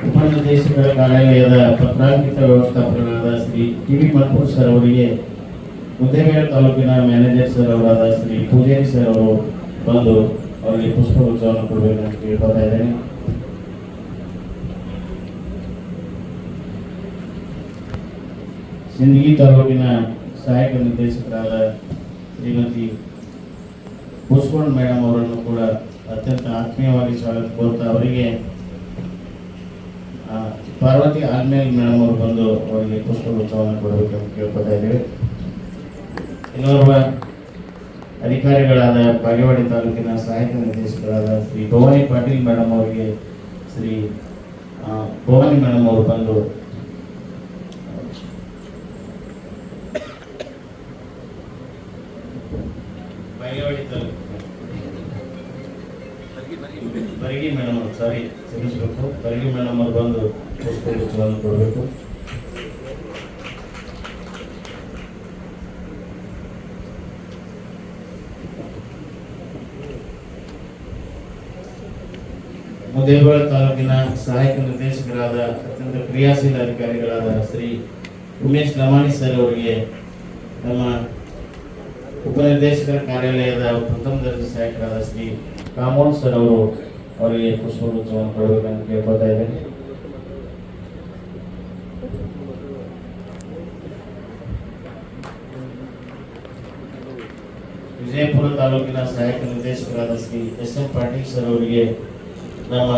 ಉಪನಿರ್ದೇಶಕರ ಕಾರ್ಯಾಲಯದ ಪತ್ರಾಂಕಿತ ವ್ಯವಸ್ಥಾಪಕರಾದ ಶ್ರೀ ಟಿ.ವಿ. ಮಲ್ಪೂರ್ ಸರ್ ಅವರಿಗೆ, ಮುದ್ದೇಬೇಳೆ ತಾಲೂಕಿನ ಮ್ಯಾನೇಜರ್ ಸರ್ ಅವರಾದ ಶ್ರೀ ಪೂಜಾರಿ ಸರ್ ಅವರು ಬಂದು ಅವರಿಗೆ ಪುಷ್ಪಗುಚ್ಛವನ್ನು ಕೊಡಬೇಕಂತ ಕೇಳ್ಕೊತಾ ಇದ್ದೇನೆ. ಸಿಂದಗಿ ತಾಲೂಕಿನ ಸಹಾಯಕ ನಿರ್ದೇಶಕರಾದ ಶ್ರೀಮತಿ ಪುಷ್ಪಣ್ ಮೇಡಮ್ ಅವರನ್ನು ಕೂಡ ಅತ್ಯಂತ ಆತ್ಮೀಯವಾಗಿ ಸ್ವಾಗತ ಕೋರ್ತಾ ಅವರಿಗೆ ಪಾರ್ವತಿ ಆಲ್ಮೇಲ್ ಮೇಡಮ್ ಅವರು ಬಂದು ಅವರಿಗೆ ಪುಷ್ಪಗುಚ್ಛವನ್ನು ಕೊಡಬೇಕಂತ ಕೇಳ್ಕೊತಾ ಇದ್ದೇವೆ. ಇನ್ನೋರ್ವ ಅಧಿಕಾರಿಗಳಾದ ಬಾಗೇವಾಡಿ ತಾಲೂಕಿನ ಸಹಾಯಕ ನಿರ್ದೇಶಕರಾದ ಶ್ರೀ ಭವಾನಿ ಪಾಟೀಲ್ ಮೇಡಮ್ ಅವರಿಗೆ ಶ್ರೀ ಭವಾನಿ ಮೇಡಮ್ ಅವರು ಬಂದು ಬಾಗೇವಾಡಿ ತಾಲೂಕು ಬರಗಿ ಮೇಡಮ್ ಅವರು ಕ್ಷಮಿಸಬೇಕು, ಬರಗಿ ಮೇಡಮ್ ಅವರು ಬಂದು ಪುಷ್ಪಗುಚ್ಛವನ್ನು ಕೊಡಬೇಕು. ಮುದ್ದೇಬೇಳೆ ತಾಲೂಕಿನ ಸಹಾಯಕ ನಿರ್ದೇಶಕರಾದ ಅತ್ಯಂತ ಕ್ರಿಯಾಶೀಲ ಅಧಿಕಾರಿಗಳಾದ ಶ್ರೀ ಉಮೇಶ್ ಲಮಾಣಿ ಸರ್ ಅವರಿಗೆ ನಮ್ಮ ಉಪನಿರ್ದೇಶಕರ ಕಾರ್ಯಾಲಯದ ಪ್ರಥಮ ದರ್ಜೆ ಸಹಾಯಕರಾದ ಶ್ರೀ ಕಾಮೋನ್ ಸರ್ ಅವರು ಅವರಿಗೆ ಪುಷ್ಪಗುಚ್ಛವನ್ನು ಕೊಡಬೇಕಂತ ಕೇಳ್ಕೊತಾ ಇದ್ದೇನೆ. ವಿಜಯಪುರ ತಾಲೂಕಿನ ಸಹಾಯಕ ನಿರ್ದೇಶಕರಾದ ಶ್ರೀ ಎಸ್.ಎಂ. ಪಾಟೀಲ್ ಸರ್ ಅವರಿಗೆ ನಮ್ಮ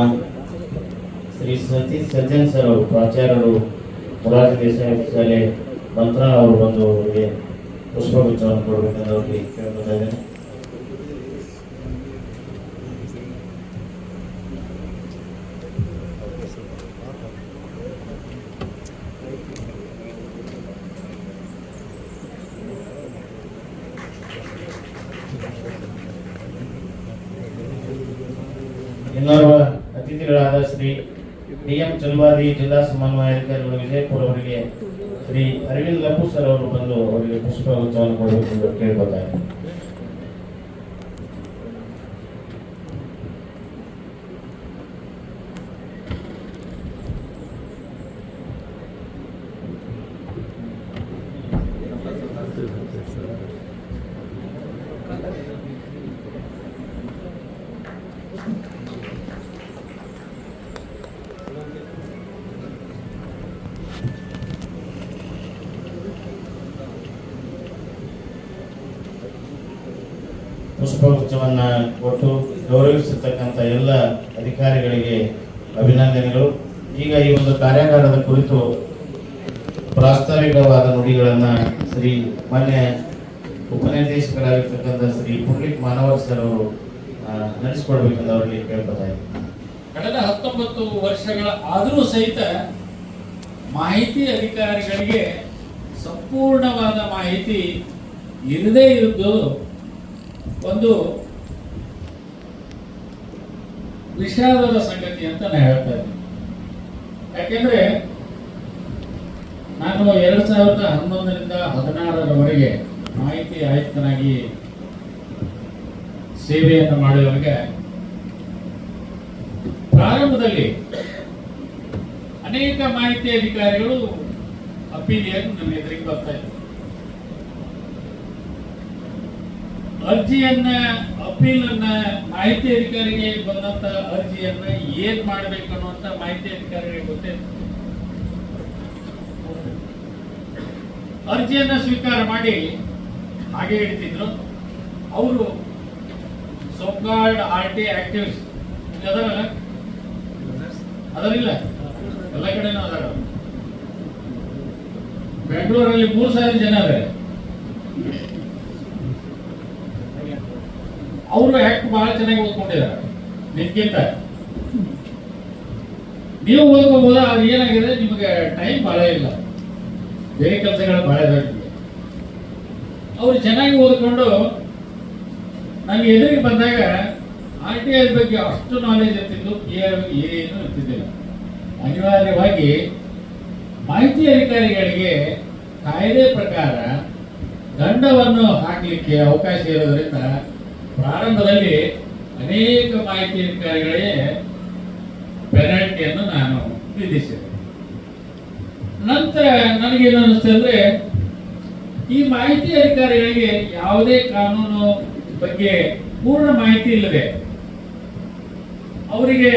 ಶ್ರೀ ಸತೀಶ್ ಸಜ್ಜನ್ ಸರ್ ಅವರು ಪ್ರಾಚಾರ್ಯರು ಮೊರಾರ್ಜಿ ದೇಸಾಯಿ ಶಾಲೆ ಮಂತ್ರಾಲ ಅವರು ಬಂದು ಅವರಿಗೆ ಪುಷ್ಪಗುಚ್ಛವನ್ನು ಕೊಡಬೇಕಂತ ಅವರಿಗೆ ಕೇಳ್ಕೊತಾ ಇದ್ದೇನೆ. ಇನ್ನೋರ್ವ ಅತಿಥಿಗಳಾದ ಶ್ರೀ ಡಿ.ಎಂ. ಚಲುವಾದಿ ಜಿಲ್ಲಾ ಸಮನ್ವಯಾಧಿಕಾರಿಗಳು ವಿಜಯಪುರ ಅವರಿಗೆ ಶ್ರೀ ಅರವಿಂದ್ ಲಪು ಸರ್ ಅವರು ಬಂದು ಅವರಿಗೆ ಪುಷ್ಪಗುಚ್ಛವನ್ನು ಕೊಡಬೇಕು ಎಂದು ಕೇಳ್ಕೊತಾರೆ. ಪುಷ್ಪಗುಚ್ಛವನ್ನು ಕೊಟ್ಟು ಗೌರವಿಸಿರ್ತಕ್ಕಂಥ ಎಲ್ಲ ಅಧಿಕಾರಿಗಳಿಗೆ ಅಭಿನಂದನೆಗಳು. ಈಗ ಈ ಒಂದು ಕಾರ್ಯಾಗಾರದ ಕುರಿತು ಪ್ರಾಸ್ತಾವಿಕವಾದ ನುಡಿಗಳನ್ನು ಶ್ರೀ ಮಾನ್ಯ ಉಪನಿರ್ದೇಶಕರಾಗಿರ್ತಕ್ಕಂಥ ಶ್ರೀ ಪುಂಡ್ಲಿಕ್ ಮಾನವರ್ ಸರ್ ಅವರು ನಡೆಸಿಕೊಡ್ಬೇಕಂತ ಅವರಿಗೆ ಕೇಳ್ಕೊತಾ ಇದ್ದಾರೆ. ಕಳೆದ 19 ವರ್ಷಗಳ ಆದರೂ ಸಹಿತ ಮಾಹಿತಿ ಅಧಿಕಾರಿಗಳಿಗೆ ಸಂಪೂರ್ಣವಾದ ಮಾಹಿತಿ ಇರದೇ ಇರುವುದು ಒಂದು ವಿಷಾದದ ಸಂಗತಿ ಅಂತ ನಾನು ಹೇಳ್ತಾ ಇದ್ದೀನಿ. ಯಾಕೆಂದ್ರೆ ನಾನು 2011ರಿಂದ 2016ರವರೆಗೆ ಮಾಹಿತಿ ಆಯುಕ್ತನಾಗಿ ಸೇವೆಯನ್ನು ಮಾಡುವಾಗ ಪ್ರಾರಂಭದಲ್ಲಿ ಅನೇಕ ಮಾಹಿತಿ ಅಧಿಕಾರಿಗಳು ಅಪೀಲಿಯನ್ನು ನನ್ನ ಎದುರಿಗೆ ಬರ್ತಾ ಇದ್ರು. ಅರ್ಜಿಯನ್ನ ಅಪೀಲನ್ನ ಮಾಹಿತಿ ಅಧಿಕಾರಿಗೆ ಬಂದಂತ ಅರ್ಜಿಯನ್ನ ಏನ್ ಮಾಡ್ಬೇಕು ಅನ್ನುವಂತ ಮಾಹಿತಿ ಅಧಿಕಾರಿಗೆ ಗೊತ್ತಿಲ್ಲ. ಅರ್ಜಿಯನ್ನ ಸ್ವೀಕಾರ ಮಾಡಿ ಹಾಗೆ ಇಡ್ತಿದ್ರು. ಅವರು ಸೋಕಾಲ್ಡ್ RT ಆಕ್ಟಿವಿಸ್ಟ್ ಅದರಿಲ್ಲ, ಎಲ್ಲ ಕಡೆನೂ ಅದಾರ. ಬೆಂಗಳೂರಲ್ಲಿ 3,000 ಜನ ಅದಾರೆ. ಅವರು ಆಕ್ಟ್ ಬಹಳ ಚೆನ್ನಾಗಿ ಓದ್ಕೊಂಡಿದ್ದಾರೆ ನಿಮ್ಗಿಂತ. ನೀವು ಓದ್ಕೋಬಹುದಾ? ಅದು ಏನಾಗಿದೆ, ನಿಮಗೆ ಟೈಮ್ ಬಹಳ ಇಲ್ಲ, ಬೇರೆ ಕೆಲಸಗಳು ಬಹಳ ಇದಾಗಿದೆ. ಅವರು ಚೆನ್ನಾಗಿ ಓದ್ಕೊಂಡು ನನಗೆ ಎದುರಿಗೆ ಬಂದಾಗ RTI ಬಗ್ಗೆ ಅಷ್ಟು ನಾಲೆಜ್ ಇರ್ತಿದ್ದು, ಏನು ಇರ್ತಿದ್ದಿಲ್ಲ. ಅನಿವಾರ್ಯವಾಗಿ ಮಾಹಿತಿ ಅಧಿಕಾರಿಗಳಿಗೆ ಕಾಯ್ದೆ ಪ್ರಕಾರ ದಂಡವನ್ನು ಹಾಕಲಿಕ್ಕೆ ಅವಕಾಶ ಇರೋದ್ರಿಂದ ಪ್ರಾರಂಭದಲ್ಲಿ ಅನೇಕ ಮಾಹಿತಿ ಅಧಿಕಾರಿಗಳಿಗೆ ಪೆನಾಲ್ಟಿಯನ್ನು ನಾನು ವಿಧಿಸಿದೆ. ನಂತರ ನನಗೇನು ಅನಿಸ್ತದೆ ಅಂದ್ರೆ, ಈ ಮಾಹಿತಿ ಅಧಿಕಾರಿಗಳಿಗೆ ಯಾವುದೇ ಕಾನೂನು ಬಗ್ಗೆ ಪೂರ್ಣ ಮಾಹಿತಿ ಇಲ್ಲದೆ ಅವರಿಗೆ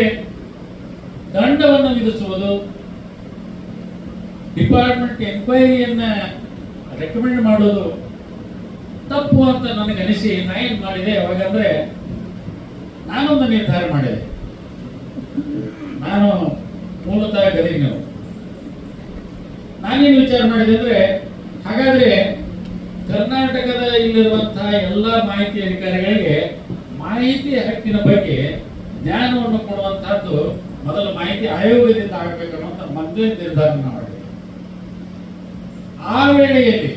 ದಂಡವನ್ನು ವಿಧಿಸುವುದು, ಡಿಪಾರ್ಟ್ಮೆಂಟ್ ಎನ್ಕ್ವೈರಿಯನ್ನ ರೆಕಮೆಂಡ್ ಮಾಡೋದು ತಪ್ಪು ಅಂತ ನನಗನಿಸಿ ನಾ ಏನ್ ಮಾಡಿದೆ ಅವಾಗಂದ್ರೆ, ನಾನೊಂದು ನಿರ್ಧಾರ ಮಾಡಿದೆ. ನಾನು ಮೂಲತಃ ಗದಗಿನವರು. ನಾನೇನು ವಿಚಾರ ಮಾಡಿದೆ ಅಂದ್ರೆ, ಹಾಗಾದ್ರೆ ಕರ್ನಾಟಕದ ಇಲ್ಲಿರುವಂತಹ ಎಲ್ಲ ಮಾಹಿತಿ ಅಧಿಕಾರಿಗಳಿಗೆ ಮಾಹಿತಿ ಹಕ್ಕಿನ ಬಗ್ಗೆ ಜ್ಞಾನವನ್ನು ಕೊಡುವಂತಹದ್ದು ಮೊದಲು ಮಾಹಿತಿ ಆಯೋಗದಿಂದ ಆಗಬೇಕನ್ನುವಂತ ಮೊದಲೇ ನಿರ್ಧಾರ ಮಾಡಿದೆ. ಆ ವೇಳೆಯಲ್ಲಿ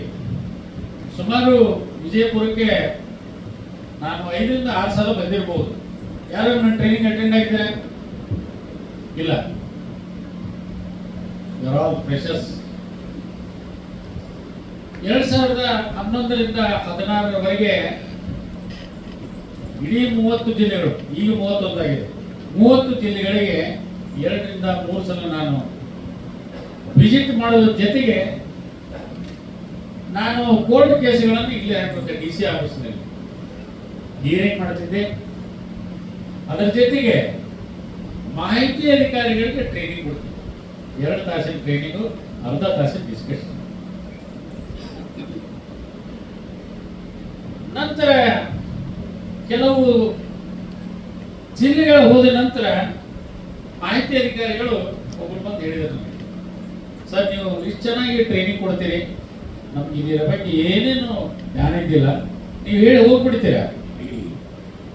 ಸುಮಾರು ವಿಜಯಪುರಕ್ಕೆ ನಾನು 5 ರಿಂದ 6 ಸಲ ಬಂದಿರಬಹುದು. ಯಾರು ನನ್ನ ಟ್ರೈನಿಂಗ್ ಅಟೆಂಡ್ ಆಗಿದ್ರೆ ಇಲ್ಲ, ಯು ಆರ್ ಆಲ್ ಪ್ರೆಷಸ್. 2011 ರಿಂದ 16ರವರೆಗೆ ಇಡೀ 30 ಜಿಲ್ಲೆಗಳು, ಈಗ 31 ಆಗಿದೆ, 30 ಜಿಲ್ಲೆಗಳಿಗೆ 2 ರಿಂದ 3 ಸಲ ನಾನು ವಿಸಿಟ್ ಮಾಡೋದ್ರ ಜೊತೆಗೆ ನಾನು ಕೋರ್ಟ್ ಕೇಸುಗಳನ್ನು ಇಲ್ಲೇ ಹಾಕುತ್ತೆ DC ಆಫೀಸ್ನಲ್ಲಿ ಹಿಯರಿಂಗ್ ಮಾಡ್ತಿದ್ದೆ. ಅದರ ಜೊತೆಗೆ ಮಾಹಿತಿ ಅಧಿಕಾರಿಗಳಿಗೆ ಟ್ರೈನಿಂಗ್ ಕೊಡ್ತಿದ್ದೆ. 2 ತಾಸಿನ ಟ್ರೈನಿಂಗು, ಅರ್ಧ ತಾಸಿನ ಡಿಸ್ಕಷನ್. ನಂತರ ಕೆಲವು ಜಿಲ್ಲೆಗಳು ಹೋದ ನಂತರ ಮಾಹಿತಿ ಅಧಿಕಾರಿಗಳು ಒಬ್ಬರು ಬಂದು ಹೇಳಿದರು ನನಗೆ, ಸರ್ ನೀವು ಇಷ್ಟು ಚೆನ್ನಾಗಿ ಟ್ರೈನಿಂಗ್ ಕೊಡ್ತೀರಿ, ನಮ್ಗೆ ಇದರ ಬಗ್ಗೆ ಏನೇನು ಜ್ಞಾನ ಇದ್ದಿಲ್ಲ, ನೀವು ಹೇಳಿ ಹೋಗ್ಬಿಡ್ತೀರ,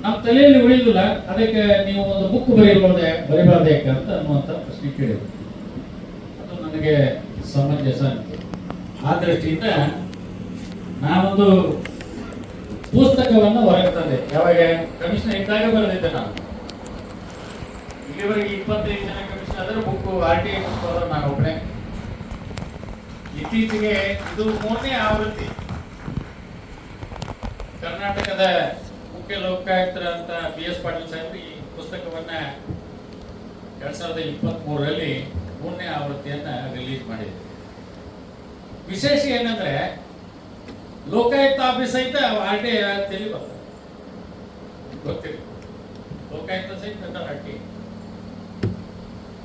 ನಮ್ಮ ತಲೆಯಲ್ಲಿ ಉಳಿದಿಲ್ಲ, ಅದಕ್ಕೆ ನೀವು ಒಂದು ಬುಕ್ ಬರಿಬಾರ್ದು ಯಾಕೆ ಅಂತ ಅನ್ನುವಂಥ ಪ್ರಶ್ನೆ ಕೇಳಿದ್ರು. ಅದು ನನಗೆ ಸಮಂಜಸ ಅನಿಸ್ತು. ಆ ದೃಷ್ಟಿಯಿಂದ ನಾನೊಂದು ಪುಸ್ತಕವನ್ನು ಹೊರಗೆ ತಂದೆ. ಯಾವಾಗ ಕಮಿಷನರ್ ಇದ್ದಾಗ ಬರೆದಿದ್ದೆ ನಾನು. ಇಲ್ಲಿವರೆಗೆ 25 ಜನ ಕಮಿಷನರ್ ಅದರ ಬುಕ್ RTI ಬುಕ್ ಬರೋದು ನಾನು ಒಬ್ಬನೇ. ಇತ್ತೀಚೆಗೆ ಇದು 3ನೇ ಆವೃತ್ತಿ. ಕರ್ನಾಟಕದ ಮುಖ್ಯ ಲೋಕಾಯುಕ್ತರಂತ BS ಪಾಟೀಲ್ ಸಾಹೇಬರು ಈ ಪುಸ್ತಕವನ್ನ 2023ರಲ್ಲಿ 3ನೇ ಆವೃತ್ತಿಯನ್ನ ರಿಲೀಸ್ ಮಾಡಿದ್ರು. ವಿಶೇಷ ಏನಂದ್ರೆ, ಲೋಕಾಯುಕ್ತ ಆಫೀಸ್ ಸಹಿತ RTI ತಲೆ ಬರ್ತದೆ, ಗೊತ್ತಿಲ್ಲ. ಲೋಕಾಯುಕ್ತ ಸಹಿತ RTI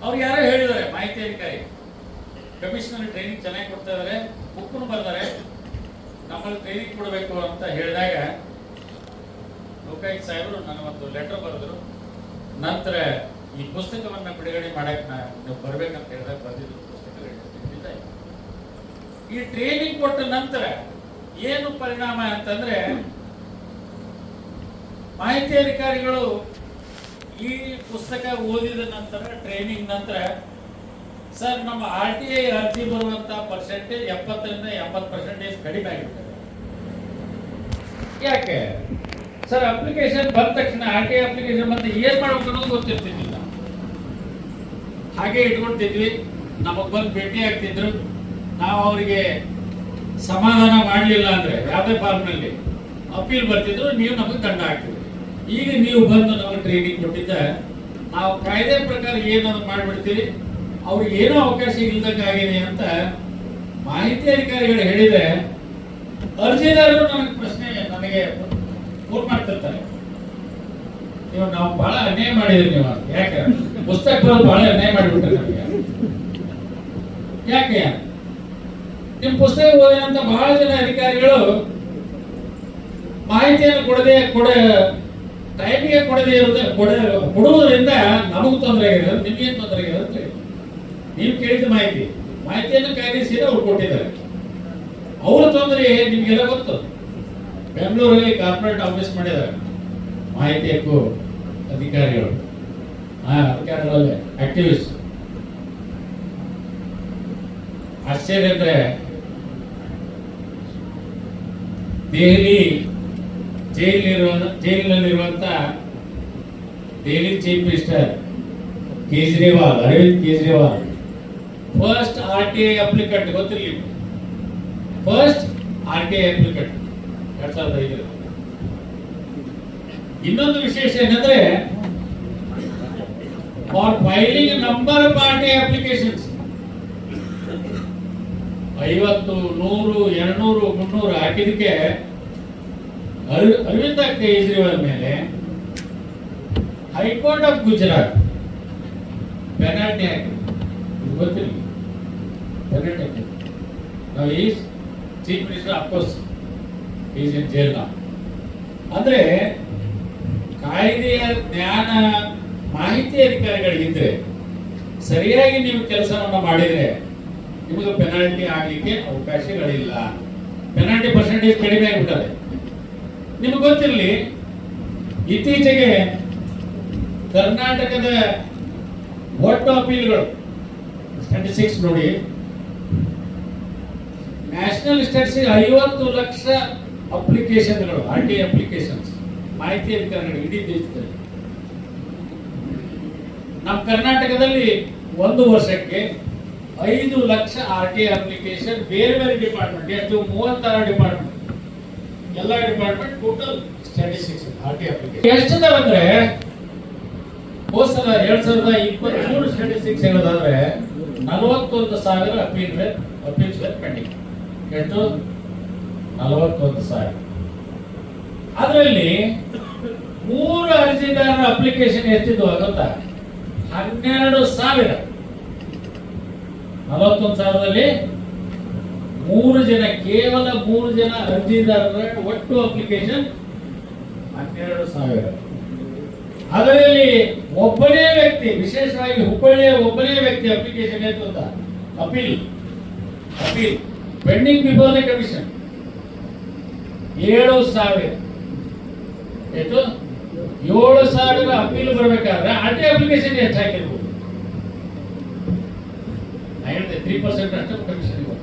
ಅವ್ರು ಯಾರೋ ಹೇಳಿದ್ದಾರೆ, ಮಾಹಿತಿ ಅಧಿಕಾರಿ ಕಮಿಷನರ್ ಟ್ರೈನಿಂಗ್ ಚೆನ್ನಾಗಿ ಕೊಡ್ತಾ ಇದಾರೆ, ಬುಕ್ನು ಬರ್ತಾರೆ, ನಮ್ಮಲ್ಲಿ ಟ್ರೈನಿಂಗ್ ಕೊಡಬೇಕು ಅಂತ ಹೇಳಿದಾಗ ಲೋಕಾಯುಕ್ತ ಸಾಹೇಬರು ನನಗೊಂದು ಲೆಟರ್ ಬರೆದ್ರು. ನಂತರ ಈ ಪುಸ್ತಕವನ್ನ ಬಿಡುಗಡೆ ಮಾಡಕ್ ನೀವು ಬರ್ಬೇಕಂತ ಹೇಳಿದಾಗ ಬಂದಿದ್ದು ಪುಸ್ತಕ. ಈ ಟ್ರೈನಿಂಗ್ ಕೊಟ್ಟ ನಂತರ ಏನು ಪರಿಣಾಮ ಅಂತಂದ್ರೆ, ಮಾಹಿತಿ ಅಧಿಕಾರಿಗಳು ಈ ಪುಸ್ತಕ ಓದಿದ ನಂತರ, ಟ್ರೈನಿಂಗ್ ನಂತರ, ಸರ್ ನಮ್ಮ RTI ಅರ್ಜಿ ಬರುವಂತ ಪರ್ಸೆಂಟೇಜ್ 70 ರಿಂದ 80% ಕಡಿಮೆ ಆಗಿರ್ತದೆ. ಯಾಕೆ ಸರ್? ಅಪ್ಲಿಕೇಶನ್ ಬಂದ ತಕ್ಷಣ RTI ಅಪ್ಲಿಕೇಶನ್ ಬಂದ ಏನ್ ಮಾಡ್ಬೇಕು ಅನ್ನೋದು ಗೊತ್ತಿರ್ತಿದ್ದಿಲ್ಲ. ಹಾಗೆ ಇಟ್ಕೊಳ್ತಿದ್ವಿ. ನಮಗ್ ಬಂದು ಭೇಟಿ ಆಗ್ತಿದ್ರು. ನಾವು ಅವರಿಗೆ ಸಮಾಧಾನ ಮಾಡಲಿಲ್ಲ ಅಂದ್ರೆ ಯಾವುದೇ ಫಾರ್ಮ್ನಲ್ಲಿ ಅಪೀಲ್ ಬರ್ತಿದ್ರು, ನೀವು ನಮಗೆ ದಂಡ ಹಾಕ್ತಿದ್ರಿ. ಈಗ ನೀವು ಬಂದು ನಮಗೆ ಟ್ರೈನಿಂಗ್ ಕೊಟ್ಟಿದ್ದ, ನಾವು ಕಾಯ್ದೆ ಪ್ರಕಾರ ಏನಾದ್ರು ಮಾಡ್ಬಿಡ್ತೀವಿ, ಅವ್ರಿಗೆ ಏನೋ ಅವಕಾಶ ಇಲ್ದಂಗಾಗಿದೆ ಅಂತ ಮಾಹಿತಿ ಅಧಿಕಾರಿಗಳು ಹೇಳಿದ್ರೆ, ಅರ್ಜಿದಾರರು ನನಗೆ ಫೋನ್ ಮಾಡ್ತಿರ್ತಾರೆ, ನೀವು ನಾವು ಬಹಳ ಅನ್ಯಾಯ ಮಾಡಿದ್ರಿ, ನೀವು ಯಾಕೆ ಪುಸ್ತಕ ಬರೋದು ಬಹಳ ಅನ್ಯಾಯ ಮಾಡಿಬಿಟ್ರೆ ನಮಗೆ, ಯಾಕೆ ನಿಮ್ ಪುಸ್ತಕ ಓದಿನಂತ ಬಹಳ ಜನ ಅಧಿಕಾರಿಗಳು ಮಾಹಿತಿಯನ್ನು ಟೈಮಿಗೆ ಕೊಡುವುದರಿಂದ ನಮಗೂ ತೊಂದರೆ ಆಗಿದೆ, ನಿಮ್ಗೇನು ತೊಂದರೆ ಆಗಿದೆ ಅಂತ ಹೇಳಿ ನೀವು ಕೇಳಿದ ಮಾಹಿತಿಯನ್ನು ಕಾಯ್ದಿರಿಸಿದ್ರೆ ಅವ್ರು ಕೊಟ್ಟಿದ್ದಾರೆ. ಅವರ ತೊಂದರೆ ನಿಮ್ಗೆಲ್ಲ ಗೊತ್ತು. ಬೆಂಗಳೂರಲ್ಲಿ ಕಾರ್ಪೊರೇಟ್ ಆಫೀಸ್ ಮಾಡಿದ್ದಾರೆ ಮಾಹಿತಿ ಹಕ್ಕು ಅಧಿಕಾರಿಗಳು, ಅಧಿಕಾರಿಗಳಲ್ಲಿ ಆಕ್ಟಿವಿಸ್ಟ್. ಆಶ್ಚರ್ಯ ಅಂದ್ರೆ, ದೆಹಲಿ ಜೈಲಿನಲ್ಲಿರುವಂತ Delhi chief minister Arvind Kejriwal first RTI applicant, ಗೊತ್ತಿರಲಿ, ಫಸ್ಟ್ RTI ಅಪ್ಲಿಕೆಂಟ್ 2005. ಇನ್ನೊಂದು ವಿಶೇಷ ಏನಂದ್ರೆ, or filing a number of RTA applications. 50, 100, 200, 300 ಹಾಕಿದಕ್ಕೆ Arvind Kejriwal ಮೇಲೆ ಹೈಕೋರ್ಟ್ ಆಫ್ ಗುಜರಾತ್ ಪೆನಾಲ್ಟಿ ಹಾಕಿದೆ. ಗೊತ್ತಿಲ್ಲ ಪೆನಾಲ್ಟಿ ಹಾಕಿದೆ. ನಾವು is chief minister of course is in jail now. ಅಂದ್ರೆ ಕಾಯ್ದೆಯ ಜ್ಞಾನ ಮಾಹಿತಿ ಅಧಿಕಾರಿಗಳಿದ್ರೆ ಸರಿಯಾಗಿ ನೀವು ಕೆಲಸವನ್ನು ಮಾಡಿದ್ರೆ ನಿಮಗೆ ಪೆನಾಲ್ಟಿ ಆಗಲಿಕ್ಕೆ ಅವಕಾಶಗಳಿಲ್ಲ. ಪೆನಾಲ್ಟಿ ಪರ್ಸೆಂಟೇಜ್ ಕಡಿಮೆ ಆಗಿಬಿಟ್ಟದೆ. ನಿಮಗೆ ಗೊತ್ತಿರಲಿ, ಇತ್ತೀಚೆಗೆ ಕರ್ನಾಟಕದ ಒಟ್ಟು ಅಪೀಲ್ಗಳು ಸ್ಟ್ಯಾಟಿಸ್ಟಿಕ್ಸ್ ನೋಡಿ, ನ್ಯಾಷನಲ್ ಸ್ಟ್ಯಾಟಿಸ್ಟಿಕ್ಸ್ 50 ಲಕ್ಷ ಅಪ್ಲಿಕೇಶನ್ಗಳು, RTA ಅಪ್ಲಿಕೇಶನ್ಸ್, ಮಾಹಿತಿ ಅಧಿಕಾರಿಗಳು ಇಡೀ ದೇಶದಲ್ಲಿ. ನಮ್ಮ ಕರ್ನಾಟಕದಲ್ಲಿ ಒಂದು ವರ್ಷಕ್ಕೆ 5 ಲಕ್ಷ RTA ಅಪ್ಲಿಕೇಶನ್ ಬೇರೆ ಬೇರೆ ಡಿಪಾರ್ಟ್ಮೆಂಟ್, ಎಷ್ಟು 36 ಡಿಪಾರ್ಟ್ಮೆಂಟ್, ಎಲ್ಲ department total statistics RTA application ಎಷ್ಟಿದಾವಂದ್ರೆ ಹೋದ ಸಲ 2023 ಸ್ಟ್ಯಾಟಿಸ್ಟಿಕ್ಸ್ ಹೇಳೋದಾದ್ರೆ 41,000 ಅಪೀಲ್ಸ್ ಪೆಂಡಿಂಗ್. ಎಷ್ಟು? 41,000. ಅದರಲ್ಲಿ 3 ಅರ್ಜಿದಾರರ ಅಪ್ಲಿಕೇಶನ್ ಎಷ್ಟಿದ್ವು ಗೊತ್ತಾ? 12,000. 41,000ದಲ್ಲಿ 3 ಜನ, ಕೇವಲ 3 ಜನ ಅರ್ಜಿದಾರರ ಒಟ್ಟು ಅಪ್ಲಿಕೇಶನ್ 12,000. ಅದರಲ್ಲಿ ಒಬ್ಬನೇ ವ್ಯಕ್ತಿ, ವಿಶೇಷವಾಗಿ ಹುಬ್ಬಳ್ಳಿಯ ಒಬ್ಬನೇ ವ್ಯಕ್ತಿ ಅಪ್ಲಿಕೇಶನ್ ಎಷ್ಟು ಅಂತ appeal pending before the commission 7,000. ಎಷ್ಟು? 7,000 ಅಪೀಲ್ ಬರಬೇಕಾದ್ರೆ RTA ಅಪ್ಲಿಕೇಶನ್ ಎಷ್ಟು ಹಾಕಿರ್ಬೋದು? ನಾ ಹೇಳಿದೆ 3% ಅಷ್ಟು ಕಮಿಷನ್ ಇವಾಗ.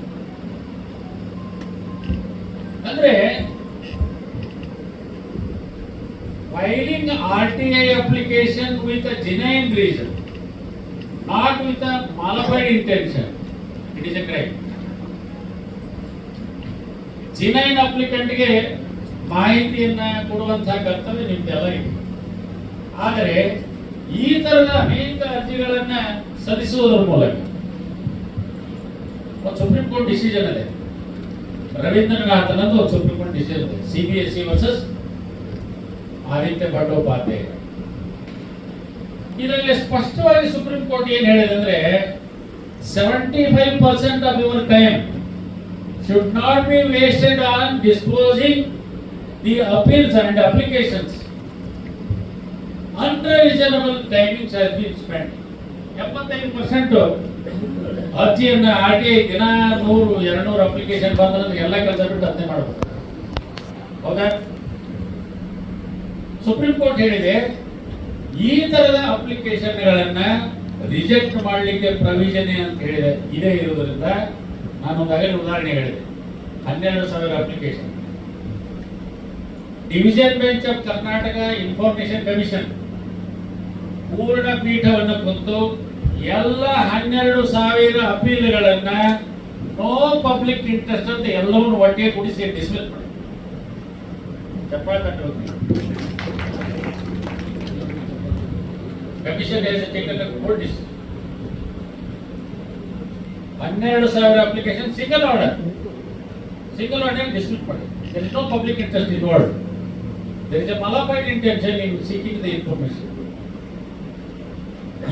ಅಂದ್ರೆ filing RTA application with a genuine reason, not with a malified intention, it is a crime. Genuine applicant ಗೆ ಮಾಹಿತಿಯನ್ನ ಕೊಡುವಂತಹ ಕರ್ತವ್ಯ ನಿಮ್ದೆಲ್ಲ ಇದೆ. ಆದರೆ ಈ ತರದ ಅನೇಕ ಅರ್ಜಿಗಳನ್ನ ಸಲ್ಲಿಸುವುದರ ಮೂಲಕ ಒಂದು ಸುಪ್ರೀಂ ಕೋರ್ಟ್ ಡಿಸಿಷನ್ ಇದೆ, ರವೀಂದ್ರನಾಥನ್ ಅಂತ ಒಂದು ಸುಪ್ರೀಂ ಕೋರ್ಟ್ ಡಿಸಿಷನ್ ಇದೆ, CBSE ವರ್ಸಸ್ ಆದಿತ್ಯ ಬಂಡೋಪಾಧ್ಯಾಯ. ಇದರಲ್ಲಿ ಸ್ಪಷ್ಟವಾಗಿ ಸುಪ್ರೀಂ ಕೋರ್ಟ್ ಏನ್ ಹೇಳಿದೆ ಅಂದ್ರೆ 75% of your time should not be wasted on disclosing the appeals and applications. Unreasonable timings has been spend. 75% ಅರ್ಜಿಯನ್ನ RTA ದಿನ 100-200 ಅಪ್ಲಿಕೇಶನ್ ಬಂದ್ರೆ ಎಲ್ಲ ಕೆಲಸ ಬಿಟ್ಟು ಅದನ್ನೇ ಮಾಡಬೇಕು. ಹೌದಾ? ಸುಪ್ರೀಂ ಕೋರ್ಟ್ ಹೇಳಿದೆ ಈ ತರದ ಅಪ್ಲಿಕೇಶನ್ಗಳನ್ನ ರಿಜೆಕ್ಟ್ ಮಾಡಲಿಕ್ಕೆ ಪ್ರೊವಿಷನ್ ಅಂತ ಹೇಳಿದೆ ಇದೇ ಇರುವುದರಿಂದ ನಾನೊಂದು ಆಗಲೇ ಉದಾಹರಣೆ ಹೇಳಿದೆ. 12,000 application. Division bench of Karnataka information commission ಪೂರ್ಣ ಪೀಠವನ್ನು ಕುರಿತು ಎಲ್ಲ 12,000 ಅಪೀಲ್ಗಳನ್ನ ನೋ ಪಬ್ಲಿಕ್ ಇಂಟ್ರೆಸ್ಟ್ ಅಂತ ಎಲ್ಲವನ್ನು ಒಟ್ಟಿಗೆ ಕೂಡಿಸಿ ಡಿಸ್ಮಿಸ್ ಮಾಡಿ ಚಪ್ಪಾಳೆ ತಟ್ಟು ಹೋಗ್ತೀವಿ. Commission has taken a court decision. 12,000 application single order dismissed. There is no public interest involved. There is a malified intention in seeking the information.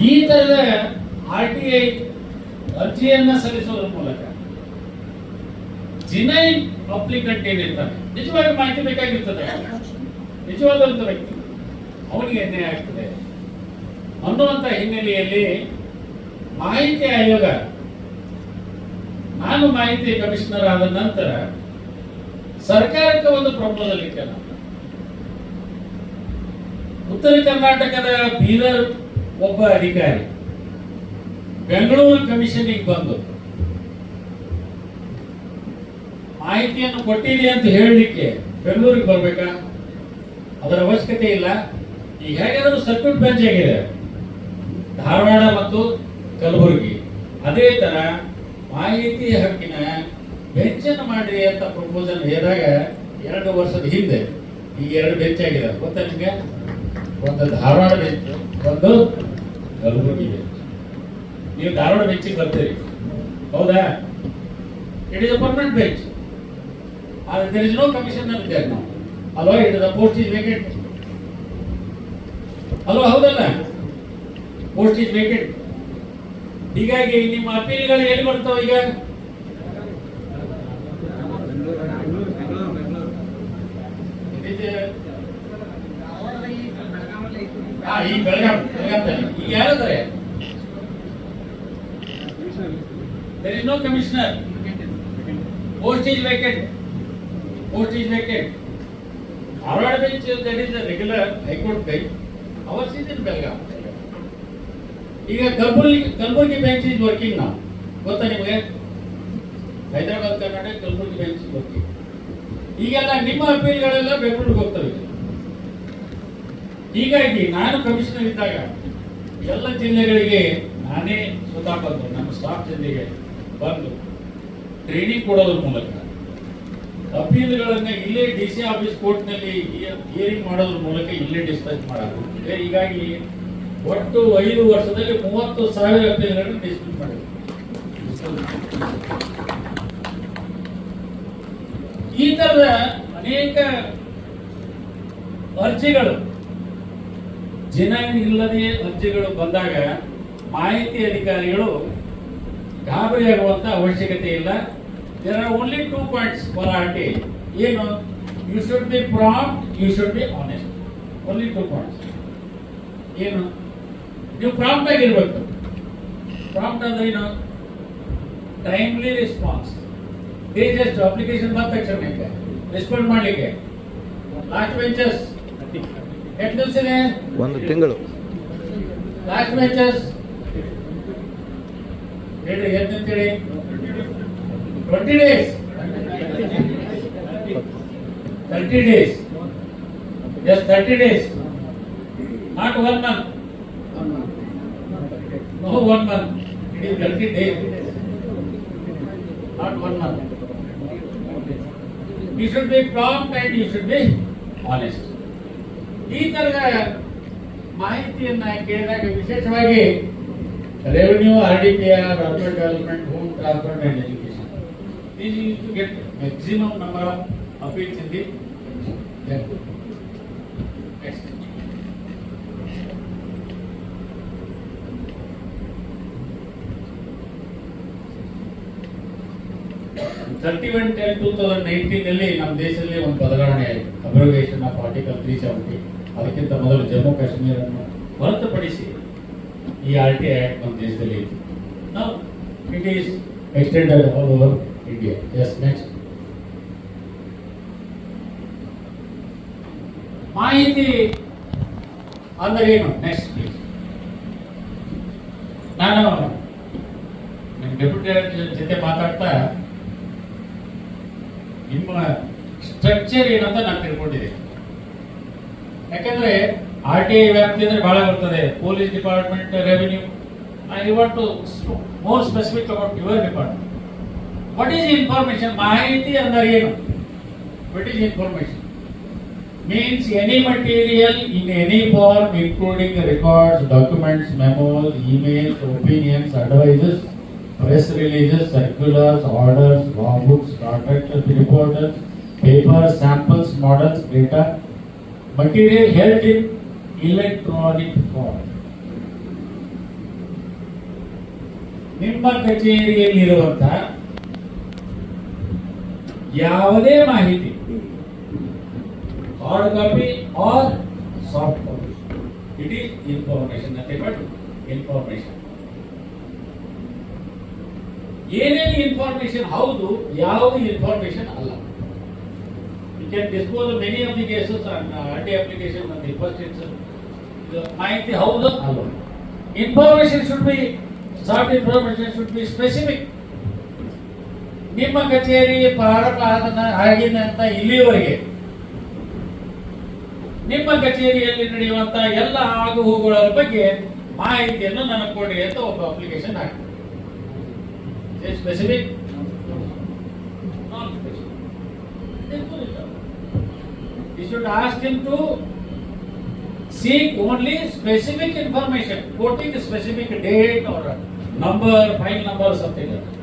ಈ ತರದ RTA ಅರ್ಜಿಯನ್ನ ಸಲ್ಲಿಸುವುದರ ಮೂಲಕ ಜಿನೈನ್ ಅಪ್ಲಿಕೆಂಟ್ ಏನಿರ್ತಾನೆ, ನಿಜವಾಗಿ ಮಾಹಿತಿ ಬೇಕಾಗಿರ್ತದೆ, ನಿಜವಾದಂತ ವ್ಯಕ್ತಿ, ಅವನಿಗೆ ಅನ್ಯಾಯ ಆಗ್ತದೆ ಅನ್ನುವಂತ ಹಿನ್ನೆಲೆಯಲ್ಲಿ ಮಾಹಿತಿ ಆಯೋಗ, ನಾನು ಮಾಹಿತಿ ಕಮಿಷನರ್ ಆದ ನಂತರ ಸರ್ಕಾರಕ್ಕೆ ಒಂದು ಪ್ರಪೋಸಲ್ ಇಟ್ಟೆ. ಉತ್ತರ ಕರ್ನಾಟಕದ ಬೀದರ್ ಒಬ್ಬ ಅಧಿಕಾರಿ ಬೆಂಗಳೂರು ಕಮಿಷನಿಗೆ ಬಂದು ಮಾಹಿತಿಯನ್ನು ಕೊಟ್ಟಿದೆ ಅಂತ ಹೇಳಲಿಕ್ಕೆ ಬೆಂಗಳೂರಿಗೆ ಬರ್ಬೇಕಾ? ಅದರ ಅವಶ್ಯಕತೆ ಇಲ್ಲ. ಈಗ ಹೇಗಾದ್ರೂ ಸರ್ಕ್ಯೂಟ್ ಬೆಂಚ್ ಆಗಿದೆ ಧಾರವಾಡ ಮತ್ತು ಕಲಬುರಗಿ. ಅದೇ ತರ ಮಾಹಿತಿ ಹಕ್ಕಿನ ಬೆಂಚನ್ನು ಮಾಡ್ರಿ ಅಂತ ಪ್ರಪೋಸಲ್ ಹೇಳಿದಾಗ 2 ವರ್ಷದ ಹಿಂದೆ ಈಗ 2 ಬೆಂಚ್ ಆಗಿದೆ. ಗೊತ್ತಾ ನಿಮ್ಗೆ? ಒಂದು ಧಾರವಾಡ ಬೆಂಚ್, ಒಂದು ಕಲಬುರಗಿ ಬೆಂಚ್. ನೀವು ಧಾರವಾಡ ಬೆಂಚಿಗೆ ಬರ್ತೀರಿ, ಹೌದಾ? It is a permanent bench. There is no commissioner there now, ಅಲ್ವಾ? It the post is vacant, ಅಲ್ವಾ? ಹೌದಲ್ಲ? Post is vacant. ಹೀಗಾಗಿ ನಿಮ್ಮ ಅಪೀಲ್ಗಳು ಎಲ್ಲಿ ಬರ್ತಾವ ಈಗ? ಈ ಬೆಳಗಾವಿಯಲ್ಲಿ ಈಗ ಯಾರಿದ್ದಾರೆ? there is no commissioner, post is vacant, post is vacant. Harvard bench, that is the regular high court bench, ours is in Belgaum. ಈಗ ಕಲಬುರ್ಗಿ ಬೆಂಚ್ ಇಸ್ ವರ್ಕಿಂಗ್ ನಾವು, ಗೊತ್ತಾ ನಿಮಗೆ? Hyderabad Karnataka Kalaburagi bench working. ಈಗೆಲ್ಲ ನಿಮ್ಮ ಅಪೀಲ್ಗಳೆಲ್ಲ ಬೆಂಗಳೂರಿಗೆ ಹೋಗ್ತವೆ. ಹೀಗಾಗಿ ನಾನು ಕಮಿಷನರ್ ಇದ್ದಾಗ ಎಲ್ಲ ಜಿಲ್ಲೆಗಳಿಗೆ ನಾನೇ ಸ್ವತಃ ಬಂದು ನಮ್ಮ ಸ್ಟಾಫ್ ಜೊತೆಗೆ ಬಂದು ಟ್ರೈನಿಂಗ್ ಕೊಡೋದ್ರ ಮೂಲಕ ಅಪೀಲ್ಗಳನ್ನ ಇಲ್ಲೇ DC ಆಫೀಸ್ ಕೋರ್ಟ್ನಲ್ಲಿ ಹಿಯರಿಂಗ್ ಮಾಡೋದ್ರ ಮೂಲಕ ಇಲ್ಲೇ ಡಿಸ್ಪೈಸ್ ಮಾಡಾಗುತ್ತೆ. ಹೀಗಾಗಿ ಒಟ್ಟು 5 ವರ್ಷದಲ್ಲಿ 30,000 ಅಪೀಲ್ಗಳನ್ನು ಡಿಸ್ಪೈಸ್ ಮಾಡಿದೆ. ಈ ತರದ ಅನೇಕ ಅರ್ಜಿಗಳು, ಜಿನಾಯಿನ್ ಇಲ್ಲದೆ ಅರ್ಜಿಗಳು ಬಂದಾಗ ಮಾಹಿತಿ ಅಧಿಕಾರಿಗಳು ಗಾಬರಿಯಾಗುವಂತ ಅವಶ್ಯಕತೆ ಇಲ್ಲ. There are only 2 points for RTI. ಏನು? You should be prompt, you should be honest. Only 2 points. ಏನು? ನೀವು ಪ್ರಾಂಪ್ಟ್ ಆಗಿರ್ಬೇಕು. ಪ್ರಾಂಪ್ಟ್ ಅಂದ್ರೆ ಏನು? Timely response. ಜಸ್ಟ್ ಅಪ್ಲಿಕೇಶನ್ ಬಂದ ತಕ್ಷಣ ರೆಸ್ಪಾಂಡ್ ಮಾಡಲಿಕ್ಕೆ. ಲಾಸ್ಟ್ ಬೆಂಚಸ್ ಎಷ್ಟು ದಿವಸ ಇದೆ? 1 ತಿಂಗಳು. ಲಾಸ್ಟ್ ಬೆಂಚಸ್ ಹೇಳ್ರಿ ಎಂತೇಳಿ? 20 days, 30 days, just 30 days, not 1 month. No 1 month, it is 30 days, not 1 month. You should be prompt and you should be honest. ಈ ತರದ ಮಾಹಿತಿಯನ್ನ ಕೇಳಿದಾಗ ವಿಶೇಷವಾಗಿ revenue, RDPR, urban development, home transfer and education, these used to get maximum number of appeals in the next. 31/10/2019 ನಲ್ಲಿ ನಮ್ಮ ದೇಶದಲ್ಲಿ ಒಂದು ಬದಲಾವಣೆ ಆಯಿತು. ಅಬ್ರೋಗೇಷನ್ ಆಫ್ ಆರ್ಟಿಕಲ್ 370. ಅದಕ್ಕಿಂತ ಮೊದಲು ಜಮ್ಮು ಕಾಶ್ಮೀರನ್ನು ಹೊರತುಪಡಿಸಿ ಈ RTI ಆಕ್ಟ್ ನಮ್ಮ ದೇಶದಲ್ಲಿ ಇತ್ತು. Now it is extended all over India. Yes, next. ಮಾಹಿತಿ ಅಂದ್ರೆ ಏನು? Next please. ನಾನು ನಿಮ್ಮ ಡೆಪ್ಯೂಟಿ ಜೊತೆ ಮಾತಾಡ್ತಾ ನಿಮ್ಮ ಸ್ಟ್ರಕ್ಚರ್ ಏನಂತ ನಾನು ತಿಳ್ಕೊಂಡಿದ್ದೀನಿ. ಯಾಕಂದ್ರೆ RTI ವ್ಯಾಪ್ತಿ ಅಂದ್ರೆ ಬಹಳ ಬರ್ತದೆ. Police department, revenue. I want to more specific about your department. What is information? ಮಾಹಿತಿ ಅಂದ್ರೆ ಏನು? What is information? Means any material in any form, including records, documents, memos, emails, opinions, advices, press releases, circulars, orders, law books, contractors, reporters, papers, samples, models, data, material held in electronic form. ನಿಮ್ಮ ಕಚೇರಿಯಲ್ಲಿರುವಂತಹ ಯಾವುದೇ ಮಾಹಿತಿ, hard copy or soft copy, it is information, nothing but information. ಏನೇನು information ಹೌದು, ಯಾವುದು information ಅಲ್ಲ. You can dispose of many of the cases on RTI application on the first instance. ಮಾಹಿತಿ ಹೌದು ಅಲ್ಲ. Information should be, soft information should be specific. ನಿಮ್ಮ ಕಚೇರಿ ಪ್ರಾರಂಭ ಆಗಿದಂತ ಇಲ್ಲಿಯವರೆಗೆ ನಿಮ್ಮ ಕಚೇರಿಯಲ್ಲಿ ನಡೆಯುವಂತಹ ಎಲ್ಲ ಆಗು ಹೋಗುಗಳ ಬಗ್ಗೆ ಮಾಹಿತಿಯನ್ನು ನನಗೆ ಕೊಡಿ ಅಂತ ಒಬ್ಬ application hockey. Specific, non specific. You should ask him to seek only specific information, quoting a specific date or a number, file number, or something like that.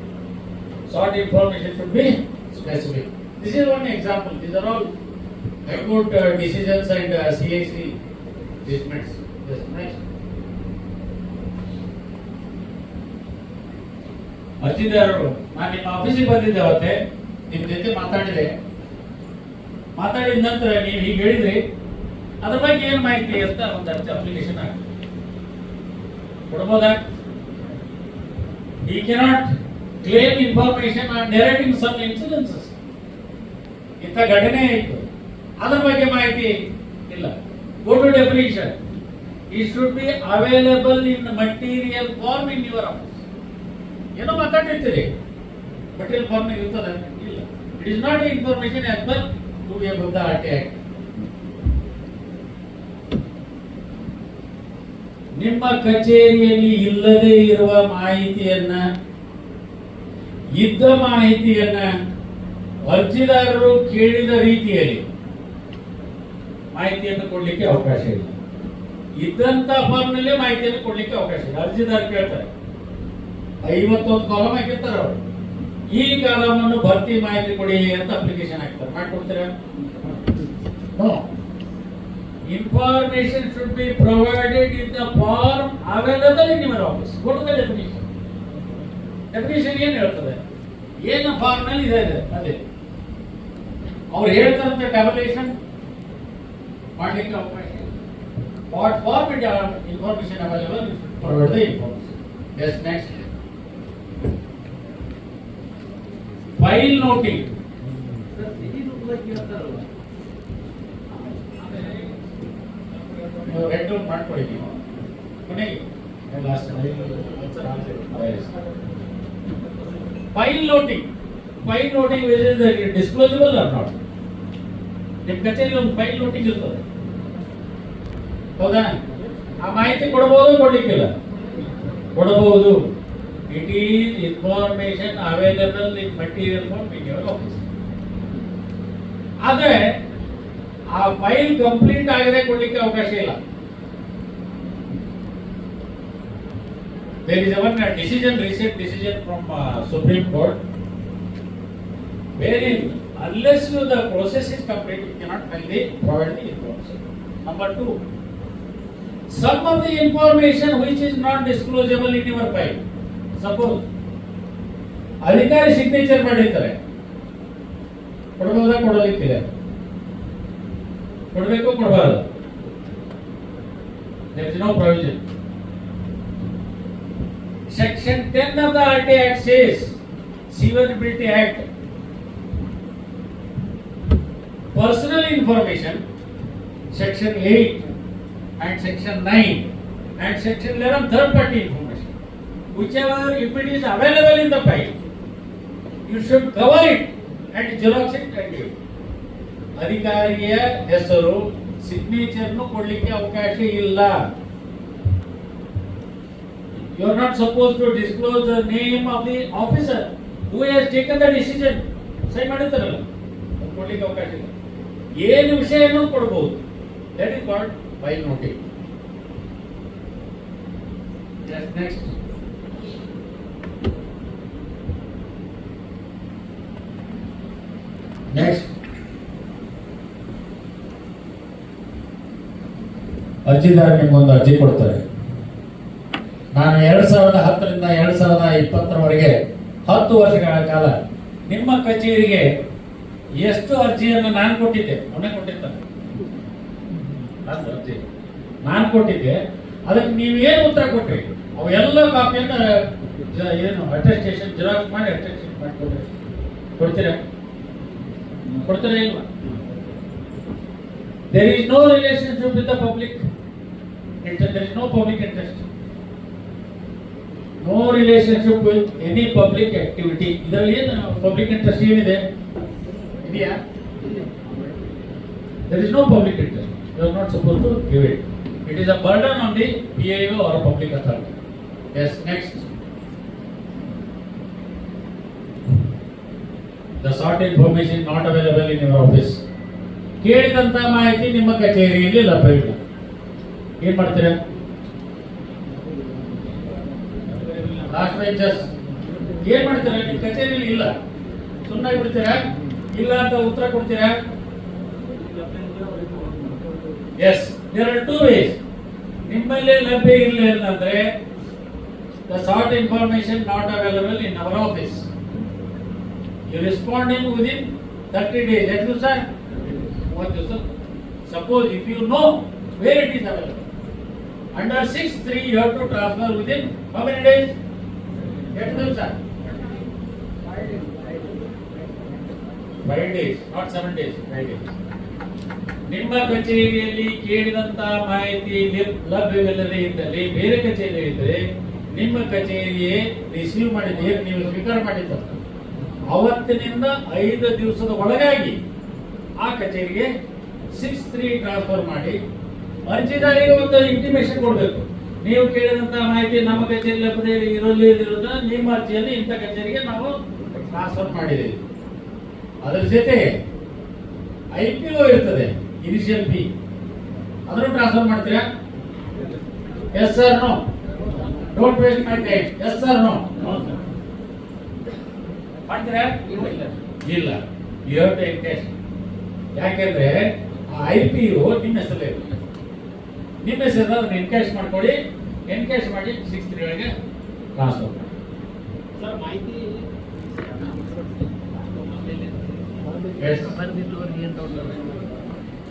Short information should be specific. This is one example. These are all High Court decisions and CIC judgments. Yes, next. ಅರ್ಜಿದಾರರು ನಾನು ನಿಮ್ಮ ಆಫೀಸಿಗೆ ಬಂದಿದ್ದೆ ಅವತ್ತೆ ನಿಮ್ಮ ಜೊತೆ ಮಾತಾಡಿದ ನಂತರ ನೀವು ಹೀಗೆ ಹೇಳಿದ್ರಿ ಅದ್ರ ಬಗ್ಗೆ ಏನು ಮಾಹಿತಿ ಅಂತ ಒಂದು ಅರ್ಜಿ ಅಪ್ಲಿಕೇಶನ್ ಹಾಕಿ ಕೊಡ್ಬೋದಾ? He cannot claim information on narrating some incidences. ಇಂಥ ಘಟನೆ ಆಯಿತು ಅದ್ರ ಬಗ್ಗೆ ಮಾಹಿತಿ ಇಲ್ಲ. Go to definition. It should be available in material form in your office. ಏನೋ ಮಾತಾಡ್ತಿರ್ತೀರಿ ಮಟೀರಿಯಲ್ ಫಾರ್ಮ್ ಇರ್ತದೆ ಇಲ್ಲ. It is not information as per to be about the RT act. ನಿಮ್ಮ ಕಚೇರಿಯಲ್ಲಿ ಇಲ್ಲದೆ ಇರುವ ಮಾಹಿತಿಯನ್ನ ಇದ್ದ ಮಾಹಿತಿಯನ್ನ ಅರ್ಜಿದಾರರು ಕೇಳಿದ ರೀತಿಯಲ್ಲಿ ಮಾಹಿತಿಯನ್ನು ಕೊಡ್ಲಿಕ್ಕೆ ಅವಕಾಶ ಇಲ್ಲ. ಇದ್ದಂತ ಫಾರ್ಮ್ನಲ್ಲೇ ಮಾಹಿತಿಯನ್ನು ಕೊಡ್ಲಿಕ್ಕೆ ಅವಕಾಶ ಇಲ್ಲ. ಅರ್ಜಿದಾರ ಕೇಳ್ತಾರೆ 51 ಕಾಲಮ್ ಹಾಕಿರ್ತಾರೆ ಅವರು, ಈ ಕಾಲಮನ್ನು ಭರ್ತಿ ಮಾಹಿತಿ ಕೊಡಿ ಅಂತ ಅಪ್ಲಿಕೇಶನ್ ಹಾಕ್ತಾರೆ. ಮಾಡ್ಕೊಡ್ತೀರಾ? No. Information should be provided in the form available in your office. Go to the definition. Definition ಏನು ಹೇಳ್ತದೆ? ಏನು ಫಾರ್ಮ್ ನಲ್ಲಿ ಇದೆ ಅದೇ ಅವ್ರು ಹೇಳ್ತಾರಂತ ಟ್ಯಾಬ್ಯುಲೇಷನ್ ಮಾಡಲಿಕ್ಕೆ ಅವಕಾಶ. What form information available provide the information. Yes, next. File noting. Read out ಮಾಡ್ಕೊಳ್ಳಿ ನೀವು ಕೊನೆಗೆ last. File noting. File noting is disclosable or not? ನಿಮ್ಮ ಕಚೇರಿ ಒಂದು ಫೈಲ್ ನೋಟಿಂಗ್ ಇರ್ತದೆ, ಹೌದಾ? ಆ ಮಾಹಿತಿ ಕೊಡಬಹುದು, ಕೊಡ್ಲಿಕ್ಕಿಲ್ಲ? ಕೊಡಬಹುದು. It is information available in material form in your office. ಆದ್ರೆ ಆ ಫೈಲ್ ಕಂಪ್ಲೀಟ್ ಆಗದೆ ಕೊಡ್ಲಿಕ್ಕೆ ಅವಕಾಶ ಇಲ್ಲ. There is one recent decision from Supreme Court, wherein unless the process is complete, you cannot provide the information. Number 2, some of the information which is not disclosable in your file. Suppose ಅಧಿಕಾರಿ signature ಮಾಡಿರ್ತಾರೆ, ಕೊಡಬಹುದಾ? ಕೊಡಲಿಕ್ಕಿಲ್ಲ? ಕೊಡಬೇಕು, ಕೊಡಬಾರದು? There is no provision. Section 10 of the RT Act says, Severability Act, personal information, Section 8 and Section 9 and Section 11, third party information, whichever, if it is available in the file, you should cover it and xerox it and give it. ಅಧಿಕಾರಿಯ ಹೆಸರು, ಸಿಗ್ನೇಚರ್ನು ಕೊಡ್ಲಿಕ್ಕೆ ಅವಕಾಶ ಇಲ್ಲ. You are not supposed to disclose the name of the officer who has taken the decision. ಸೈ ಮಾಡಿರ್ತಾರಲ್ಲ, ಕೊಡ್ಲಿಕ್ಕೆ ಅವಕಾಶ ಇಲ್ಲ. ಏನು ವಿಷಯನೂ ಕೊಡಬಹುದು. That is called file noting. Yes, next. Next. ಅರ್ಜಿದಾರ ನಿಮ್ಗೊಂದು ಅರ್ಜಿ ಕೊಡ್ತಾರೆ. ನಾನು 2010ರಿಂದ 2020ರವರೆಗೆ 10 ವರ್ಷಗಳ ಕಾಲ ನಿಮ್ಮ ಕಚೇರಿಗೆ ಎಷ್ಟು ಅರ್ಜಿಯನ್ನು ನಾನು ಕೊಟ್ಟಿದ್ದೆ, ಮೊನ್ನೆ ಕೊಟ್ಟಿರ್ತಾನೆ ಅರ್ಜಿ ನಾನು ಕೊಟ್ಟಿದ್ದೆ, ಅದಕ್ಕೆ ನೀವೇನು ಉತ್ತರ ಕೊಟ್ರಿ ಅವೆಲ್ಲ ಕಾಪಿಯನ್ನು ಏನು ಅಟೆಸ್ಟೇಷನ್ ಜೆರಾಕ್ಸ್ ಮಾಡಿ ಅಟೆಸ್ಟೇಷನ್ ಮಾಡಿಕೊಡ್ರಿ. ಕೊಡ್ತೀರಾ ಇಲ್ವಾ? There is no relationship with the public interest. There is no public interest. No relationship with any public activity. ಇದರಲ್ಲಿ ಏನು ಪಬ್ಲಿಕ್ ಇಂಟ್ರೆಸ್ಟ್ ಏನಿದೆ? ಇದೆಯಾ? There is no public interest. You are not supposed to give it. It is a burden on the PIO or a public authority. Yes, next. The sought information not available in your office. ಕೇಳಿದಂತ ಮಾಹಿತಿ ನಿಮ್ಮ ಕಚೇರಿಯಲ್ಲಿ ಲಭ್ಯವಿಲ್ಲ. ಏನ್ ಮಾಡ್ತೀರಾ? Last benchers ಏನ್ ಮಾಡ್ತೀರಾ? ನಿಮ್ಮ ಕಚೇರಿಯಲ್ಲಿ ಇಲ್ಲ, ಸುಮ್ಮನೆ ಬಿಡ್ತೀರಾ? ಇಲ್ಲ ಅಂತ ಉತ್ತರ ಕೊಡ್ತೀರಾ? Yes, there are two ways. ನಿಮ್ಮಲ್ಲಿ ಲಭ್ಯ ಇರಲಿಲ್ಲ ಅಂದ್ರೆ the sought information not available in our office. You responding within 30 days. That's the sir. What is it? Suppose if you know where it is available, under 6(3) you have to transfer within how many days? That's the sir. 5 days, not 7 days. 5 days. ನಿಮ್ಮ ಕಚೇರಿಯಲ್ಲಿ ಕೇಳಿದಂತ ಮಾಹಿತಿ ಲಭ್ಯವಿಲ್ಲದೆ ಇದ್ದಲ್ಲಿ ಬೇರೆ ಕಚೇರಿ ಇದ್ದರೆ ನಿಮ್ಮ ಕಚೇರಿಯೇ receive ಮಾಡಿದ್ದೀರಿ, ನೀವು ಸ್ವೀಕಾರ ಮಾಡಿದ್ದ ಅವತ್ತಿನಿಂದ 5 ದಿವಸದ ಒಳಗಾಗಿ ಆ ಕಚೇರಿಗೆ 6(3) ಟ್ರಾನ್ಸ್ಫರ್ ಮಾಡಿ ಅರ್ಜಿದಾರರಿಗೆ ಒಂದು ಇಂಟಿಮೇಷನ್ ಕೊಡಬೇಕು. ನೀವು ಕೇಳಿದಂತ ಮಾಹಿತಿ ನಮ್ಮ ಕಚೇರಿ ಲಭ್ಯತೆ ಇರೋದ್ರಿಂದ ನಿಮ್ಮ ಅರ್ಜಿಯಲ್ಲಿ ಇಂಥ ಕಚೇರಿಗೆ ನಾವು ಟ್ರಾನ್ಸ್ಫರ್ ಮಾಡಿದ್ದೀವಿ. ಅದರ ಜೊತೆ IPO ಇರ್ತದೆ, ಇನಿಷಿಯಲ್ ಫೀ, ಅದನ್ನು ಟ್ರಾನ್ಸ್ಫರ್ ಮಾಡ್ತೀರಾ? Yes sir, no, don't waste my time. Yes sir, no ಮಾಡ್ತೀರಾ? ಇಲ್ಲ, ಯು ಹ್ಯಾವ್ ಟು ಎನ್ಕ್ಯಾಶ್. ಯಾಕೆಂದ್ರೆ ಆ IPO ನಿಮ್ಮ ಹೆಸರಲ್ಲೇ ಇರುತ್ತೆ. ನಿಮ್ಮ ಹೆಸರನ್ನ ಅದನ್ನ ಎನ್ಕ್ಯಾಶ್ ಮಾಡ್ಕೊಳ್ಳಿ. ಎನ್ಕ್ಯಾಶ್ ಮಾಡಿ 6(3) ಒಳಗೆ ಟ್ರಾನ್ಸ್ಫರ್ ಮಾಡಿ. ಸರ್, ಮಾಹಿತಿ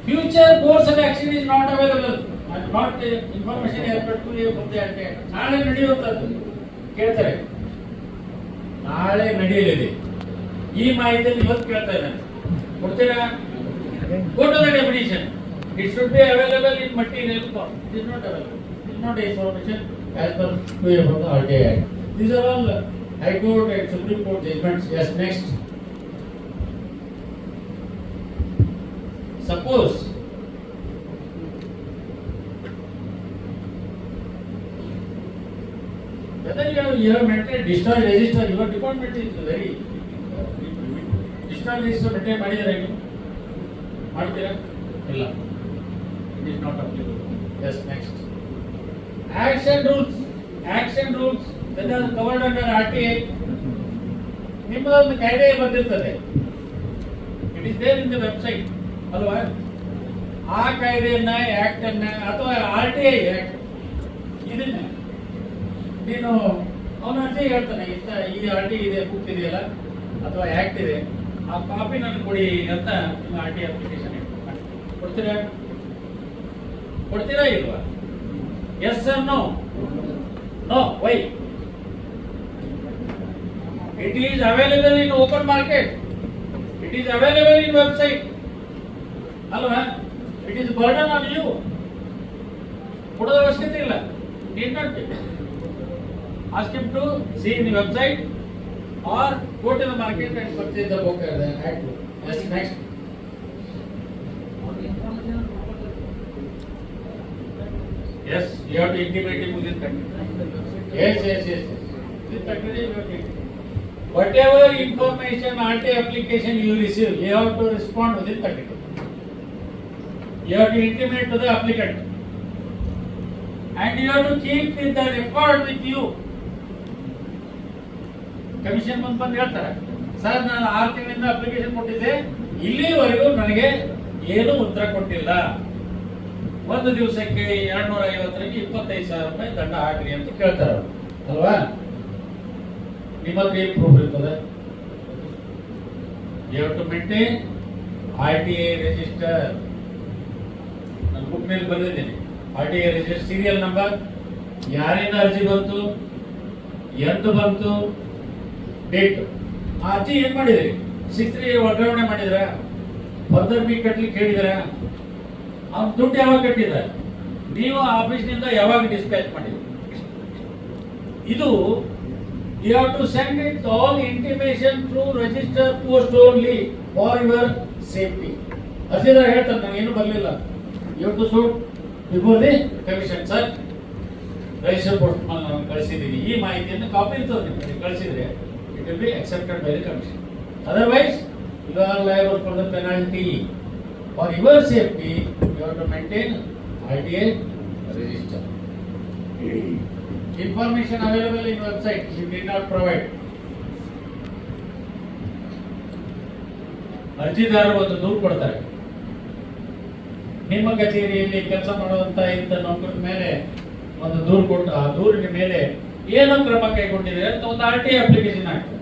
future course of action is not available and not information as per to from the attack. ನಾಳೆ ನಡೆಯುವಂತದ್ದು ಕೇಳ್ತಾರೆ, ನಾಳೆ ನಡೆಯಲಿದೆ ಈ ಮಾಹಿತಿಯನ್ನು ಇವತ್ತು ಕೇಳ್ತಾ ಇದ್ದಾನೆ, ಕೊಡ್ತೀರಾ? Go to the definition. It should be available in material form. It is not available. It is not information as per to from the RTA Act. These are all High Court and Supreme Court judgments. Yes, next. Suppose whether you have maintained discharge register, your department is very discharge register maintain ಮಾಡಿದ್ರೆ ನೀವು ಮಾಡ್ತೀರಾ? ಇಲ್ಲ, it is not applicable. Yes, next. Action rules whether covered under RTA, ನಿಮ್ಮದೊಂದು ಕಾಯ್ದೆ ಬಂದಿರ್ತದೆ, it is there in the website ಅಲ್ವಾ? ಆ ಕಾಯ್ದೆಯನ್ನ, ಆಕ್ಟ್ ಅನ್ನ ಅಥವಾ RTA ಆಕ್ಟ್ ಇದನ್ನ ನೀನು ಅವನ ಅರ್ಜಿ ಹೇಳ್ತಾನೆ, ಈ RTA ಇದೆ, ಬುಕ್ ಇದೆಯಲ್ಲ ಅಥವಾ ಆಕ್ಟ್ ಇದೆ, ಆ ಕಾಪಿ ನನಗೆ ಕೊಡಿ ಅಂತ ನಿಮ್ಮ RTA ಅಪ್ಲಿಕೇಶನ್ ಕೊಡ್ತೀರಾ? ಕೊಡ್ತೀರಾ ಇಲ್ವಾ? Yes sir, no? No, why? It is available in open market. It is available in website. ಅಲ್ವಾ? It is burden on you. ಕೊಡೋದ ಅವಶ್ಯಕತೆ ಇಲ್ಲ. Need not be. Ask him to see in the website or go to the market and purchase the book. Yes, next. Yes, you have to intimate him within 30 days. Yes. Within 30 days you have to intimate. Whatever information RTA application you receive, you have to respond within 30 days. You have to intimate to the applicant, and you have to keep the record with you. Commission ಬಂದು ಹೇಳ್ತಾರೆ, sir ನಾನು 6 ತಿಂಗಳಿಂದ application ಕೊಟ್ಟಿದ್ದೆ, ಇಲ್ಲಿವರೆಗೂ ನನಗೆ ಏನು ಉತ್ತರ ಕೊಟ್ಟಿಲ್ಲ, ಒಂದು ದಿವಸಕ್ಕೆ 250ರಿಂದ 25,000 ರೂಪಾಯಿ ದಂಡ ಹಾಕ್ರಿ ಅಂತ ಕೇಳ್ತಾರೆ ಅಲ್ವಾ? ನಿಮ್ಮ ಹತ್ರ ಏನು ಪ್ರೂಫ್ ಇರ್ತದೆ? You have to maintain RTA register. ನಾನು ಬುಕ್ ನಲ್ಲಿ ಬರೆದಿದ್ದೀನಿ, RTA ರಿಜಿಸ್ಟರ್, ಸೀರಿಯಲ್ ನಂಬರ್, ಯಾರಿಂದ ಅರ್ಜಿ ಬಂತು, ಎಂದು ಬಂತು, ಡೇಟ್. ಆ ಅರ್ಜಿ ಏನ್ ಮಾಡಿದ್ರಿ? 6(3) ವರ್ಗಾವಣೆ ಮಾಡಿದ್ರ? ಫರ್ದರ್ ಬಿ ಕಟ್ಲಿಕ್ಕೆ ಹೇಳಿದ್ರ? ಅವ್ನು ದುಡ್ಡು ಯಾವಾಗ ಕಟ್ಟಿದ? ನೀವು ಆಫೀಸ್ನಿಂದ ಯಾವಾಗ ಡಿಸ್ಪ್ಯಾಚ್ ಮಾಡಿದ್ರಿ? ಇದು you have to send it all intimation through register post only for your safety. ಅರ್ಜಿದಾರ ಹೇಳ್ತಾರೆ, ನಾನು ಏನು ಬರಲಿಲ್ಲ, you have to shoot before the commission, sir register post ನಾನು ಕಳಿಸಿದ್ದೀನಿ, ಈ ಮಾಹಿತಿಯನ್ನು ಕಾಪಿ ಇರ್ತದೆ ನಿಮಗೆ ಕಳಿಸಿದ್ರೆ it will be accepted by the commission. Otherwise you are liable for the penalty. For your safety you have to maintain RTA register. Information available in website. You did not provide. ಅರ್ಜಿದಾರರು ಒಂದು ದೂರು ಕೊಡ್ತಾರೆ. ನಿಮ್ಮ ಕಚೇರಿಯಲ್ಲಿ ಕೆಲಸ ಮಾಡುವಂತ ಇಂಥ ನೌಕರ ಮೇಲೆ ಒಂದು ದೂರು ಕೊಟ್ಟು ಆ ದೂರಿನ ಮೇಲೆ ಏನು ಕ್ರಮ ಕೈಗೊಂಡಿದೆ ಅಂತ ಒಂದು RTI ಅಪ್ಲಿಕೇಶನ್ ಹಾಕ್ತಾರೆ.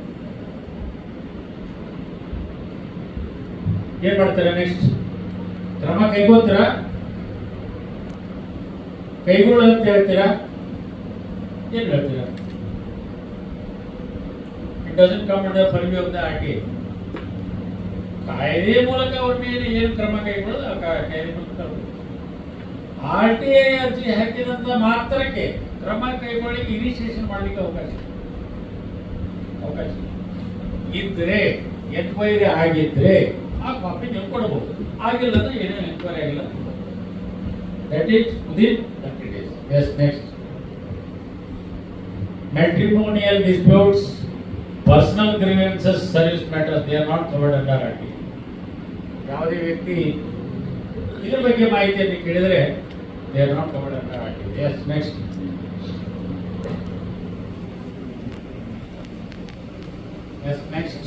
ಏನ್ ಮಾಡ್ತಾರೆ ನೆಕ್ಸ್ಟ್? ಕ್ರಮ ಕೈಗೊಳ್ತೀರಾ? ಕೈಗೊಳ್ಳು ಅಂತ ಹೇಳ್ತೀರಾ? ಏನ್ ಹೇಳ್ತೀರಾ? It doesn't come under purview of the RTI. ಕಾಯ್ದೆ ಮೂಲಕ ಅವ್ರ ಮೇಲೆ ಏನು ಕ್ರಮ ಕೈಗೊಳ್ಳೋದು ಆ ಕಾಯ್ದೆ ಮೂಲಕ RTI ಅರ್ಜಿ ಹಾಕಿದಂತ ಮಾತ್ರಕ್ಕೆ ಕ್ರಮ ಕೈಗೊಳ್ಳಿಕ್ಕೆ ಇನಿಷಿಯೇಷನ್ ಮಾಡ್ಲಿಕ್ಕೆ ಅವಕಾಶ ಇದ್ರೆ, ಎನ್ಕ್ವೈರಿ ಆಗಿದ್ರೆ ಆ ಕಾಪಿ ನೀವು ಕೊಡಬಹುದು. ಆಗಿಲ್ಲ ಅಂದ್ರೆ ಏನೂ ಎನ್ಕ್ವೈರಿ ಆಗಿಲ್ಲ. That is within 30 days. Yes, next. Matrimonial disputes, personal grievances, service matters, they are not covered under RTI. ಯಾವುದೇ ವ್ಯಕ್ತಿ ಇದ್ರ ಬಗ್ಗೆ ಮಾಹಿತಿಯನ್ನು ಕೇಳಿದ್ರೆ they are not covered under RTI. Yes, next. Yes, next.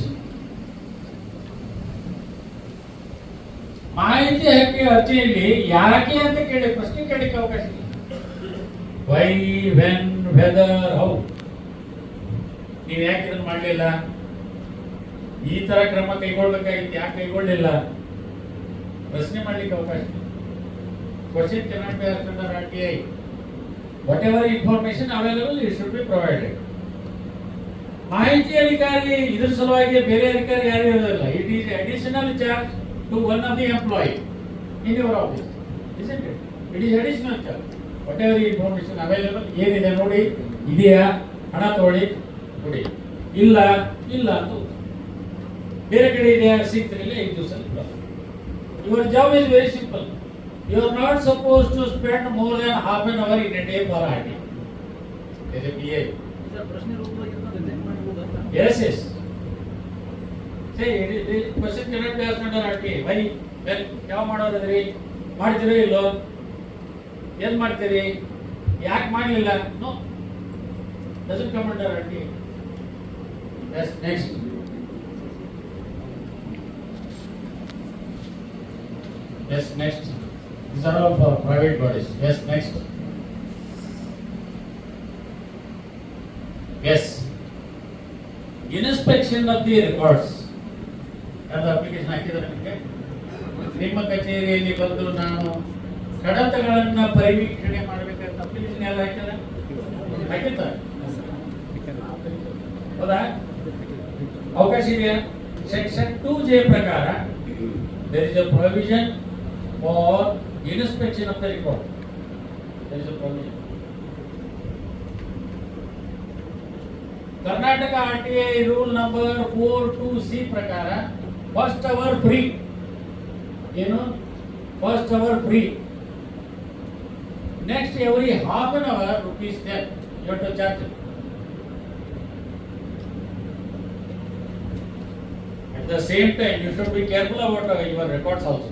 ಮಾಹಿತಿ ಹಕ್ಕಿ ಅರ್ಜಿಯಲ್ಲಿ ಯಾಕೆ ಅಂತ ಕೇಳಿ ಪ್ರಶ್ನೆ ಕೇಳಲಿಕ್ಕೆ ಅವಕಾಶ ಇಲ್ಲ. Why, when, whether, how. ನೀವು ಯಾಕೆ ಇದನ್ನು ಮಾಡಲಿಲ್ಲ? ಈ ತರ ಕ್ರಮ ಕೈಗೊಳ್ಬೇಕಾಗಿತ್ತು, ಯಾಕೆ ಕೈಗೊಳ್ಳಿಲ್ಲ? ಪ್ರಶ್ನೆ ಮಾಡ್ಲಿಕ್ಕೆ ಅವಕಾಶ ಇಲ್ಲ. Question cannot be asked under RTI. Whatever information available, it should be provided. ಮಾಹಿತಿ ಅಧಿಕಾರಿ ಇದರ ಸಲುವಾಗಿ ಬೇರೆ ಅಧಿಕಾರಿ ಯಾರು ಇರೋದಿಲ್ಲ. It is additional charge to one of the employee in your office, isn't it? It is additional charge. Whatever information available, ಏನಿದೆ ನೋಡಿ, ಇದೆಯಾ, ಹಣ ತಗೊಳ್ಳಿ, ಕೊಡಿ. ಇಲ್ಲ ಇಲ್ಲ ಅಂತ ಬೇರೆ ಕಡೆ ಇದೆಯಾ, ಸಿಗ್ತಿರಲಿಲ್ಲ, 5 ದಿವಸ. Your job is very simple. You are not supposed to spend more than half an hour in a day for RTI. As a PA. Yes, yes. Say, the question cannot be asked under RTI. Why? Well, ಯಾವ ಮಾಡೋದ್ರಿ? ಮಾಡ್ತೀರೋ ಇಲ್ಲೋ? ಏನ್ ಮಾಡ್ತೀರಿ? ಯಾಕೆ ಮಾಡಲಿಲ್ಲ? No. Doesn't come under RTI. Yes, next. Yes, next. These are all for private bodies. Yes, next. Yes. Inspection of the records. ಯಾವ್ದು application ಹಾಕಿದ್ರೆ ನಿಮಗೆ? ನಿಮ್ಮ ಕಚೇರಿಯಲ್ಲಿ ಬಂದು ನಾನು ಕಡತಗಳನ್ನ ಪರಿವೀಕ್ಷಣೆ ಮಾಡಬೇಕಂತ ಅಪ್ಲಿಕೇಶನ್ ಎಲ್ಲ ಹಾಕಿದ್ದಾರೆ? ಹೌದಾ? ಅವಕಾಶ ಇದೆಯಾ? ಸೆಕ್ಷನ್ 2J ಪ್ರಕಾರ there is a provision for inspection of the record. There is a provision. Karnataka RTI rule number 42C ಪ್ರಕಾರ ಫಸ್ಟ್ ಅವರ್ ಫ್ರೀ. ಏನು? First hour free. Next every half an hour ₹10 you have to charge. At the same time you should be careful about your records also.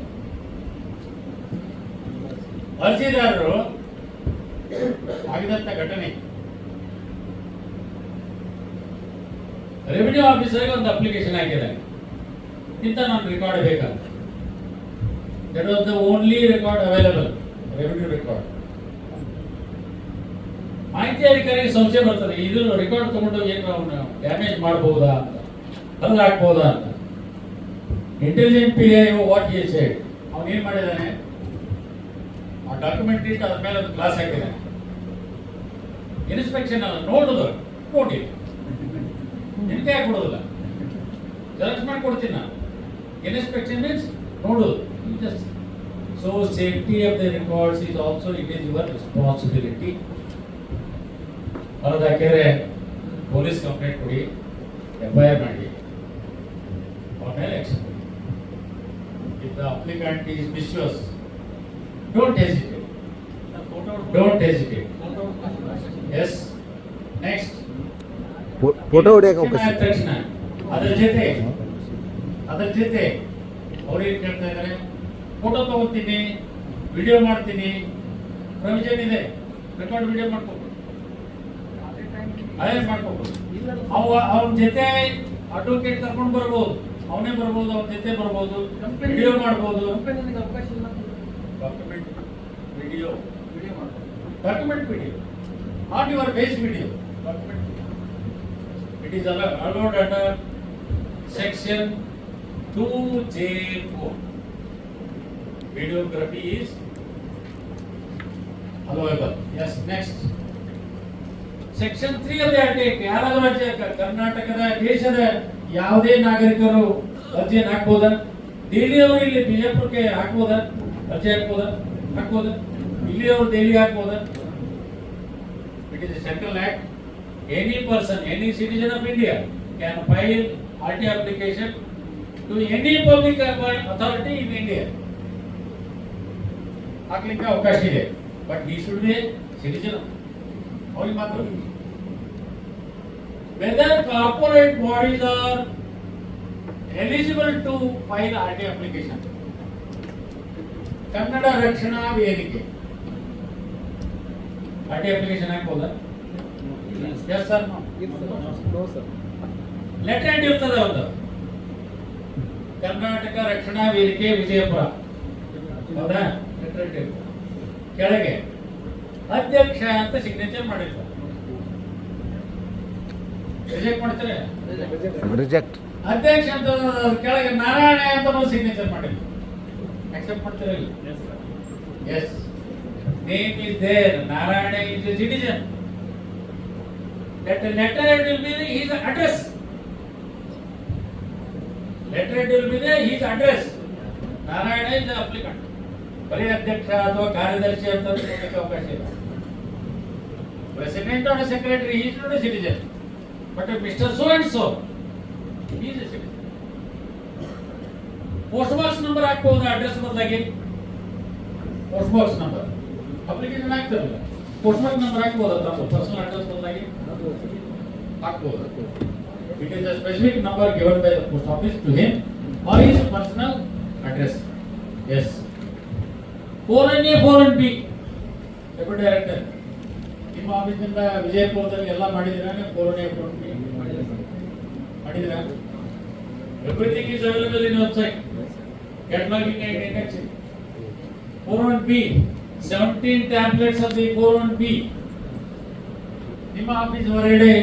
ಅರ್ಜಿದಾರರು ಆಗಿದಂತ ಘಟನೆ revenue ಆಫೀಸರ್ಗೆ ಒಂದು application ಹಾಕಿದ್ದಾರೆ, ಇಂಥ ನಾನು record ಬೇಕಂತ. That was the only record available, revenue record. ಮಾಹಿತಿ ಅಧಿಕಾರಿಗೆ ಸಂಶಯ ಬರ್ತದೆ, ಇದು ರೆಕಾರ್ಡ್ ತಗೊಂಡು ಏನು ಅವನು ಡ್ಯಾಮೇಜ್ ಮಾಡಬಹುದಾ ಅಂತ, ಹಲ್ಲು ಹಾಕ್ಬಹುದಾ ಅಂತ. Intelligent PI what he said, ಅವನು ಏನ್ ಮಾಡಿದ್ದಾನೆ, ಆ ಡಾಕ್ಯುಮೆಂಟ್ ಇಟ್ಟು ಅದ್ರ ಮೇಲೆ ಒಂದು ಕ್ಲಾಸ್ ಹಾಕಿದ್ದಾನೆ. ಇನ್ಸ್ಪೆಕ್ಷನ್ ನೋಡುದು ನೋಡಿ ನಿನ್ಗೆ ಯಾಕೆ ಕೊಡೋದಿಲ್ಲ, ಜೆರಾಕ್ಸ್ ಮಾಡಿ ಕೊಡ್ತೀನಿ ನಾನು. ಇನ್ಸ್ಪೆಕ್ಷನ್ ಮೀನ್ಸ್ ನೋಡುದು. So safety of the records is also it is your responsibility. ಅವ್ರದ್ದು ಹಾಕಿದ್ರೆ ಪೊಲೀಸ್ ಕಂಪ್ಲೇಂಟ್ ಕೊಡಿ, FIR ಮಾಡಿ, ಆಮೇಲೆ ಆಕ್ಷನ್ ಕೊಡಿ. If the applicant is misuse, don't hesitate, don't hesitate. Yes, next. Photo ಹೊಡೆಯಕ್ಕೆ ಅವಕಾಶ. ತಕ್ಷಣ ಅದ್ರ ಜೊತೆ ಅವ್ರು ಏನ್ ಕೇಳ್ತಾ ಇದಾರೆ, ಫೋಟೋ ತಗೋತೀನಿ, ವಿಡಿಯೋ ಮಾಡ್ತೀನಿ, ಪ್ರೊವಿಷನ್ ಇದೆ, ರೆಕಾರ್ಡ್ ವಿಡಿಯೋ ಮಾಡ್ಕೋಬಹುದು, ಅದೇ ಮಾಡ್ಕೋಬಹುದು. ಅವನ ಜೊತೆ ಅಡ್ವೊಕೇಟ್ ಕರ್ಕೊಂಡು ಬರ್ಬೋದು, ಅವನೇ ಬರ್ಬೋದು, ಅವನ ಜೊತೆ ಬರ್ಬೋದು, ವಿಡಿಯೋ ಮಾಡ್ಬೋದು. ಡಾಕ್ಯುಮೆಂಟ್ ವಿಡಿಯೋ ಮಾಡ್ಬೋದು, document video, not your base video, document. It is allowed under section 2J4. Videography is allowable. Yes, next. Section 3 of the Act, ಯಾರಾದರೂ ಅರ್ಜಿ ಕರ್ನಾಟಕದ ದೇಶದ ಯಾವುದೇ ನಾಗರಿಕರು ಅರ್ಜಿಯನ್ನು ಹಾಕ್ಬೋದ? ದೆಹಲಿಯವರು ಇಲ್ಲಿ ಬಿಜಾಪುರಕ್ಕೆ ಹಾಕ್ಬೋದ? ಅರ್ಜಿ ಹಾಕ್ಬೋದ? ಇಲ್ಲಿಯವರು ದೆಹಲಿಗೆ ಹಾಕ್ಬೋದ? It is a central act. Any person, any citizen of India can file RT application to any public authority in India. ಹಾಕ್ಲಿಕ್ಕೆ ಅವಕಾಶ ಇದೆ, but he should be a citizen. ಅವ್ರಿಗೆ ಮಾತ್ರ. Whether corporate bodies are eligible to file RT application. Kannada ರಕ್ಷಣಾ ವೇದಿಕೆ RT application ಹಾಕ್ಬೋದಾ? Yes sir, no. No sir. Letter head ಇರ್ತದೆ ಒಂದು, ಕರ್ನಾಟಕ ರಕ್ಷಣಾ ವೇದಿಕೆ ವಿಜಯಪುರ, ಹೌದಾ? ಲೆಟರ್ ಹೆಡ್ ಕೆಳಗೆ ಅಧ್ಯಕ್ಷ ಅಂತ ಸಿಗ್ನೇಚರ್ ಮಾಡಿರ್ತಾರೆ. ರಿಜೆಕ್ಟ್ ಮಾಡ್ತಾರೆ, ರಿಜೆಕ್ಟ್. ಅಧ್ಯಕ್ಷ ಅಂತ ಕೆಳಗೆ ನಾರಾಯಣ ಅಂತ ಒಂದು ಸಿಗ್ನೇಚರ್ ಮಾಡಿರ್ತಾರೆ. ಅಕ್ಸೆಪ್ಟ್ ಮಾಡ್ತಾರೆ? Yes, name is there, Narayana is a citizen. That letter will be his address. Letter will be his address. Narayana is the applicant. ಬರೀ ಅಧ್ಯಕ್ಷ ಅಥವಾ ಕಾರ್ಯದರ್ಶಿ ಅಂತ ಕೊಡಲಿಕ್ಕೆ ಅವಕಾಶ ಇಲ್ಲ. President or secretary, he is not a citizen. But Mr. So and so, he is a citizen. Post box number ಹಾಕಬಹುದು, address ಬದಲಾಗಿ post box number. ಅಪ್ಲಿಕೇಶನ್ ಹಾಕ್ತಿರಲ್ಲ, post box number ಹಾಕಬಹುದು, ಅಥವಾ ಪರ್ಸನಲ್ ಅಡ್ರೆಸ್ ಬದಲಾಗಿ ಹಾಕಬಹುದು. It is a specific number given by the post office to him or his personal address. Yes. 4NA 4NB deputy director, ನಿಮ್ಮ ಆಫೀಸಿಂದ ವಿಜಯಪುರದಲ್ಲಿ ಎಲ್ಲ ಮಾಡಿದಿರಾ? 4NA 4NB ಮಾಡಿದಿರಾ? Everything is available in website. Cataloging and indexing. 4NB 17 tablets of the 4NB ನಿಮ್ಮ office ಹೊರಗಡೆ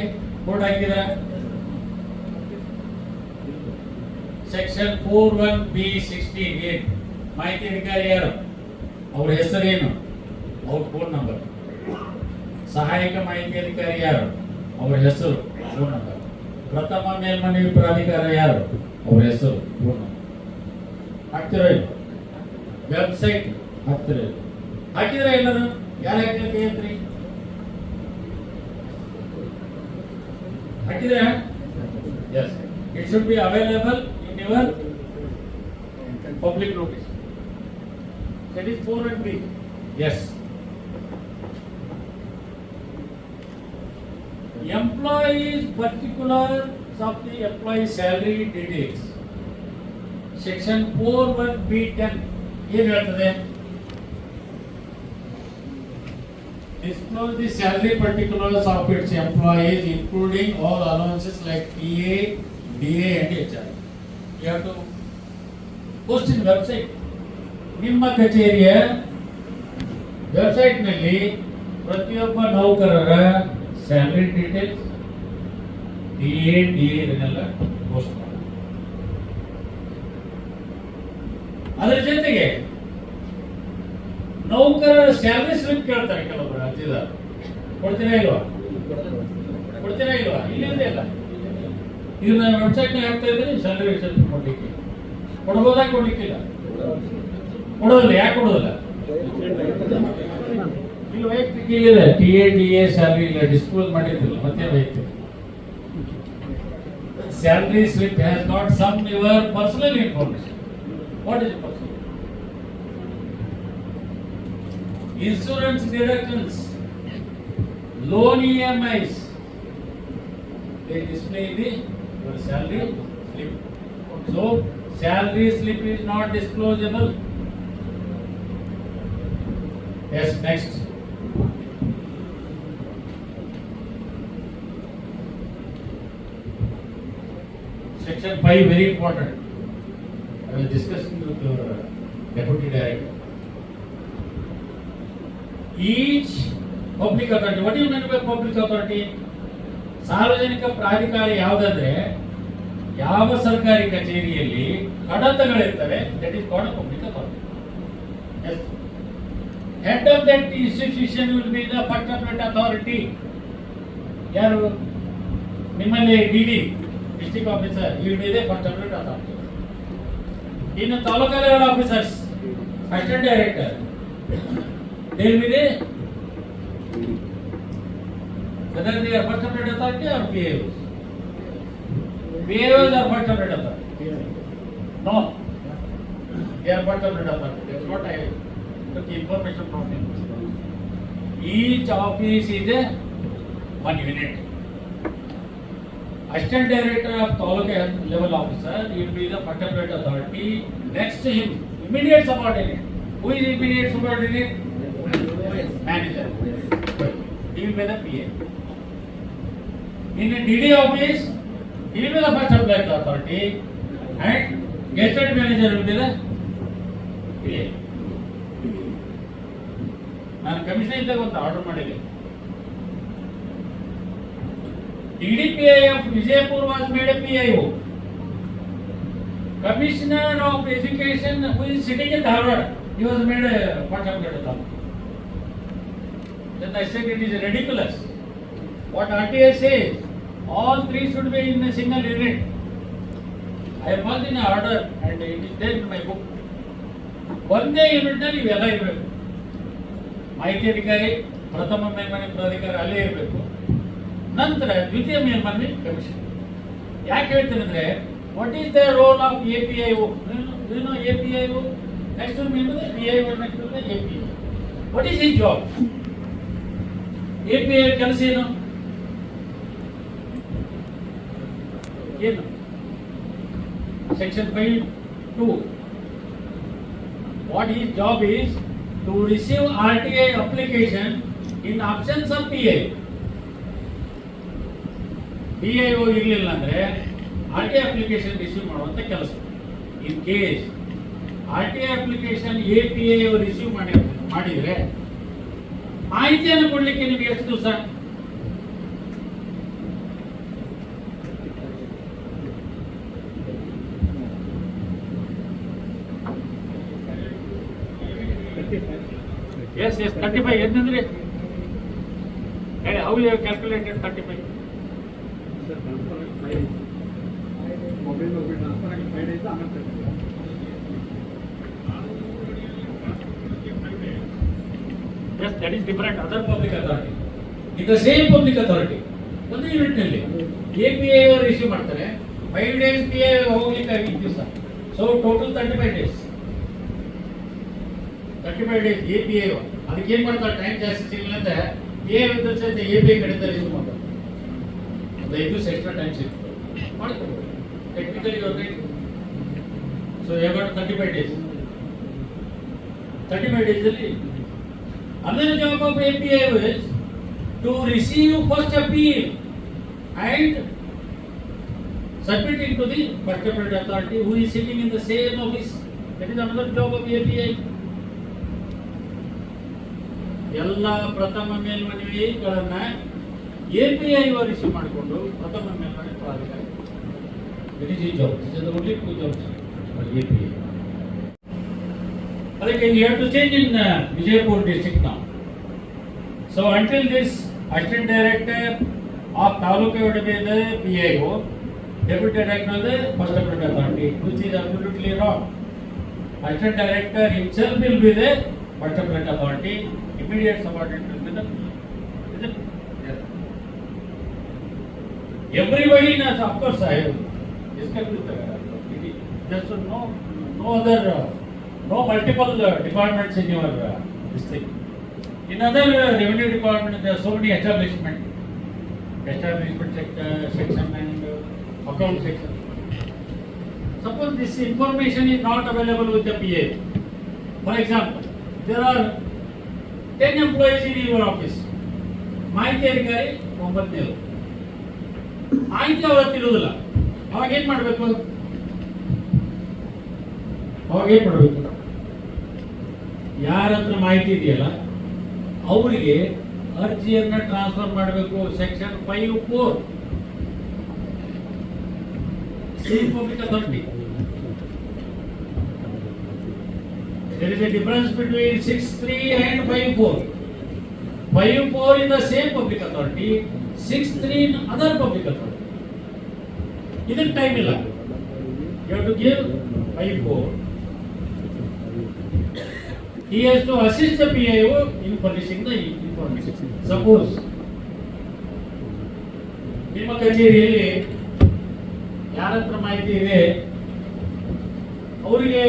board ಹಾಕಿದಿರಾ? Section 41B16 ಮಾಹಿತಿ ಅಧಿಕಾರಿ ಯಾರು, ಅವ್ರ ಹೆಸರೇನು, ಅವ್ರ ಫೋನ್ ನಂಬರ್. ಸಹಾಯಕ ಮಾಹಿತಿ ಅಧಿಕಾರಿ ಯಾರು, ಅವ್ರ ಹೆಸರು, ಫೋನ್ ನಂಬರ್. ಪ್ರಥಮ ಮೇಲ್ಮನವಿ ಪ್ರಾಧಿಕಾರ ಯಾರು, ಅವ್ರ ಹೆಸರು, ಫೋನ್ ನಂಬರ್. ಹಾಕ್ತಿರೋ ಇಲ್ಲ? ವೆಬ್ಸೈಟ್ ಹಾಕ್ತಿರೋ ಇಲ್ಲ? ಹಾಕಿದ್ರೆ ಎಲ್ಲರೂ ಯಾರು ಹಾಕ್ಲಿಕ್ಕೆ ಹೇಳ್ತೀರಿ? ಹಾಕಿದ್ರೆ? Yes. It should be available in your public notice. That is 4NB. Yes. Employees particulars of the employee salary details. Section 41B10 ಏನು ಹೇಳ್ತದೆ? Disclose the salary particulars of its employees, including all allowances like PA, DA, and HR. You have to post in website. ನಿಮ್ಮ ಕಚೇರಿಯ website ನಲ್ಲಿ ಪ್ರತಿಯೊಬ್ಬ ನೌಕರರ salary details, DA, DA ಇದನ್ನೆಲ್ಲ post ಮಾಡಿ. ಅದರ ಜೊತೆಗೆ ನೌಕರರ ಸ್ಯಾಲರಿ ಸ್ಲಿಪ್ ಕೇಳ್ತಾರೆ ಕೆಲವೊಬ್ಬರು ಅರ್ಜಿದಾರ. ಕೊಡ್ತೀರಾ ಇಲ್ವಾ? ಇಲ್ಲಿಂದ ಇಲ್ಲ. ಇದನ್ನ ವೆಬ್ಸೈಟ್ ನಾಗ ಹಾಕ್ತಾ ಇದ್ರೆ ಸ್ಯಾಲರಿ ಸ್ಲಿಪ್ ಕೊಡ್ಲಿಕ್ಕೆ ಕೊಡ್ಬೋದಾ? ಕೊಡ್ಲಿಕ್ಕಿಲ್ಲ, ಕೊಡೋದಿಲ್ಲ. ಯಾಕೆ ಕೊಡೋದಿಲ್ಲ? ಇಲ್ಲಿ ವೈಯಕ್ತಿಕ ಇಲ್ಲಿದೆ, TA, DA ಸ್ಯಾಲರಿ ಇಲ್ಲ, ಡಿಸ್ಕ್ಲೋಸ್ ಮಾಡಿದ್ದಿಲ್ಲ, ಮತ್ತೆ ವೈಯಕ್ತಿಕ salary slip has not some your personal information. What is personal? Insurance deductions, loan EMIs, they display your salary slip. So, salary slip is not disclosable. Yes, next. Section 5 very important. I was discussing with your deputy director. Each public authority, what do you mean by public authority? ಸಾರ್ವಜನಿಕ ಪ್ರಾಧಿಕಾರ ಯಾವುದಂದ್ರೆ ಯಾವ ಸರ್ಕಾರಿ ಕಚೇರಿಯಲ್ಲಿ ಕಡತಗಳಿರ್ತವೆ, that is called public authority. Head of that institution will be the particular authority. ಯಾರು ನಿಮ್ಮಲ್ಲಿ DD district officer will be the particular authority. ಇನ್ನು taluk level officers assistant director they will be the whether they are first appointed authority or PAOs. PAOs are first appointed authority. No, they are first appointed authority. That's what I took information from him. Each office is a one unit. Assistant director of Taluka level officer will be the first appointed authority. Next to him, immediate subordinate. Who is immediate subordinate? Manager. He will be the PA. In a DD office, he will be the first appointed authority and gazetted manager will be the PA. ನಾನು commissioner ಇದ್ದಾಗ ಒಂದು order ಮಾಡಿದೆ. DDPI of Vijaypur was made a PIO. Commissioner of Education who is sitting in Dharwad, he was made a first appointed authority. Then I said it is ridiculous. What RTA says, all three should be in a single unit. I have worked in an order and it is there in my book. ಒಂದೇ unit ನಲ್ಲಿ ಇವೆಲ್ಲ ಇರಬೇಕು. ಮಾಹಿತಿ ಅಧಿಕಾರಿ, ಪ್ರಥಮ ಮೇಲ್ಮನವಿ ಪ್ರಾಧಿಕಾರ ಅಲ್ಲೇ ಇರಬೇಕು. ನಂತರ ದ್ವಿತೀಯ ಮೇಲ್ಮನವಿ ಕಮಿಷನ್. ಯಾಕೆ ಹೇಳ್ತೀನಿ ಅಂದ್ರೆ, what is the role of APIO? APIO next to me PIO next to the APIO. What is his job? APIO ಕೆಲಸ ಏನು? Section 5(2). What his job is to receive RTA application in absence of PIO. PIO ಇರಲಿಲ್ಲ ಅಂದ್ರೆ RTA application receive ಮಾಡುವಂತ ಕೆಲಸ. In case RTA application APIO receive ಮಾಡಿದ್ರೆ ಮಾಹಿತಿಯನ್ನು ಕೊಡ್ಲಿಕ್ಕೆ ನಿಮಗೆ ಎಷ್ಟು ದಿವಸ? Yes, 35. Endandre? How you have calculated 35? Sir, transfer 5 days. Mobile will be transfer 5 days. Yes, that is different. Other public authority. In the same public authority. ಒಂದು unit ನಲ್ಲಿ API ಅವರು issue ಮಾಡ್ತಾರೆ. 5 days PI ಹೋಗ್ಲಿಕ್ಕೆ 5 ದಿವಸ. So total 35 days. 35 days API ಅದಕ್ಕೆ ಏನ್ ಮಾಡ್ತಾರೆ, time ಜಾಸ್ತಿ ಸಿಗಲಿಲ್ಲ ಅಂದ್ರೆ PI ವಿರುದ್ಧ ಸಹಿತ API ಕಡೆಯಿಂದ ರಿಸೀವ್ ಮಾಡ್ತಾರೆ. ಒಂದು 5 ದಿವಸ ಎಕ್ಸ್ಟ್ರಾ ಟೈಮ್ ಸಿಗ್ತದೆ ಮಾಡ್ಕೋಬಹುದು. Technically right. So you got 35 days. 35 days ಅಲ್ಲಿ another job of API is to receive first appeal and submit it to the first appeal authority who is sitting in the same office. That is another job of API. ಎಲ್ಲ ಪ್ರಥಮ ಮೇಲ್ಮನವಿಗಳನ್ನ API receive ಮಾಡಿಕೊಂಡು ಪ್ರಥಮ ಮೇಲ್ಮನವಿ ಪ್ರಾಧಿಕಾರ. It is his job. This is the only two jobs for API. Like you have to change in Vijaypur district now. So until this assistant director of Taluka would be the PIO, deputy director of the first appointed authority, which is absolutely wrong. Assistant director himself will be the first appointed authority. Immediate subordinate will be the PIO. Is it? Yes. Everybody knows, of course, I have discussed with there's no other. No multiple departments in your district. In other revenue department, there are so many establishment section and account section. Suppose this information is not available with the PA. For example, there are 10 employees in your office. ಮಾಹಿತಿ ಅಧಿಕಾರಿ 9 ಮಾಹಿತಿ ಅವತ್ತಿರುವುದಿಲ್ಲ. ಅವಾಗ ಏನ್ ಮಾಡ್ಬೇಕು? ಯಾರ ಹತ್ರ ಮಾಹಿತಿ ಇದೆಯಲ್ಲ ಅವರಿಗೆ ಅರ್ಜಿಯನ್ನ ಟ್ರಾನ್ಸ್ಫರ್ ಮಾಡಬೇಕು. Section 5(4) same public authority. There is a difference between 6(3) and 5(4). 5(4) in the same public authority, 6(3) in other public authority. Idin time illa. You have to give 5(4). He has to assist the PIO in publishing the information. Suppose ನಿಮ್ಮ ಕಚೇರಿಯಲ್ಲಿ ಯಾರ ಹತ್ರ ಮಾಹಿತಿ ಇದೆ ಅವರಿಗೆ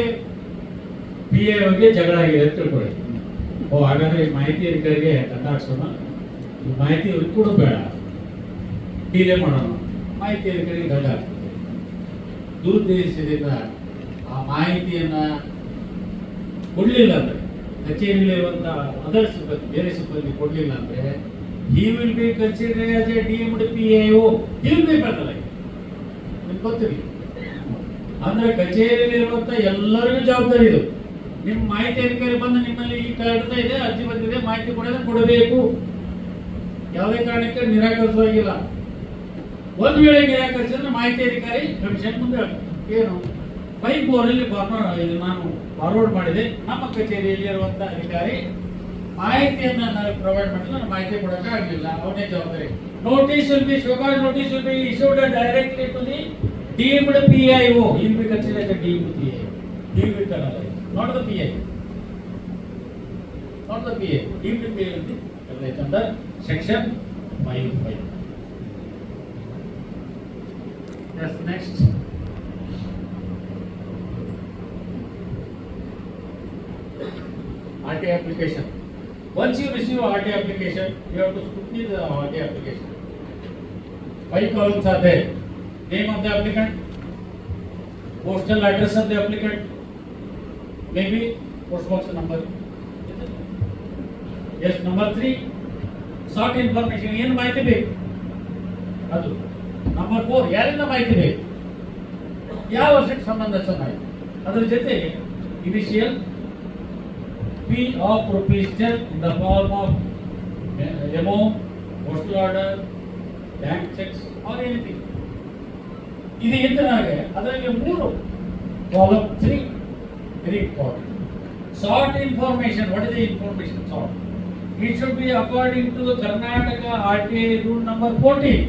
PIOಗೆ ಜಗಳ ಆಗಿದೆ ಅಂತ ತಿಳ್ಕೊಳ್ಳಿ. ಹಾಗಾದ್ರೆ ಈ ಮಾಹಿತಿ ಅಧಿಕಾರಿಗೆ ದಂಡ ಹಾಕ್ಸೋಣ, ಈ ಮಾಹಿತಿ ಅವ್ರಿಗೆ ಕೊಡೋದು ಬೇಡ, ಡಿಲೇ ಮಾಡೋಣ, ಮಾಹಿತಿ ಅಧಿಕಾರಿಗೆ ದಂಡ ಹಾಕ್ತದೆ. ದುರುದ್ದೇಶದಿಂದ ಆ ಮಾಹಿತಿಯನ್ನ ಕೊಡ್ಲಿಲ್ಲ ಅಂದ್ರೆ, ಕಚೇರಿಯಲ್ಲಿರುವಂತಹ ಅದರ್ ಸಿಬ್ಬಂದಿ, ಬೇರೆ ಸಿಬ್ಬಂದಿ ಕೊಡ್ಲಿಲ್ಲ ಅಂದ್ರೆ, he will be considered as a deemed PIO. He will be penalized. ನಿಮ್ಗೆ ಗೊತ್ತಿರಿ. ಅಂದ್ರೆ ಕಚೇರಿಯಲ್ಲಿರುವಂತ ಎಲ್ಲರಿಗೂ ಜವಾಬ್ದಾರಿ ಇದು. ನಿಮ್ಮ ಮಾಹಿತಿ ಅಧಿಕಾರಿ ಬಂದು ನಿಮ್ಮಲ್ಲಿ ಈ ಕಾರಣದ ಇದೆ, ಅರ್ಜಿ ಬಂದಿದೆ, ಮಾಹಿತಿ ಕೊಡಬೇಕು. ಯಾವುದೇ ಕಾರಣಕ್ಕೆ ನಿರಾಕರಿಸುವಾಗಿಲ್ಲ. ಒಂದು ವೇಳೆ ನಿರಾಕರಿಸಿದ್ರೆ ಮಾಹಿತಿ ಅಧಿಕಾರಿ ಕಮಿಷನ್ ಮುಂದೆ ಏನು 5(4) ಇದು ನಾನು ಫಾರ್ವರ್ಡ್ ಮಾಡಿದೆ, ನಮ್ಮ ಕಚೇರಿಯಲ್ಲಿ ಇರುವಂತಹ ಅಧಿಕಾರಿ ಮಾಹಿತಿಯನ್ನ ನಾವು ಪ್ರೊವೈಡ್ ಮಾಡಿದ್ರೆ ಮಾಹಿತಿ ಕೊಡೋಕೆ ಆಗಲಿಲ್ಲ, ಅವನೇ ಜವಾಬ್ದಾರಿ. Notice will be show cause notice will be issued directly to the deemed PIO. He will be considered as a deemed PIO. He will be penalized. Not the PI. Not the PI. He will be penalized under section 5(5). Yes, next. RTA application. Once you receive RTA application, you have to scrutiny the RTA application. 5 columns are there. Name of the applicant, postal address of the applicant, maybe post box number. Yes, number 3, sort information. ಏನು ಮಾಹಿತಿ ಬೇಕು ಅದು. Number 4, ಯಾರಿಂದ ಮಾಹಿತಿ ಬೇಕು, ಯಾವ ವರ್ಷಕ್ಕೆ ಸಂಬಂಧಿಸಿದ ಮಾಹಿತಿ. ಅದರ ಜೊತೆಗೆ initial fee of provision in the form of memo, postal order, bank checks or anything. ಇದು ಇದ್ದನಾಗೆ ಅದರಲ್ಲಿ 3 column 3 very important. Sort information. What is the information sort? It should be according to the Karnataka RTA rule number 14.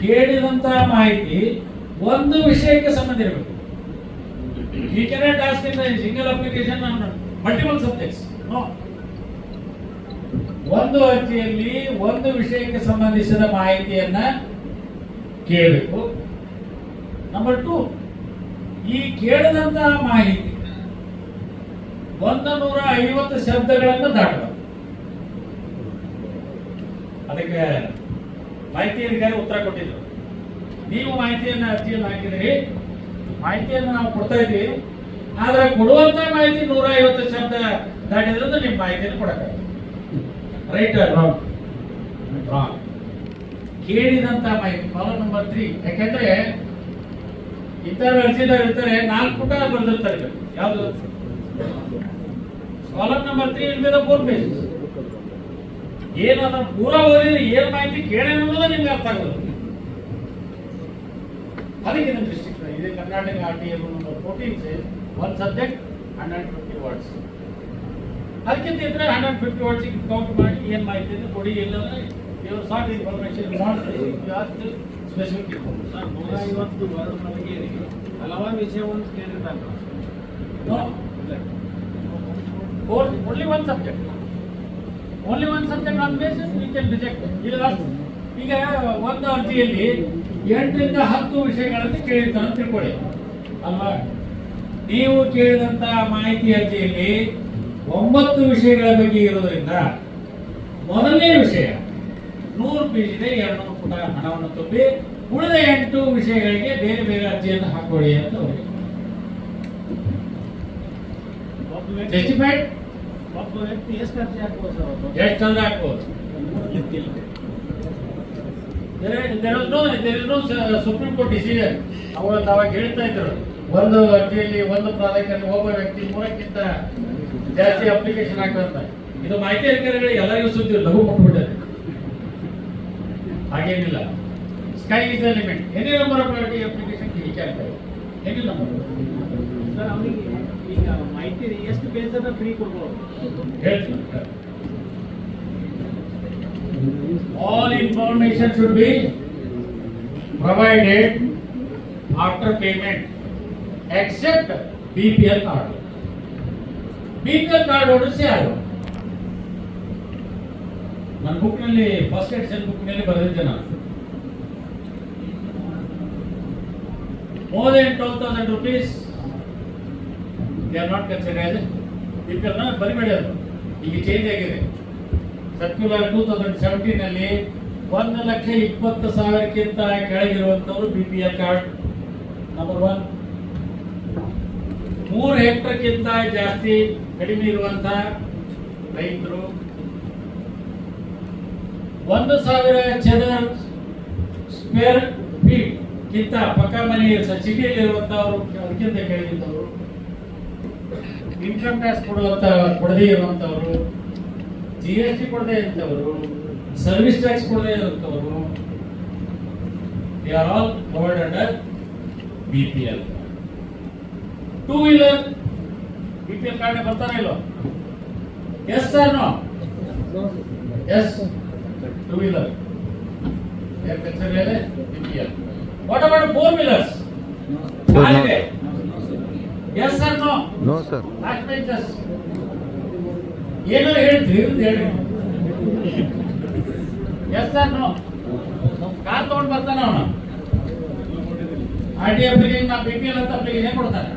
ಕೇಳಿದಂತ ಮಾಹಿತಿ ಒಂದು ವಿಷಯಕ್ಕೆ ಸಂಬಂಧ ಇರಬೇಕು. You cannot ask in the single application on multiple subjects. No. ಒಂದು ಅರ್ಜಿಯಲ್ಲಿ ಒಂದು ವಿಷಯಕ್ಕೆ ಸಂಬಂಧಿಸಿದ ಮಾಹಿತಿಯನ್ನ ಕೇಳಬೇಕು. ನಂಬರ್ 2, ಈ ಕೇಳಿದಂತಹ ಮಾಹಿತಿ 150 ಶಬ್ದಗಳನ್ನು ದಾಟಬೇಕು. ಅದಕ್ಕೆ ಮಾಹಿತಿ ಅಧಿಕಾರಿ ಉತ್ತರ ಕೊಟ್ಟಿದ್ರು. ನೀವು ಮಾಹಿತಿಯನ್ನು ಅರ್ಜಿಯನ್ನು ಹಾಕಿದ್ರಿ, ಮಾಹಿತಿಯನ್ನು ನಾವು ಕೊಡ್ತಾ ಇದ್ದೀವಿ, ಆದ್ರೆ ಕೊಡುವಂತ ಮಾಹಿತಿ 150 ಶಬ್ದ ದಾಟಿದ್ರಿಂದ ನಿಮ್ಮ ಮಾಹಿತಿಯನ್ನು ಕೊಡಕ್ಕಾಗಲ್ಲ. Right wrong? ರಾಂಗ್. ಕೇಳಿದಂತ ಮಾಹಿತಿ ಕಾಲಮ್ ನಂಬರ್ 3. ಯಾಕೆಂದ್ರೆ ಇತರ ಅರ್ಜಿದಾರ ಇರ್ತಾರೆ 4 ಪುಟ ಬರೆದಿರ್ತಾರೆ. ಯಾವುದು column number 3 in the 4 page. ಏನು ಅದನ್ನ ಪೂರ ಓದಿದ್ರೆ ಏನು ಮಾಹಿತಿ ಕೇಳಿ ಅನ್ನೋದು ನಿಮ್ಗೆ ಅರ್ಥ ಆಗೋದು. ಅದಕ್ಕೆ ಇದನ್ನು ರಿಸ್ಟ್ರಿಕ್ಷನ್ ಇದೆ. Karnataka RTA rule number 14 says 1 subject 150 words. ಅದಕ್ಕಿಂತ ಇದ್ರೆ 150 words ಕೌಂಟ್ ಮಾಡಿ ಏನು ಮಾಹಿತಿ ಇದೆ ಕೊಡಿ. ಇಲ್ಲಂದ್ರೆ ಇವರು sort information specific information. 150 word ನಮಗೆ ಹಲವಾರು ವಿಷಯವನ್ನು ಕೇಳಿರ್ತಾರೆ. Only one subject. Only one subject on basis we can reject. ಈಗ ಒಂದು ಅರ್ಜಿಯಲ್ಲಿ 8 ರಿಂದ 10 ವಿಷಯಗಳನ್ನು ಕೇಳಿರ್ತಾನೆ ಅಂತ ತಿಳ್ಕೊಳ್ಳಿ ಅಲ್ವಾ. ನೀವು ಕೇಳಿದಂತ ಮಾಹಿತಿ ಅರ್ಜಿಯಲ್ಲಿ 9 ವಿಷಯಗಳ ಬಗ್ಗೆ ಇರೋದ್ರಿಂದ ಮೊದಲನೇ ವಿಷಯ 100 ಪೇಜ್ ಇದೆ, 200 ಪುಟ ಹಣವನ್ನು ತುಂಬಿ ಉಳಿದ 8 ವಿಷಯಗಳಿಗೆ ಬೇರೆ ಬೇರೆ ಅರ್ಜಿಯನ್ನು ಹಾಕೊಳ್ಳಿ ಅಂತ ಅವರಿಗೆ ಜಸ್ಟಿಫೈಡ್. ಒಬ್ಬ ವ್ಯಕ್ತಿ ಎಷ್ಟು ಅರ್ಜಿ ಹಾಕ್ಬೋದು ಸರ್? ಎಷ್ಟಂದ್ರೆ ಹಾಕ್ಬೋದು. ಸುಪ್ರೀಂ ಕೋರ್ಟ್ ಡಿಸಿಷನ್ ಅವಾಗ ಹೇಳ್ತಾ ಇದ್ರು, ಒಂದು ಅರ್ಜಿಯಲ್ಲಿ ಒಂದು ಪ್ರಾಧಿಕಾರಕ್ಕೆ ಒಬ್ಬ ವ್ಯಕ್ತಿ 3ಕ್ಕಿಂತ ಜಾಸ್ತಿ ಅಪ್ಲಿಕೇಶನ್ ಹಾಕಂತ. ಇದು ಮಾಹಿತಿ ಅಧಿಕಾರಿಗಳಿಗೆ ಎಲ್ಲರಿಗೂ ಸುದ್ದಿ ಲಘು ಕೊಟ್ಬಿಟ್ಟಿದೆ. ಹಾಗೇನಿಲ್ಲ. Sky is the limit. Any number of application any number. Sir ಅವನಿಗೆ ಈಗ ಮಾಹಿತಿ ಎಷ್ಟು ಬೇಸ್ ಅದ ಫ್ರೀ ಕೊಡ್ಬೋದು ಹೇಳ್ತೀನಿ. All information should be provided after payment except BPL card. BPL card ಹೊರಡಿಸಿ ಯಾರು? ನನ್ನ ಬುಕ್ನಲ್ಲಿ ಫಸ್ಟ್ ಎಡಿಷನ್ ಬುಕ್ನಲ್ಲಿ ಬರೆದಿದ್ದೆ ನಾನು. More than 12,000 rupees they are not considered as BPL. ಬರಿಬೇಡಿ, ಅದು ಈಗ ಚೇಂಜ್ ಆಗಿದೆ. ಸರ್ಕ್ಯುಲರ್ 2017 ನಲ್ಲಿ 1,20,000ಕ್ಕಿಂತ ಕೆಳಗಿರುವಂತವರು BPL ಕಾರ್ಡ್ ನಂಬರ್ 1. 3 ಹೆಕ್ಟರ್ಕ್ಕಿಂತ ಜಾಸ್ತಿ ಕಡಿಮೆ ಇರುವಂತಹ ರೈತರು, 1,000 ಚದರ ಸ್ಕ್ವೇರ್ ಫೀಟ್ ಗಿಂತ ಪಕ್ಕ ಮನೆ ಸಿಟಿಯಲ್ಲಿರುವಂತವರು, ಅದಕ್ಕಿಂತ ಕೆಳಗಿದ್ದವರು, ಇನ್ಕಮ್ ಟ್ಯಾಕ್ಸ್ ಕೊಡದೇ ಇರುವಂತವರು, GST ಕೊಡದೇ ಇರುವಂತವರು, ಸರ್ವಿಸ್ ಟ್ಯಾಕ್ಸ್ ಕೊಡದೇ ಇರುವಂತವರು, they are all covered under BPL. 2 wheeler BPL card ಬರ್ತಾನೆ ಇಲ್ಲೋ? Yes sir, no? Yes, 2 wheeler they are considered as BPL. What about 4 wheelers? Holiday? Yes sir, no? No sir. Last benches. ಏನೋ ಹೇಳ್ತೀರಿ ಹೇಳಿ. S sir, no? Car ತಗೊಂಡು ಬರ್ತಾನೆ ಅವನು, RT application, BPL ಅಂತ application ಕೊಡ್ತಾನೆ.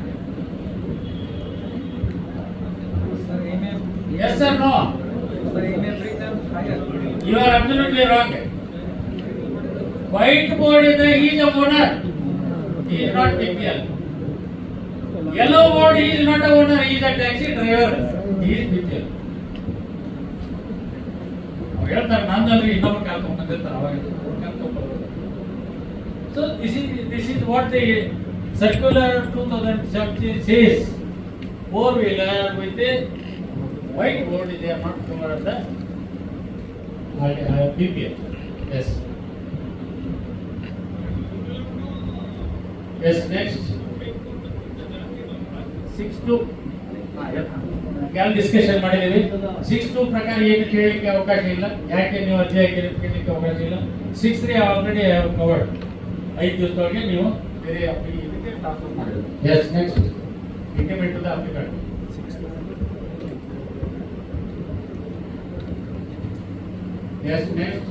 Yes sir, no? You are absolutely wrong. White board is he is a owner. He is not BPL. Yellow board he is not a owner. He is a taxi driver. He is BPL. ಹೇಳ್ತಾರೆ ನಂದಲ್ರಿ ಇನ್ನೊಬ್ಬ ಕಲ್ತ್ಕೊಂಡ್ಬಂದಿರ್ತಾರೆ ಅವಾಗ ಕಲ್ತ್ಕೊಂಡ್ಬರ್ಬೋದು. So this is what the circular 2017 says. 4-wheeler with a white board is not covered under BPL. Yes. Yes, next. 6-2 discussion ಮಾಡಿದ್ದೀವಿ. 6-2 ಪ್ರಕಾರ ಏನು ಕೇಳಲಿಕ್ಕೆ ಅವಕಾಶ ಇಲ್ಲ. ಯಾಕೆ ನೀವು ಅರ್ಜಿ ಕೇಳಲಿಕ್ಕೆ ಅವಕಾಶ ಇಲ್ಲ. 6-3 ಆಲ್ರೆಡಿ ಕವರ್ಡ್. 5 ದಿವಸದೊಳಗೆ ನೀವು ಬೇರೆ ಇದಕ್ಕೆ ಟ್ರಾನ್ಸ್ಫರ್ ಮಾಡಿದ್ರಿ. Yes, next. Intimate to the applicant. Yes, next.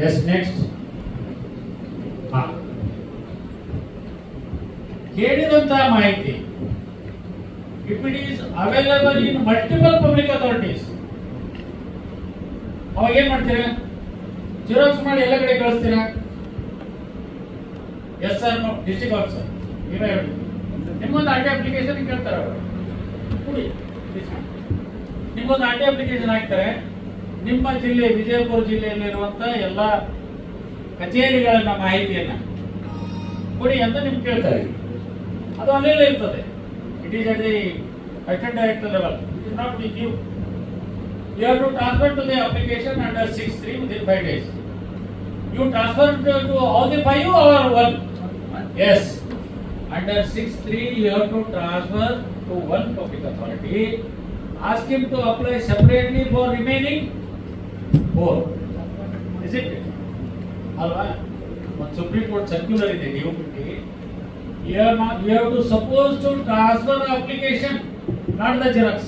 Yes, next. ಕೇಳಿದಂತಹ ಮಾಹಿತಿ if it is available in multiple public authorities, ಅವಾಗ ಏನ್ ಮಾಡ್ತೀರಾ? ಜೆರಾಕ್ಸ್ ಮಾಡಿ ಎಲ್ಲ ಕಡೆ ಕಳಿಸ್ತೀರಾ? Yes sir, no? District officer ನೀವೇ ಹೇಳಿ. ನಿಮ್ಮೊಂದು RT ಅಪ್ಲಿಕೇಶನ್ ಕೇಳ್ತಾರೆ ಅವರು, ನಿಮ್ಮೊಂದು RT ಅಪ್ಲಿಕೇಶನ್ ಹಾಕ್ತಾರೆ. ನಿಮ್ಮ ಜಿಲ್ಲೆ ವಿಜಯಪುರ ಜಿಲ್ಲೆಯಲ್ಲಿರುವಂತ ಎಲ್ಲ ಕಚೇರಿಗಳನ್ನ ಮಾಹಿತಿಯನ್ನ ಕೊಡಿ ಅಂತ ನಿಮ್ಗೆ ಕೇಳ್ತಾರೆ. ಅದು ಅಲ್ಲೆಲ್ಲ ಇರ್ತದೆ. It is at the assistant director level. It is not with you. You have to transfer to the application under 6-3 within 5 days. You transfer to all the 5 or 1? Yes. Under 6-3 you have to transfer to one public authority. Ask him to apply separately for remaining 4. Is it? Alva? One Supreme Court circular ಇದೆ ನೀವು ಬಿಟ್ಟು. You have to suppose to transfer the application, not the xerox.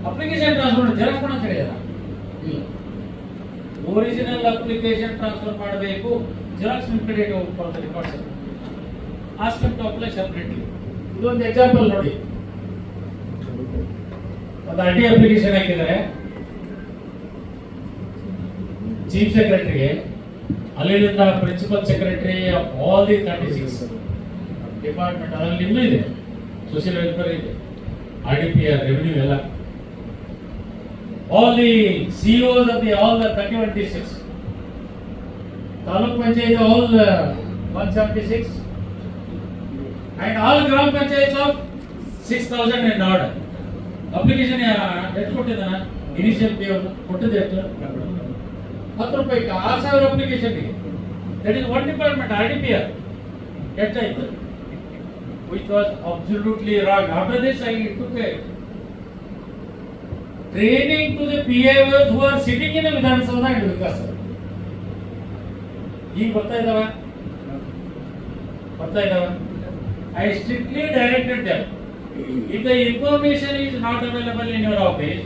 Application transfer xerox ಮಾಡಕ ಹೇಳಿದಾರ? ಇಲ್ಲ. Original application transfer ಮಾಡಬೇಕು. Xerox ನಿಮ್ಮ ಕಡೆ for the records. Ask him to apply separately. ಇದೊಂದು example ನೋಡಿ. ಒಂದು RT ಅಪ್ಲಿಕೇಶನ್ ಹಾಕಿದ್ದಾರೆ. ಚೀಫ್ ಸೆಕ್ರೆಟರಿಗೆ, ಅಲ್ಲಿಂದ principal secretary of all the 36 department, ಅದರಲ್ಲಿ ಇನ್ನೂ ಇದೆ, ಸೋಷಿಯಲ್ ವೆಲ್ಫೇರ್ ಇದೆ, RDPR, ರೆವಿನ್ಯೂ ಎಲ್ಲ. all the CEOs of all the 31 districts. Taluk Panchayat all 176 and all Gram Panchayats of 6,000 and odd. Application ಎಷ್ಟು ಕೊಟ್ಟಿದ್ದಾನ initial pay ಕೊಟ್ಟಿದೆ ಎಷ್ಟು 10 ರೂಪಾಯಿ 6,000 ಅಪ್ಲಿಕೇಶನ್ ಗೆ. That is one department RDPR ಎಷ್ಟಾಯ್ತು, which was absolutely wrong. After this I took a training to the PIOs who are sitting in a Vidhan Sabha and Vikas. ಈಗ ಬರ್ತಾ ಇದಾವ. I strictly directed them. If the information is not available in your office,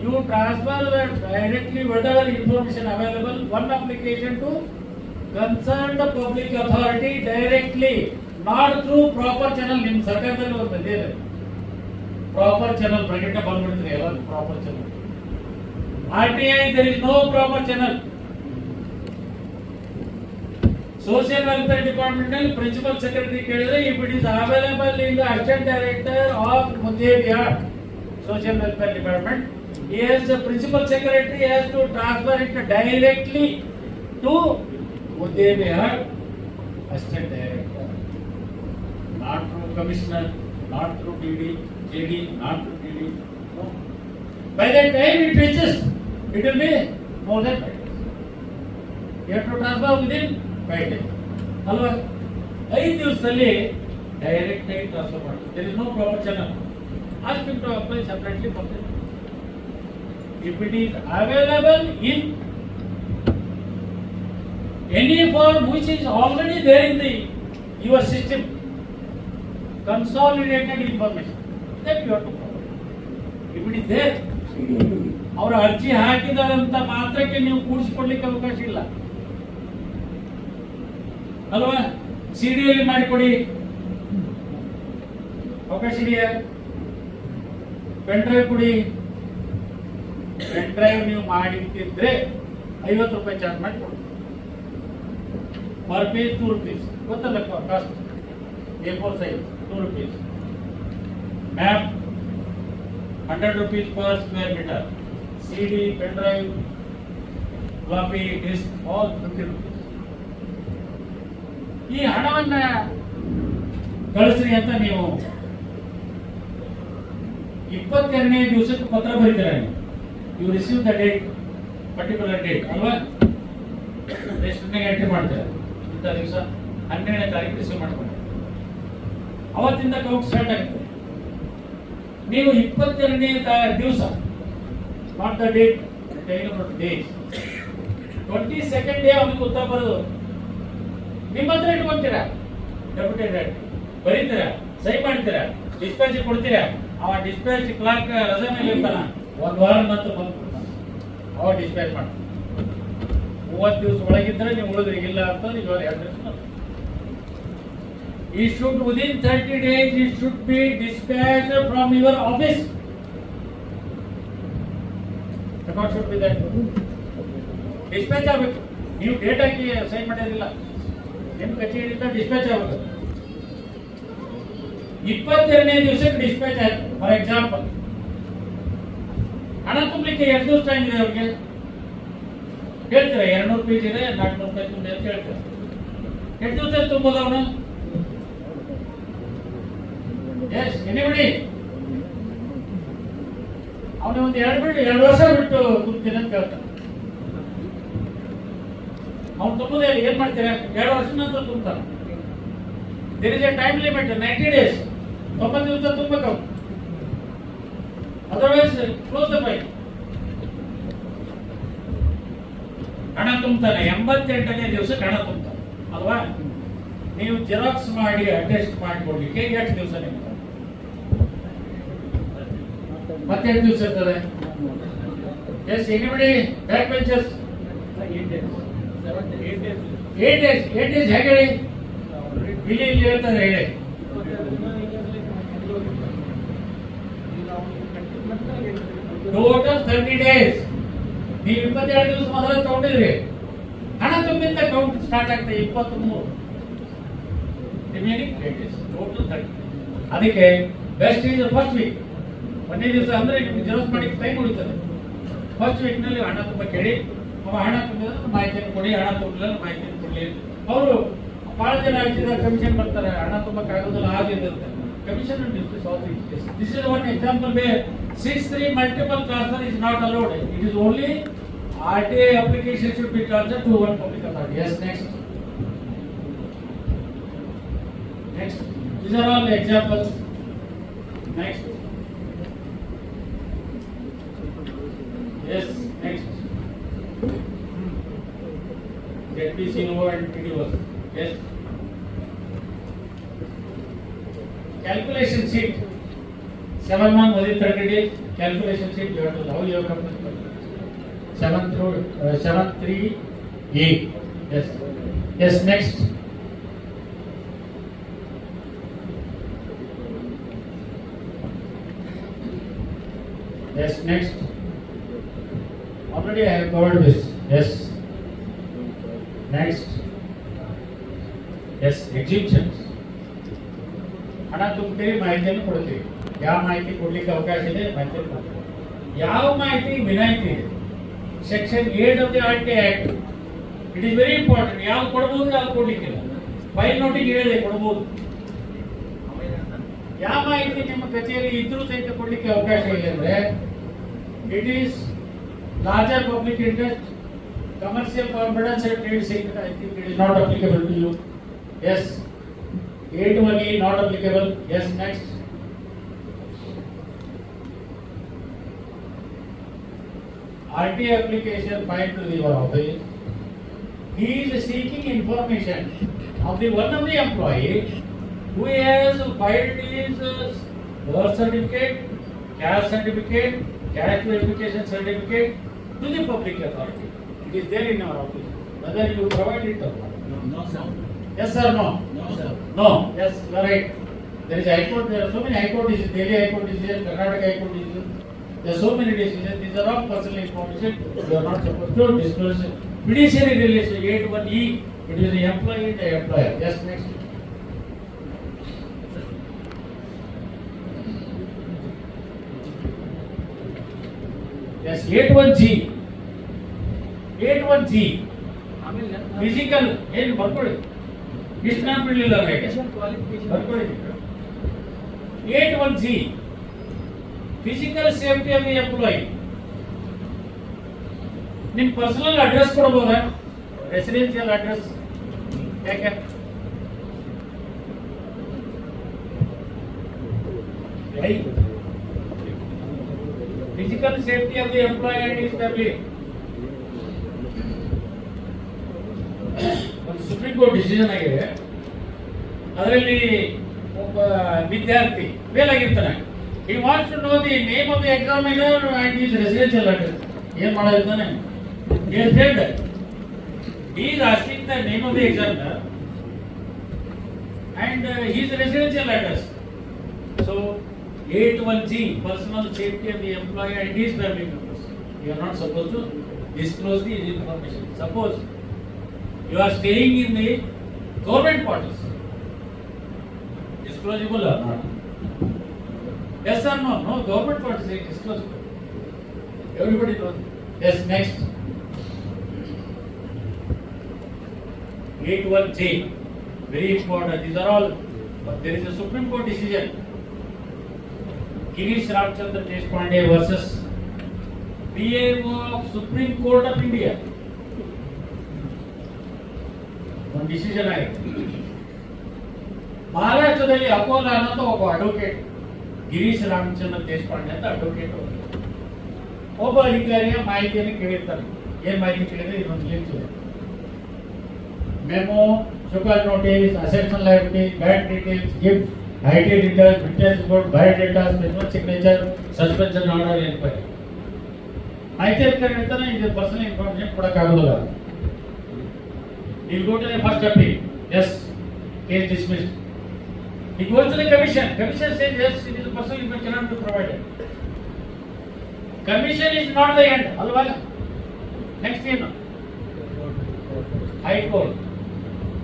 you transfer that directly whatever information available, one application to concerned public authority directly, not through proper channel. ನಿಮ್ಮ ಸರ್ಕಾರದಲ್ಲಿ ಒಂದು ಇದೆ proper channel ಪ್ರಕಟ ಬಂದ್ಬಿಡ್ತೀರಿ ಎಲ್ಲ proper channel. RTI there is no proper channel. Social welfare department ನಲ್ಲಿ principal secretary ಕೇಳಿದ್ರೆ if it is available in the assistant director of Muddebihal social welfare department, he has the principal secretary has to transfer it directly to Muddebihar assistant director, not through commissioner, not through JD, not through DD. No. By the time it reaches, it will be more than 5 days. You have to transfer within 5 days. ಅಲ್ವಾ? 5 ದಿವಸದಲ್ಲಿ direct ಆಗಿ transfer ಮಾಡ್ತೀವಿ. There is no proper channel. Ask him to apply separately for this. If it is available in any form which is already there in your system, consolidated information, then you have to provide. If it is there, ಅವರ ಅರ್ಜಿ ಹಾಕಿದಾರಂತ ಮಾತ್ರಕ್ಕೆ ನೀವು ಕೂಡಿಸಿಕೊಳ್ಳಿಕ್ಕೆ ಅವಕಾಶ ಇಲ್ಲ ಅಲ್ವಾ? ಸಿಡಿಯಲ್ಲಿ ಮಾಡಿಕೊಡಿ, ಅವಕಾಶ ಇದೆಯಾ? ಪೆನ್ ಡ್ರೈವ್ ಕೊಡಿ, ಪೆನ್ ಡ್ರೈವ್ ನೀವು ಮಾಡಿಟ್ಟಿದ್ರೆ 50 ರೂಪಾಯಿ ಚಾರ್ಜ್ ಮಾಡಿ ಕೊಡಿ. Per page 2 rupees. ಗೊತ್ತಲ್ಲ cost? A4 size 2 rupees. Map 100 rupees per square meter. CD, pen drive, floppy disk, all 50 rupees. ಈ ಹಣವನ್ನ ಕಳಿಸ್ರಿ ಅಂತ ನೀವು 22ನೇ ದಿವಸಕ್ಕೆ ಪತ್ರ ಬರೀತೀರ. You receive the date, particular date ಅಲ್ವಾ? ರಿಜಿಸ್ಟರ್ನಾಗ ಎಂಟ್ರಿ ಮಾಡ್ತೀರ. ಇಂಥ ದಿವಸ 12ನೇ ತಾರೀಕು ರಿಸೀವ್ ಮಾಡ್ಕೊಂಡು ಅವತ್ತಿಂದ ಕೌಂಟ್ ಸ್ಟಾರ್ಟ್ ಆಗುತ್ತೆ. ನೀವು 22ನೇ ದಿವಸ, not the date, date 22nd day ಅವನಿಗೆ ಉತ್ತರ ಬರೋದು ನಿಮ್ಮ ಹತ್ರ ಇಟ್ಕೊಂತೀರಾ. ಡೆಪ್ಯೂಟಿ ಡೈರೆಕ್ಟರ್ ಬರೀತೀರಾ, ಸಹಿ ಮಾಡ್ತೀರಾ, ಡಿಸ್ಪ್ಯಾಚ್ ಕೊಡ್ತೀರಾ. ಅವ ಡಿಸ್ಪ್ಯಾಚ್ ಕ್ಲಾರ್ಕ್ ರಜೆ ಮೇಲೆ ಇರ್ತಾನ, 1 ವಾರ ನಂತರ ಬಂದ್ಬಿಡ್ತಾನ, ಅವ ಡಿಸ್ಪ್ಯಾಚ್ ಮಾಡ್ತಾನೆ. 30 ದಿವಸ ಒಳಗಿದ್ರೆ ನೀವು ಉಳಿದ್ರಿಗಿಲ್ಲ ಅಂತ ನೀವು address issued within 30 days. It should be dispatched from your office. Record should be that. Dispatch ಆಗಬೇಕು. ನೀವು ಡೇಟ್ ಹಾಕಿ ಸೈನ್ ಮಾಡೋದಿಲ್ಲ, ನಿಮ್ಮ ಕಚೇರಿಯಿಂದ ಡಿಸ್ಪ್ಯಾಚ್ ಆಗಬೇಕು. 22ನೇ ದಿವಸಕ್ಕೆ ಡಿಸ್ಪ್ಯಾಚ್ ಆಯ್ತು. ಫಾರ್ ಎಕ್ಸಾಂಪಲ್, ಹಣ ತುಂಬಲಿಕ್ಕೆ 2 ದಿವಸ ಟೈಮ್ ಇದೆ ಅವ್ರಿಗೆ ಹೇಳ್ತೀರಾ. 200 ಪೇಜ್ ಇದೆ, 400 ರೂಪಾಯಿ ತುಂಬಿ ಅಂತ ಹೇಳ್ತೀರಾ. 8 ದಿವಸ ತುಂಬೋದು ಅವನು. ಎಸ್ ಎನಿಬಡಿ ಅವನಿಗೆ ಒಂದು 2 ವರ್ಷ ಬಿಟ್ಟು ತುಂಬ್ತೀನಿ ಅಂತ ಕೇಳ್ತಾನೆ. ಅವ್ನು ತುಂಬುದೇ ಏನ್ ಮಾಡ್ತೀರಾ? 2 ವರ್ಷ ನಂತರ ತುಂಬ್ತಾನೆ. There is a time limit, 90 days. 90 ದಿವಸ ತುಂಬಬೇಕು ಅವ್ನು. Otherwise close the file. ಹಣ ತುಂಬ್ತಾನೆ 88ನೇ ದಿವಸಕ್ಕೆ ಹಣ ತುಂಬ್ತಾನೆ ಅಲ್ವಾ? ನೀವು ಜೆರಾಕ್ಸ್ ಮಾಡಿ ಅಡ್ಜಸ್ಟ್ ಮಾಡಿಕೊಡ್ಲಿಕ್ಕೆ ಎಷ್ಟು ದಿವಸ ನಿಮ್ಗೆ? ಮತ್ತೆ 8 ದಿವಸ ಇರ್ತದೆ. Yes anybody back benchers 8 days. 8 days ಹೇಗೆ ಹೇಳಿ? ಇಲ್ಲಿ ಹೇಳ್ತಾರೆ ಹೇಳಿ. Total 30 days. ನೀವು 22 ದಿವಸ ಮೊದಲ ತಗೊಂಡಿದ್ರಿ, ಹಣ ತುಂಬಿಂದ ಕೌಂಟ್ ಸ್ಟಾರ್ಟ್ ಆಗ್ತದೆ 23. Remaining 8 days, total 30. ಅದಕ್ಕೆ ಬೆಸ್ಟ್ ಈಸ್ ಫಸ್ಟ್ ವೀಕ್. 1ನೇ ದಿವಸ ಅಂದ್ರೆ ನಿಮ್ಗೆ ಜೆರಾಕ್ಸ್ ಮಾಡಿ ಟೈಮ್ ಉಳಿತದೆ. ಫಸ್ಟ್ ವೀಕ್ನಲ್ಲಿ ಹಣ ತುಂಬ ಕೇಳಿ ಅವ ಹಣ ತುಂಬಿದ್ರೆ ಮಾಹಿತಿಯನ್ನು ಕೊಡಿ, ಹಣ ತುಂಬಿಲ್ಲ ಮಾಹಿತಿಯನ್ನು ಕೊಡಲಿ. ಅವರು ಭಾಳ ಜನ ಆಗ್ತಿದ್ದಾರೆ, ಕಮಿಷನ್ ಬರ್ತಾರೆ, ಹಣ ತುಂಬಕ್ಕಾಗೋದಿಲ್ಲ ಆಗಿರುತ್ತೆ. Commission and dispute all these cases. This is one example where 6-3 multiple transfer is not allowed. It is only RTA application should be transferred to one public authority. Yes, next. Next. These are all the examples. Next. Yes, next. ZPCO and PDO. Yes. Calculation sheet. 7 months within 30 days. Calculation sheet you have to how you have come to 7 through 7 3 8. Yes. Yes. Next. Yes. Next. Already I have covered this. Yes. Next. Yes. Exemptions. ಹಣ ತುಂಬ್ತೀವಿ, ಮಾಹಿತಿಯನ್ನು ಕೊಡ್ತೀವಿ. ಯಾವ ಮಾಹಿತಿ ಕೊಡ್ಲಿಕ್ಕೆ ಅವಕಾಶ ಇದೆ ಮಾಹಿತಿಯನ್ನು ಕೊಡ್ತೀವಿ. ಯಾವ ಮಾಹಿತಿ ವಿನಾಯಿತಿ ಇದೆ, section 8 of the RTA act it is very important. ಯಾವ್ದು ಕೊಡ್ಬೋದು, ಯಾವ್ದು ಕೊಡ್ಲಿಕ್ಕಿಲ್ಲ. ಫೈಲ್ ನೋಟಿಗೆ ಹೇಳಿದೆ ಕೊಡ್ಬೋದು. ಯಾವ ಮಾಹಿತಿ ನಿಮ್ಮ ಕಚೇರಿ ಇದ್ರೂ ಸಹಿತ ಕೊಡ್ಲಿಕ್ಕೆ ಅವಕಾಶ ಇಲ್ಲ ಅಂದ್ರೆ it is larger public interest, commercial confidence and trade secret. I think it is not applicable to you. Yes, 8(1)(e) not applicable. Yes, next. RTA application filed to the office. He is seeking information of the one of the employee who has filed his birth certificate, caste certificate, caste verification certificate to the public authority. It is there in our office. Whether you provide it or not. No, sir. Yes or no? No, sir. No. Yes, you are right. There is High Court. There are so many High Court decisions. Delhi High Court decision, Karnataka High Court decision. There are so many decisions. These are all personal information. You are not supposed to disclose it. Fiduciary relation 8(1)(e) between the employee and the employer. Yes, next. Yes, 8(1)(g). 8(1)(g). Physical ಏನು ಬರ್ಕೊಳ್ಳಿ, ಇಷ್ಟು ನಾನು ಬಿಡಲಿಲ್ಲ ಬರ್ಕೊಳ್ಳಿ. 8(1)(g) physical safety of the employee. ನಿಮ್ personal address ಕೊಡಬಹುದಾ, residential address? ಯಾಕೆ physical safety of the employee and his family. ಒಂದು ಸುಪ್ರೀಂ ಕೋರ್ಟ್ ಡಿಸಿಷನ್ ಆಗಿದೆ. ಅದರಲ್ಲಿ ಒಬ್ಬ ವಿದ್ಯಾರ್ಥಿ ಫೇಲ್ ಆಗಿರ್ತಾನೆ. He wants to know the name of the examiner and his residential address. ಏನ್ ಮಾಡೋದಿದ್ದಾನೆ? He has said that he is asking the name of the examiner and his residential address. So 8(1)(g) personal safety of the employee and his family members. You are not supposed to disclose the information. Suppose you are staying in the government quarters, disclosable or not? Yes or no? No, government quarters is disclosable. Everybody knows. Yes, next. 8(1)(j), very important. These are all. But there is a Supreme Court decision. Girish Ramchandra Deshpande versus PAO of Supreme Court of India. ಒಂದು decision ಆಗಿದೆ. ಮಹಾರಾಷ್ಟ್ರದಲ್ಲಿ ಅಕೋಲಾ ಅನ್ನೋ ಒಬ್ಬ advocate, Girish Ramachandra Deshpande ಅಂತ advocate, ಒಬ್ಬ ಅಧಿಕಾರಿಯ ಮಾಹಿತಿಯನ್ನು ಕೇಳಿರ್ತಾರೆ. ಏನ್ ಮಾಹಿತಿ ಕೇಳಿದ್ರೆ ಇದೊಂದು ಲಿಂಕ್ ಇದೆ. Memo, show cause notice, asset and liability, bank details, gift, IT return, witness report, biodata, special signature, suspension order, enquiry. ಮಾಹಿತಿ ಅಧಿಕಾರಿ ಹೇಳ್ತಾನೆ ಇದು ಪರ್ಸನಲ್ ಇನ್ಫಾರ್ಮೇಶನ್ ಕೊಡಕ್ಕಾಗೋದಿಲ್ಲ. He'll go to the first appeal. Yes, case dismissed. He goes to the commission. Commission says yes, it is a personal information cannot be provided. Commission is not the end. Alva. Next thing. High Court.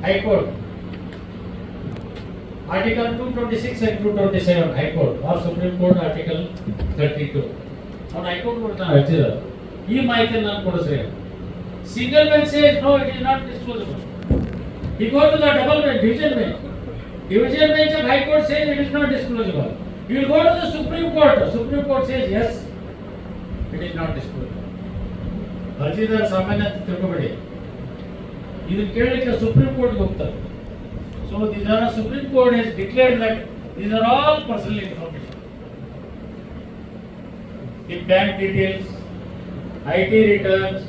High Court. Article 226 and 227 High Court or Supreme Court Article 32. On High Court ಕೊಡ್ತಾನೆ ಅರ್ಜಿದ ಈ ಮಾಹಿತಿಯನ್ನು ನಾನು ಕೊಡಿಸ್ರಿ. Single bench says no, it is not disclosable. He go to the double bench, division bench. Division bench of High Court says it is not disclosable. You will go to the Supreme Court. Supreme Court says yes, it is not disclosable. ಅರ್ಜಿದಾರ ಸಾಮಾನ್ಯ ತಿಳ್ಕೊಬೇಡಿ, ಇದನ್ನು ಕೇಳಲಿಕ್ಕೆ supreme ಕೋರ್ಟ್ಗೆ ಹೋಗ್ತಾರೆ. So these are Supreme Court has declared that these are all personal information. The bank details, IT returns,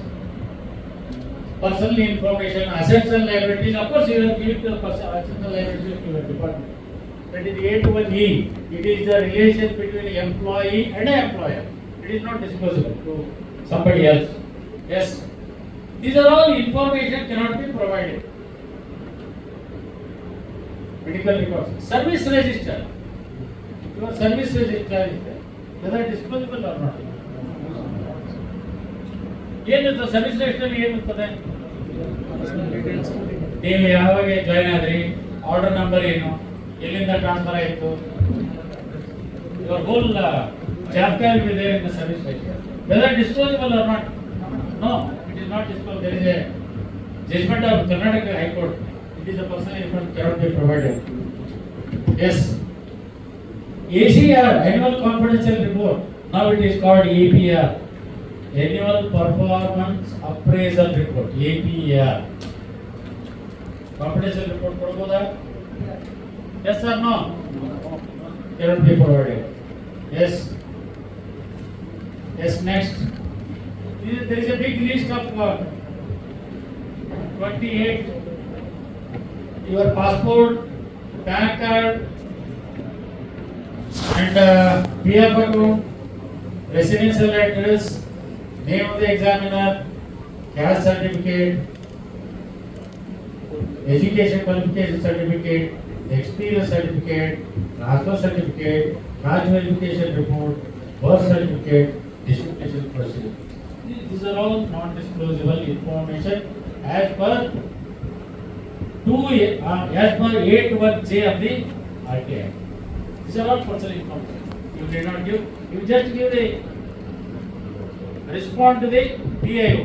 personal information, assets and liabilities. Of course, you will give the assets and liabilities to your department. That is 8(1)(e). It is the relation between employee and employer. It is not disclosable to somebody else. Yes, these are all information cannot be provided. Medical records, service register. Your service register is there. Whether disclosable or not. ಏನಿರ್ತದೆ service register ಏನಿರ್ತದೆ? ನೀವು ಯಾವಾಗ join ಆದ್ರಿ, order number ಏನು, ಎಲ್ಲಿಂದ transfer ಆಯಿತು, your whole chapter will be there in the service register. Whether disclosable or not? No, it is not disclose. There is a judgement of Karnataka high court. It is a personal information can be provided. Yes, ACR, annual confidential report. Now it is called APR. Annual Performance Appraisal Report, APR. Confidential report ಕೊಡಬಹುದಾ? Yes or no? Cannot be provided. Yes. Yes, next. There is a big list of 28. Your passport, PAN card, and PF account, residential address, name of the examiner, caste certificate, education qualification certificate, experience certificate, transfer certificate, caste verification report, birth certificate, discrimination procedure. These are all non-disclosable information as per 8(1)(j) of the RTI. These are all personal information. You did not give. You just give the respond to the PIO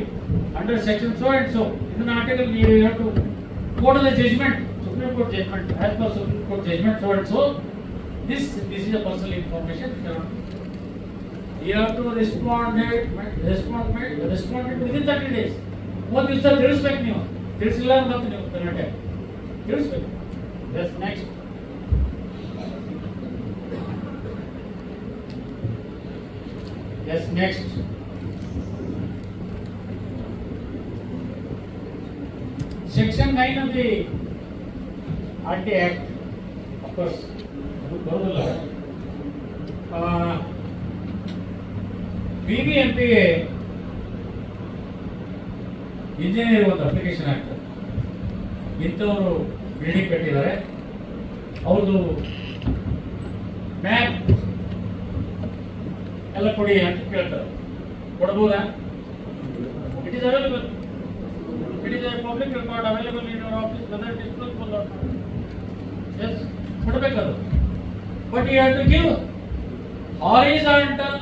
under section so and so. In an article, you have to go to the judgment, Supreme Court judgment, as per Supreme Court judgment so and so. This is a personal information. You have to respond within 30 days. What is the respect new? This is not new. Respect. Yes, next. Yes, next. Section 9 of the RT Act, of course, BBMPಗೆ engineer ಒಂದು application ಆಗ್ತದೆ. ಇಂಥವರು building ಕಟ್ಟಿದ್ದಾರೆ, ಅವ್ರದ್ದು map ಎಲ್ಲ ಕೊಡಿ ಅಂತ ಕೇಳ್ತಾರೆ. ಕೊಡ್ಬೋದಾ? It is available. It is a public record available in your office, whether it is disclosable or not. Yes, ಕೊಡಬೇಕದು. But you have to give horizontal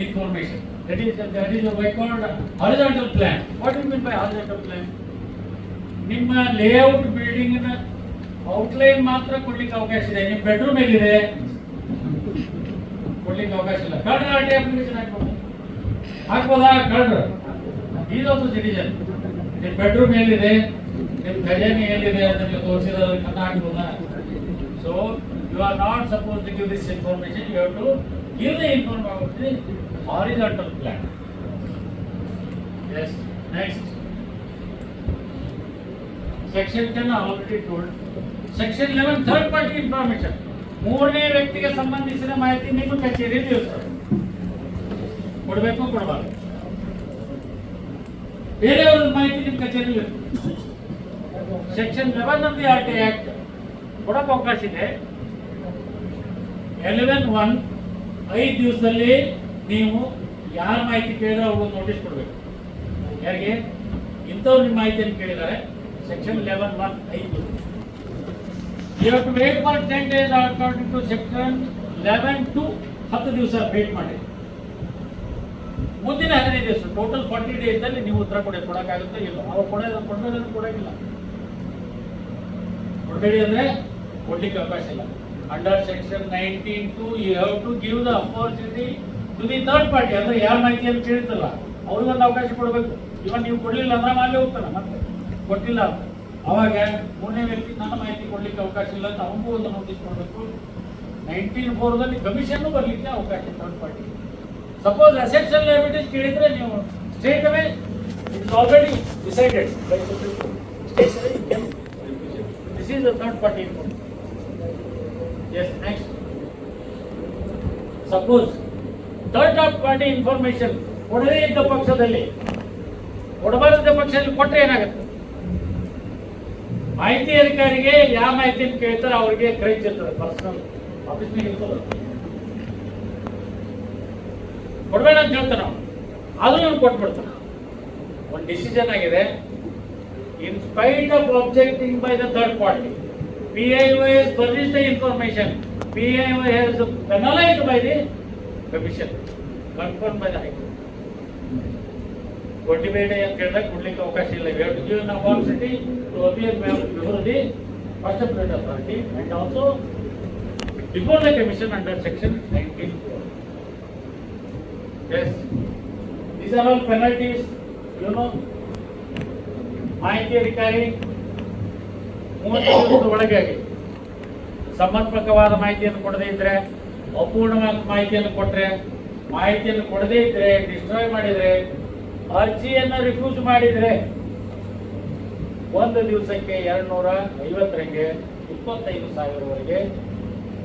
information. That is what we call horizontal plan. What do you mean by horizontal plan? ನಿಮ್ಮ layout building ನ outline ಮಾತ್ರ ಕೊಡ್ಲಿಕ್ಕೆ ಅವಕಾಶ ಇದೆ. ನಿಮ್ಮ bedroom ಎಲ್ಲಿದೆ ಕೊಡ್ಲಿಕ್ಕೆ ಅವಕಾಶ ಇಲ್ಲ. ಕಳ್ರ RT ಅಪ್ಲಿಕೇಶನ್ ಹಾಕ್ಬೋದಾ? ಕಳ್ರ ಈಸ್ ಆಲ್ಸೋ ಸಿಟಿಜನ್. ನಿಮ್ಮ ಬೆಡ್ರೂಮ್ ಎಲ್ಲಿದೆ, ನಿಮ್ಮ ಖಜಾನೆ ಎಲ್ಲಿದೆ ಅದನ್ನು ತೋರಿಸಿರೋದಕ್ಕೆ ಕನ್ನ ಹಾಕ್ಬೋದಾ? So you are not suppose to give this information. You have to give the information horizontal plan. Yes, next. Section 10 I already told. Section 11 third party information. ಮೂರನೇ ವ್ಯಕ್ತಿಗೆ ಸಂಬಂಧಿಸಿದ ಮಾಹಿತಿ ನಿಮ್ಮ ಕಚೇರಿಯಲ್ಲಿ ಇರುತ್ತದೆ. ಕೊಡಬೇಕು ಕೊಡಬಾರದು. ಬೇರೆಯವರ ಮಾಹಿತಿ ನಿಮ್ಮ ಕಚೇರಿಯಲ್ಲಿ ಇರುತ್ತದೆ. Section 11 of the RT Act ಕೊಡಕ್ಕೆ ಅವಕಾಶ ಇದೆ. 11(1) 5 ದಿವಸದಲ್ಲಿ ನೀವು ಯಾರ ಮಾಹಿತಿ ಕೇಳಿದ್ರೆ ಅವ್ರಿಗೆ ನೋಟಿಸ್ ಕೊಡಬೇಕು. ಯಾರಿಗೆ? ಇಂಥವ್ರು ನಿಮ್ಮ ಮಾಹಿತಿಯನ್ನು ಕೇಳಿದ್ದಾರೆ. Section 11(1) 5. You have to wait for 10 days according to section 11(2). 10 ದಿವಸ ವೇಟ್ ಮಾಡಿ. ಮುಂದಿನ 15 ದಿವಸ ಟೋಟಲ್ 40 ಡೇಸ್ ಅಲ್ಲಿ ನೀವು ಉತ್ತರ ಕೊಡಕ್ಕಾಗುತ್ತೆ ಇಲ್ಲ. ಅವ್ರು ಕೊಡೋದನ್ನು ಕೊಡೋದಿಲ್ಲ. ಕೊಡಬೇಡಿ ಅಂದ್ರೆ ಕೊಡ್ಲಿಕ್ಕೆ ಅವಕಾಶ ಇಲ್ಲ. Under section 19(2) you have to give the opportunity to the third party. ಅಂದ್ರೆ ಯಾರ ಮಾಹಿತಿಯನ್ನು ಕೇಳಿರ್ತಲ್ಲ ಅವ್ರಿಗೊಂದು ಅವಕಾಶ ಕೊಡಬೇಕು. ಇವನ್ ನೀವು ಕೊಡ್ಲಿಲ್ಲ ಅಂದ್ರೆ ಅಲ್ಲಿ ಹೋಗ್ತಾನೆ, ಮತ್ತೆ ಕೊಟ್ಟಿಲ್ಲ ಅವಾಗ ಮೂರನೇ ವ್ಯಕ್ತಿ ನನ್ನ ಮಾಹಿತಿ ಕೊಡ್ಲಿಕ್ಕೆ ಅವಕಾಶ ಇಲ್ಲ ಅಂತ ಅವನಿಗೂ ಒಂದು ನೋಟಿಸ್ ಕೊಡಬೇಕು. 19(4) ಕಮಿಷನ್ ಬರ್ಲಿಕ್ಕೆ ಅವಕಾಶ third party. Suppose assets and liabilities ಕೇಳಿದ್ರೆ ನೀವು straight away it is already decided by supreme court. This is the third party information. Yes, next. Suppose third party information ಕೊಡದೇ ಇದ್ದ ಪಕ್ಷದಲ್ಲಿ, ಕೊಡಬಾರದ ಪಕ್ಷದಲ್ಲಿ ಕೊಟ್ಟರೆ ಏನಾಗುತ್ತೆ? ಮಾಹಿತಿ ಅಧಿಕಾರಿಗೆ ಯಾವ ಮಾಹಿತಿಯನ್ನು ಕೇಳ್ತಾರೆ ಅವರಿಗೆ ಕ್ರೈಮ್ ಇರ್ತದೆ, ಪರ್ಸನಲ್ ಆಫೀಸ್ ಇರ್ತದೆ. ಕೊಡಬೇಡ ಅಂತ ಹೇಳ್ತಾನೆ ನಾವು, ಆದ್ರೂ ಅವ್ನು ಕೊಟ್ಬಿಡ್ತಾನೆ. ಒಂದು ಡಿಸಿಷನ್ ಆಗಿದೆ. In spite of objecting by the third party, PIO has furnished the information. PIO has penalized by the commission, confirmed by the High Court. ಕೊಟ್ಟಿಬೇಡಿ ಅಂತ ಹೇಳಿದಾಗ ಕೊಡ್ಲಿಕ್ಕೆ ಅವಕಾಶ ಇಲ್ಲ. We have to give an opportunity to appear before the first appellate authority and also before the commission under section 19(4). Yes, these are all penalties. You know, ಮಾಹಿತಿ ಅಧಿಕಾರಿ 30 ದಿವಸದ ಒಳಗೆ ಸಮರ್ಪಕವಾದ ಮಾಹಿತಿಯನ್ನು ಕೊಡದೇ ಇದ್ರೆ, ಅಪೂರ್ಣವಾದ ಮಾಹಿತಿಯನ್ನು ಕೊಟ್ಟರೆ, ಮಾಹಿತಿಯನ್ನು ಕೊಡದೇ ಇದ್ರೆ, ಡಿಸ್ಟ್ರಾಯ್ ಮಾಡಿದ್ರೆ, ಅರ್ಜಿಯನ್ನು ರಿಫ್ಯೂಸ್ ಮಾಡಿದ್ರೆ 1 ದಿವಸಕ್ಕೆ 250 25,000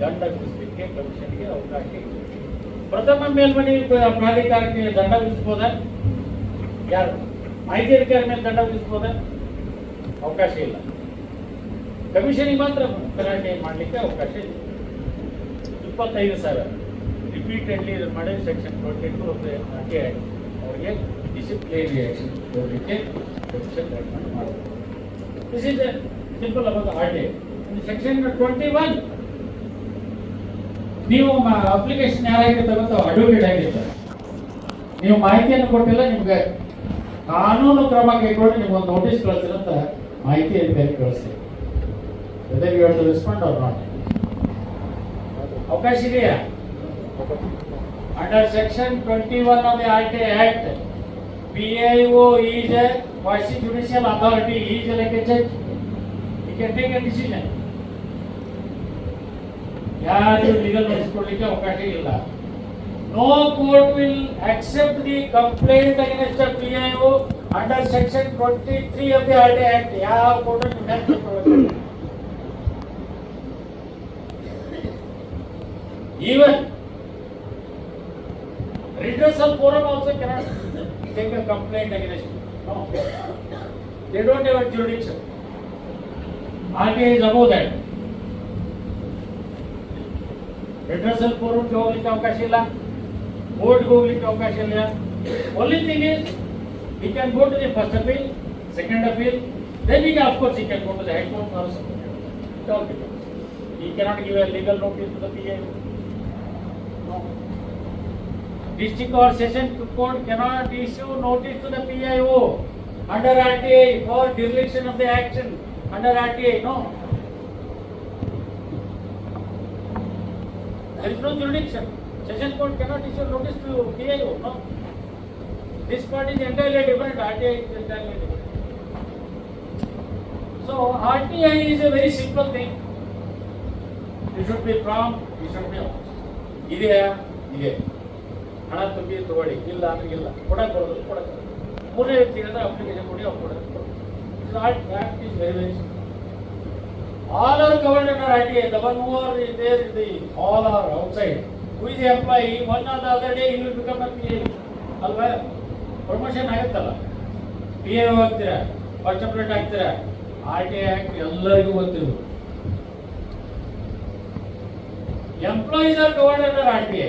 ದಂಡ ವಿಧಿಸಲಿಕ್ಕೆ ಕಮಿಷನ್ಗೆ ಅವಕಾಶ ಇದೆ. ಪ್ರಥಮ ಮೇಲ್ಮನವಿ ಪ್ರಾಧಿಕಾರಕ್ಕೆ ದಂಡ ವಿಧಿಸಬಹುದಾ? ಯಾರು ಮಾಹಿತಿ ಅಧಿಕಾರಿ ಮೇಲೆ ದಂಡ ವಿಧಿಸಬಹುದಾ? ಅವಕಾಶ ಇಲ್ಲ. ಕಮಿಷನಿಗೆ ಮಾತ್ರ ಪೆನಾಲ್ಟಿ ಮಾಡಲಿಕ್ಕೆ ಅವಕಾಶ ಇದೆ. 25,000 ರಿಪೀಟೆಡ್ಲಿ ಇದನ್ನು ಮಾಡಿ ಸೆಕ್ಷನ್ 22 ಆಫ್ ದ RTA ಅವರಿಗೆ ಡಿಸಿಪ್ಲಿನರಿ ಆಕ್ಷನ್ ಕೊಡಲಿಕ್ಕೆ ಕಮಿಷನ್ ರೆಕಮೆಂಡ್ ಮಾಡಬಹುದು. This is simple about RTA. Section 21 ನೀವು ಅಪ್ಲಿಕೇಶನ್ ಯಾರಾಗಿ ತಗೋತೋ ಅಡ್ವೊಕೇಟ್ ಆಗಿರ್ತಾರೆ. ನೀವು ಮಾಹಿತಿಯನ್ನು ಕೊಟ್ಟಿಲ್ಲ, ನಿಮ್ಗೆ ಕಾನೂನು ಕ್ರಮ ಕೈಗೊಂಡು ನಿಮ್ಗೆ ಒಂದು ನೋಟಿಸ್ ಕಳಿಸಿರಂತ ಮಾಹಿತಿ ಅಧಿಕಾರಿ ಕಳಿಸ್ತೀವಿ. whether you have to respond or not. ಅವಕಾಶ ಇದೆಯಾ? Under section 21 of the RTA Act, PIO is a quasi-judicial authority. He is like a judge. He can take a decision. ಯಾರು ಲೀಗಲ್ ನೋಟಿಸ್ ಕೊಡಲಿಕ್ಕೆ ಅವಕಾಶ ಇಲ್ಲ. No court will accept the complaint against the PIO under section 23 of the RTA Act. ಯಾವ court even redressal forum also cannot take a complaint against you. No, they don't have a jurisdiction. RTA is above that. redressal forum ಗೆ ಹೋಗ್ಲಿಕ್ಕೆ ಅವಕಾಶ ಇಲ್ಲ, ಕೋರ್ಟ್ಗೆ ಹೋಗ್ಲಿಕ್ಕೆ ಅವಕಾಶ ಇಲ್ಲ. only thing is he can go to the first appeal, second appeal, then he can, of course he can go to the High Court or something. It all depends. He cannot give a legal notice to the PIO. No. District or session court cannot issue notice to the PIO under RTA for dereliction of the action under RTA. No. There is no jurisdiction. Session court cannot issue notice to PIO. No. This part is entirely different. RTA is entirely different. So RTA is a very simple thing. You should be prompt. You should be honest. ಇದೆಯಾ? ಇದೆ. ಹಣ ತುಂಬಿ ತಗೊಳ್ಳಿ, ಇಲ್ಲ ಅಂದ್ರೆ ಇಲ್ಲ. ಕೊಡಕ್ಕೆ ಬರೋದು ಕೊಡಕ್ಕೆ. ಮೂರನೇ ವ್ಯಕ್ತಿಗಳಿಂದ ಅಪ್ಲಿಕೇಶನ್ ಕೊಡಿ, ಅವ್ರು ಕೊಡಕ್ಕೆ. That is very very simple. All are covered under RTA. The one who are there, all are outside. Who is the employee? One or the other day he will become a PA. ಅಲ್ವಾ? Promotion ಆಗುತ್ತಲ್ಲ. PA ಆಗ್ತೀರಾ, first appellate ಆಗ್ತೀರಾ. RTA act ಎಲ್ಲರಿಗೂ ಗೊತ್ತಿರೋದು. Employees are covered under RTA.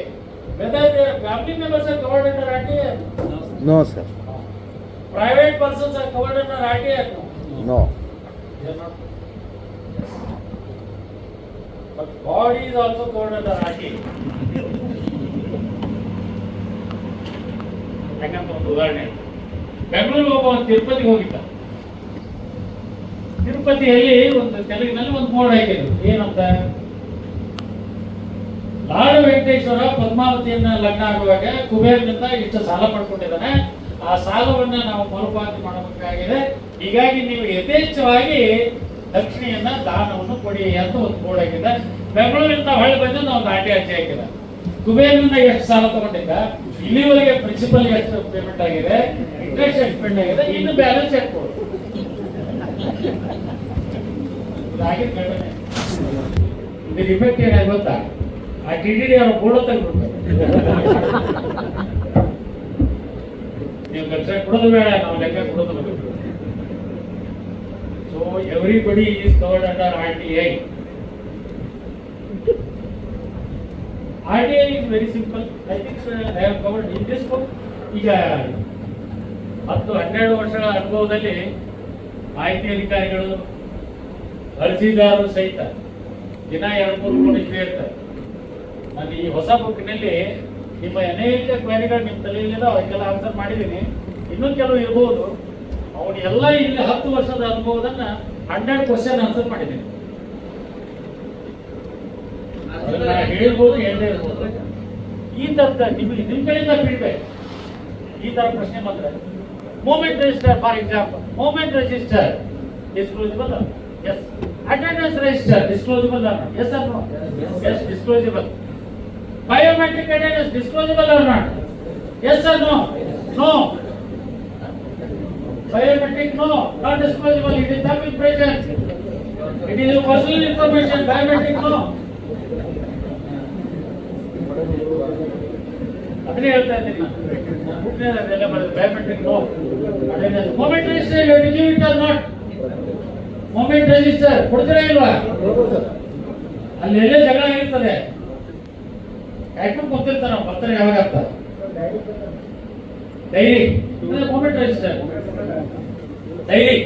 Whether their family members are covered under RTA? No, sir. Private persons are covered under RTA? No. They are not. But body is also covered under RTA. ಯಾಕಂತ ಒಂದು ಉದಾಹರಣೆ, ಬೆಂಗಳೂರಿಗೆ ಒಬ್ಬ ತಿರುಪತಿಗೆ ಹೋಗಿದ್ದ. ತಿರುಪತಿಯಲ್ಲಿ ಒಂದು ತೆಲುಗಿನಲ್ಲಿ ಒಂದು ಬೋರ್ಡ್ ಹಾಕಿದ್ರು, ಏನಂತ, ಲಾಡು ವೆಂಕಟೇಶ್ವರ ಪದ್ಮಾವತಿಯನ್ನ ಲಗ್ನ ಆಗುವಾಗ ಕುಬೇರನಿಂದ ಇಷ್ಟು ಸಾಲ ಪಡ್ಕೊಂಡಿದ್ದಾನೆ, ಆ ಸಾಲವನ್ನ ನಾವು ಮರುಪಾವತಿ ಮಾಡಬೇಕಾಗಿದೆ, ಹೀಗಾಗಿ ನೀವು ಯಥೇಚ್ಛವಾಗಿ ದಕ್ಷಿಣೆಯನ್ನ ದಾನವನ್ನು ಕೊಡಿ ಅಂತ ಒಂದು ಬೋರ್ಡ್ ಹಾಕಿದ್ದ. ಬೆಂಗಳೂರಿಂದ ಹೊಳೆ ಬಂದು ನಾವು ನಾಟಿ ಅರ್ಜಿ ಹಾಕಿದ. ಕುಬೇರನಿಂದ ಎಷ್ಟು ಸಾಲ ತಗೊಂಡಿದ್ದ, ಇಲ್ಲಿವರೆಗೆ ಪ್ರಿನ್ಸಿಪಲ್ ಎಷ್ಟು ಪೇಮೆಂಟ್ ಆಗಿದೆ, ಇಂಟ್ರೆಸ್ಟ್ ಎಷ್ಟು ಪೇಮೆಂಟ್ ಆಗಿದೆ, ಇನ್ನು ಬ್ಯಾಲೆನ್ಸ್ ಎಷ್ಟು ಕೊಡು. ಇದಾಗಿದ್ದ ಘಟನೆ. ಇದ್ರ ಇಫೆಕ್ಟ್ ಏನಾಗಿ ಗೊತ್ತಾ, ಆ ಟಿಟಿಡಿ ಅವರ ಬೋರ್ಡ್ ತೆಗೆದ್ಬಿಡ್ತಾರೆ. ನೀವು ಕೆಲಸ ಕೊಡೋದು ಬೇಡ, ನಾವು ಲೆಕ್ಕ ಕೊಡೋದು ಬೇಡ. So everybody is covered under RTI. RTI is very simple. I think I have covered in this book. ಈಗ 10-12 ವರ್ಷಗಳ ಅನುಭವದಲ್ಲಿ ಮಾಹಿತಿ ಅಧಿಕಾರಿಗಳು, ಅರ್ಜಿದಾರರು ಸಹಿತ ದಿನ 2-3 ಕೋಟಿ ಇರ್ತಾರೆ. ನಾನು ಈ ಹೊಸ ಬುಕ್ನಲ್ಲಿ ನಿಮ್ಮ ಅನೇಕ ಕ್ವೆರಿಗಳು ನಿಮ್ಮ ತಲೆಯಲ್ಲಿದೆ, ಅವಕ್ಕೆಲ್ಲ ಆನ್ಸರ್ ಮಾಡಿದ್ದೀನಿ. ಇನ್ನೂ ಕೆಲವು ಇರ್ಬೋದು. ಅವನು ಎಲ್ಲ ಇಲ್ಲಿ 10 ವರ್ಷದ ಅನುಭವದನ್ನ 100 ಕ್ವಶನ್ ಆನ್ಸರ್ ಮಾಡಿದ್ದೀನಿ. ಹೇಳ್ಬೋದು, ಹೇಳದೇ ಇರ್ಬೋದು. ಈ ತರದ ನಿಮ್ ಕಡೆಯಿಂದ ಫೀಡ್ಬ್ಯಾಕ್, ಈ ತರ ಪ್ರಶ್ನೆ ಬಂದ್ರೆ, movement register for example, movement register disclosable, yes. Attendance register disclosable or not, yes or no? Yes, disclosable. Biometric attendance disclosable or not, yes or no? No. Biometric, no, not disclosable. It is not with present. It is personal information. Biometric, no. ಅದನ್ನೇ ಹೇಳ್ತಾ ಇದ್ದೀನಿ ನಾನು. Biometric, no. Moment register, you have to give it or not? Moment register, ಕೊಡ್ತೀರಾ ಇಲ್ವಾ? ಅಲ್ಲಿ ಎಲ್ಲೇ ಜಗಳ ಇರ್ತದೆ, ಯಾಕೆ ಗೊತ್ತಿರ್ತಾರ ಬರ್ತಾರೆ ಯಾವಾಗ ಅಂತ. Diary moment register, diary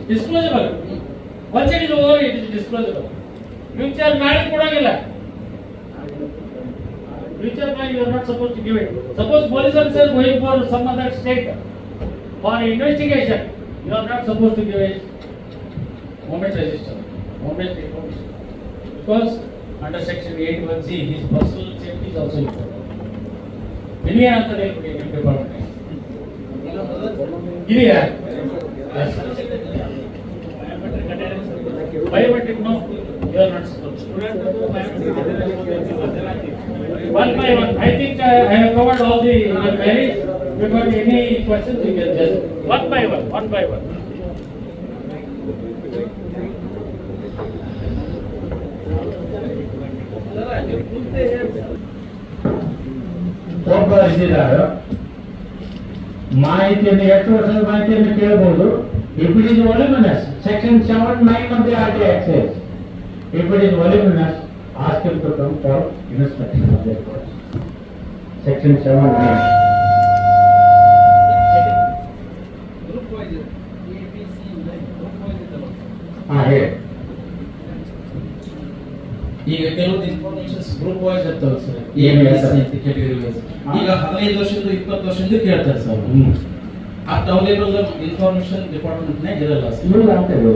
disclosable. Once it is over, it is disclosable. Future ನಾಳೆ ಕೊಡೋಂಗಿಲ್ಲ. Future man you are not suppose to give it. Suppose police officer going for some other state for investigation, you are not suppose to give it moment register, moment information, because under section 81C his personal safety is also important. ನಿಮಗೆ ಅಂತ ಹೇಳ್ಬಿಡಿ ನಿಮ್ಮ department ಇದೆಯಾ? Biometric, no, you are not suppose. One by one, I think I have covered all the queries. If you got any questions, you can just one by one, one by one. ಒಬ್ಬ ಇದ್ದಾರೆ, ಮಾಹಿತಿಯನ್ನು ಎಷ್ಟು ವರ್ಷದ ಮಾಹಿತಿಯನ್ನು ಕೇಳಬಹುದು. If it is voluminous, section 7(9) of the RTI Act says, if it is voluminous, ask him to come for inspection of the records. Section 7(9). ಹೇಳಿ. ಈಗ ಕೆಲವೊಂದು ಇನ್ಫಾರ್ಮೇಶನ್ಸ್ ಗ್ರೂಪ್ ವೈಸ್ ಇರ್ತಾವೆ ಸರ್, ಏನು ಹೇಳ್ತಾರೆ? Category wise. ಈಗ 15 ವರ್ಷದಿಂದ 20 ವರ್ಷದಿಂದ ಕೇಳ್ತಾರೆ ಸರ್. ಅಷ್ಟು ಅವೈಲೇಬಲ್ ಇನ್ಫಾರ್ಮೇಶನ್ ಡಿಪಾರ್ಟ್ಮೆಂಟ್ ನಾಗ ಇರಲ್ಲ ಸರ್. ಇಲ್ಲ ಅಂತ ಹೇಳಿ.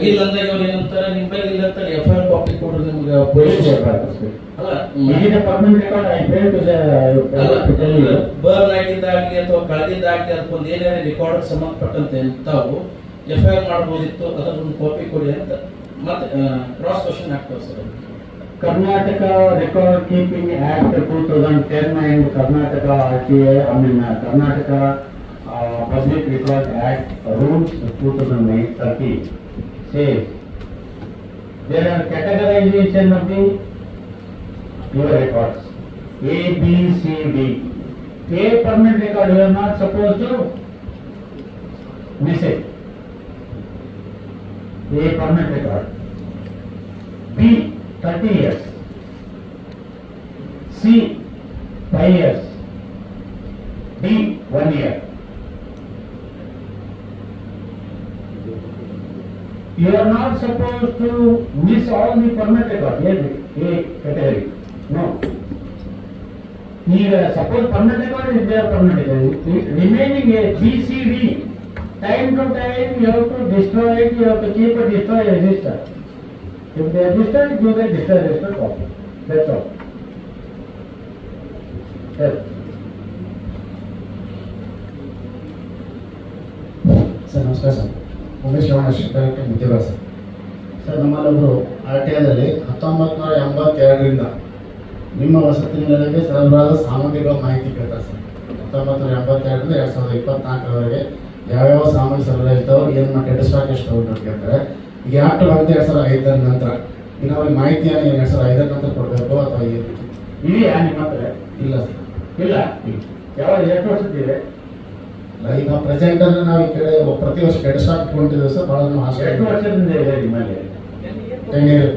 ಇಲ್ಲ ಅಂದ್ರೆ ಇವ್ರು ಏನಂತಾರೆ, ನಿಮ್ಮ ಬೈಲ್ ಇಲ್ಲ ಅಂತ FIR ಕಾಪಿ ಕೊಡ್ರಿ ನಿಮ್ಗೆ ಪೊಲೀಸ್ ಅಲ್ಲ permanent record I fail to tell you. Burn ಆಗಿದ್ದಾಗ್ಲಿ ಅಥವಾ ಕಳೆದಿದ್ದಾಗ್ಲಿ ಅದಕ್ಕೊಂದು ಏನೇನು ರೆಕಾರ್ಡ್ ಸಂಬಂಧಪಟ್ಟಂತೆ ತಾವು FIR ಮಾಡ್ಬೋದಿತ್ತು, ಅದರೊಂದು ಕಾಪಿ ಕೊಡಿ ಅಂತ ಮತ್ತೆ ಕ್ರಾಸ್ ಕ್ವಶನ್ ಆಗ್ತದೆ sir. Karnataka record keeping act 2010 and Karnataka RTI, Karnataka public record act rules 2013 says there are categorization of the your records A, B, C, D. A permanent record you are not supposed to miss it. A permanent record. B 30 years. C 5 years. D 1 year. You are not supposed to miss all the permanent records. A category. No. ಈಗ suppose permanent is there permanent. Remaining a BCD, time to time you have to destroy it, you have to keep a destroy register. If they are destroyed, give the destroy register copy. That's all. Yes. Sir ನಮಸ್ಕಾರ sir. Umesh collector Muddebihal sir. Sir ನಮ್ಮಲ್ಲೊಬ್ಬರು RTIದಲ್ಲಿ 1982ರಿಂದ ನಿಮ್ಮ ವಸತಿ ನಿಲಯಕ್ಕೆ ಸರಬರಾಜು ಸಾಮಗ್ರಿಗಳ ಮಾಹಿತಿ ಕೇಳ್ತಾರೆ ಸರ್. 1982ರಿಂದ 2024ರವರೆಗೆ ಯಾವ್ಯಾವ ಸಾಮಗ್ರಿ ಸರಬರಾಜಿರ್ತಾವೆ, ಏನು ಮಾಡಿ ಸ್ಟಾಕ್ ಎಷ್ಟು ಅಂತ ಕೇಳ್ತಾರೆ. ಈಗ ಆಕ್ಟ್ ಬಂದು 2005 ನಂತರ ಈಗ ಅವ್ರಿಗೆ ಮಾಹಿತಿಯನ್ನು 2005 ನಂತರ ಕೊಡಬೇಕು ಅಥವಾ ಏನು ಇದೆಯಾ ನಿಮ್ಮ ಹತ್ರ? ಇಲ್ಲ ಸರ್. ಇಲ್ಲ. ಯಾವಾಗ ಎಷ್ಟು ವರ್ಷದಿದೆ? ಈಗ ಪ್ರೆಸೆಂಟ್ ಅಂದ್ರೆ ನಾವು ಈ ಕಡೆ ಪ್ರತಿ ವರ್ಷ ಡೆಡ್ ಸ್ಟಾಕ್ ಇಟ್ಕೊಂಡಿದ್ದೇವೆ ಸರ್. ಭಾಳ ನಾವು ಎಷ್ಟು ವರ್ಷದಿಂದ ಇದೆ ನಿಮ್ಮಲ್ಲಿ 10 years.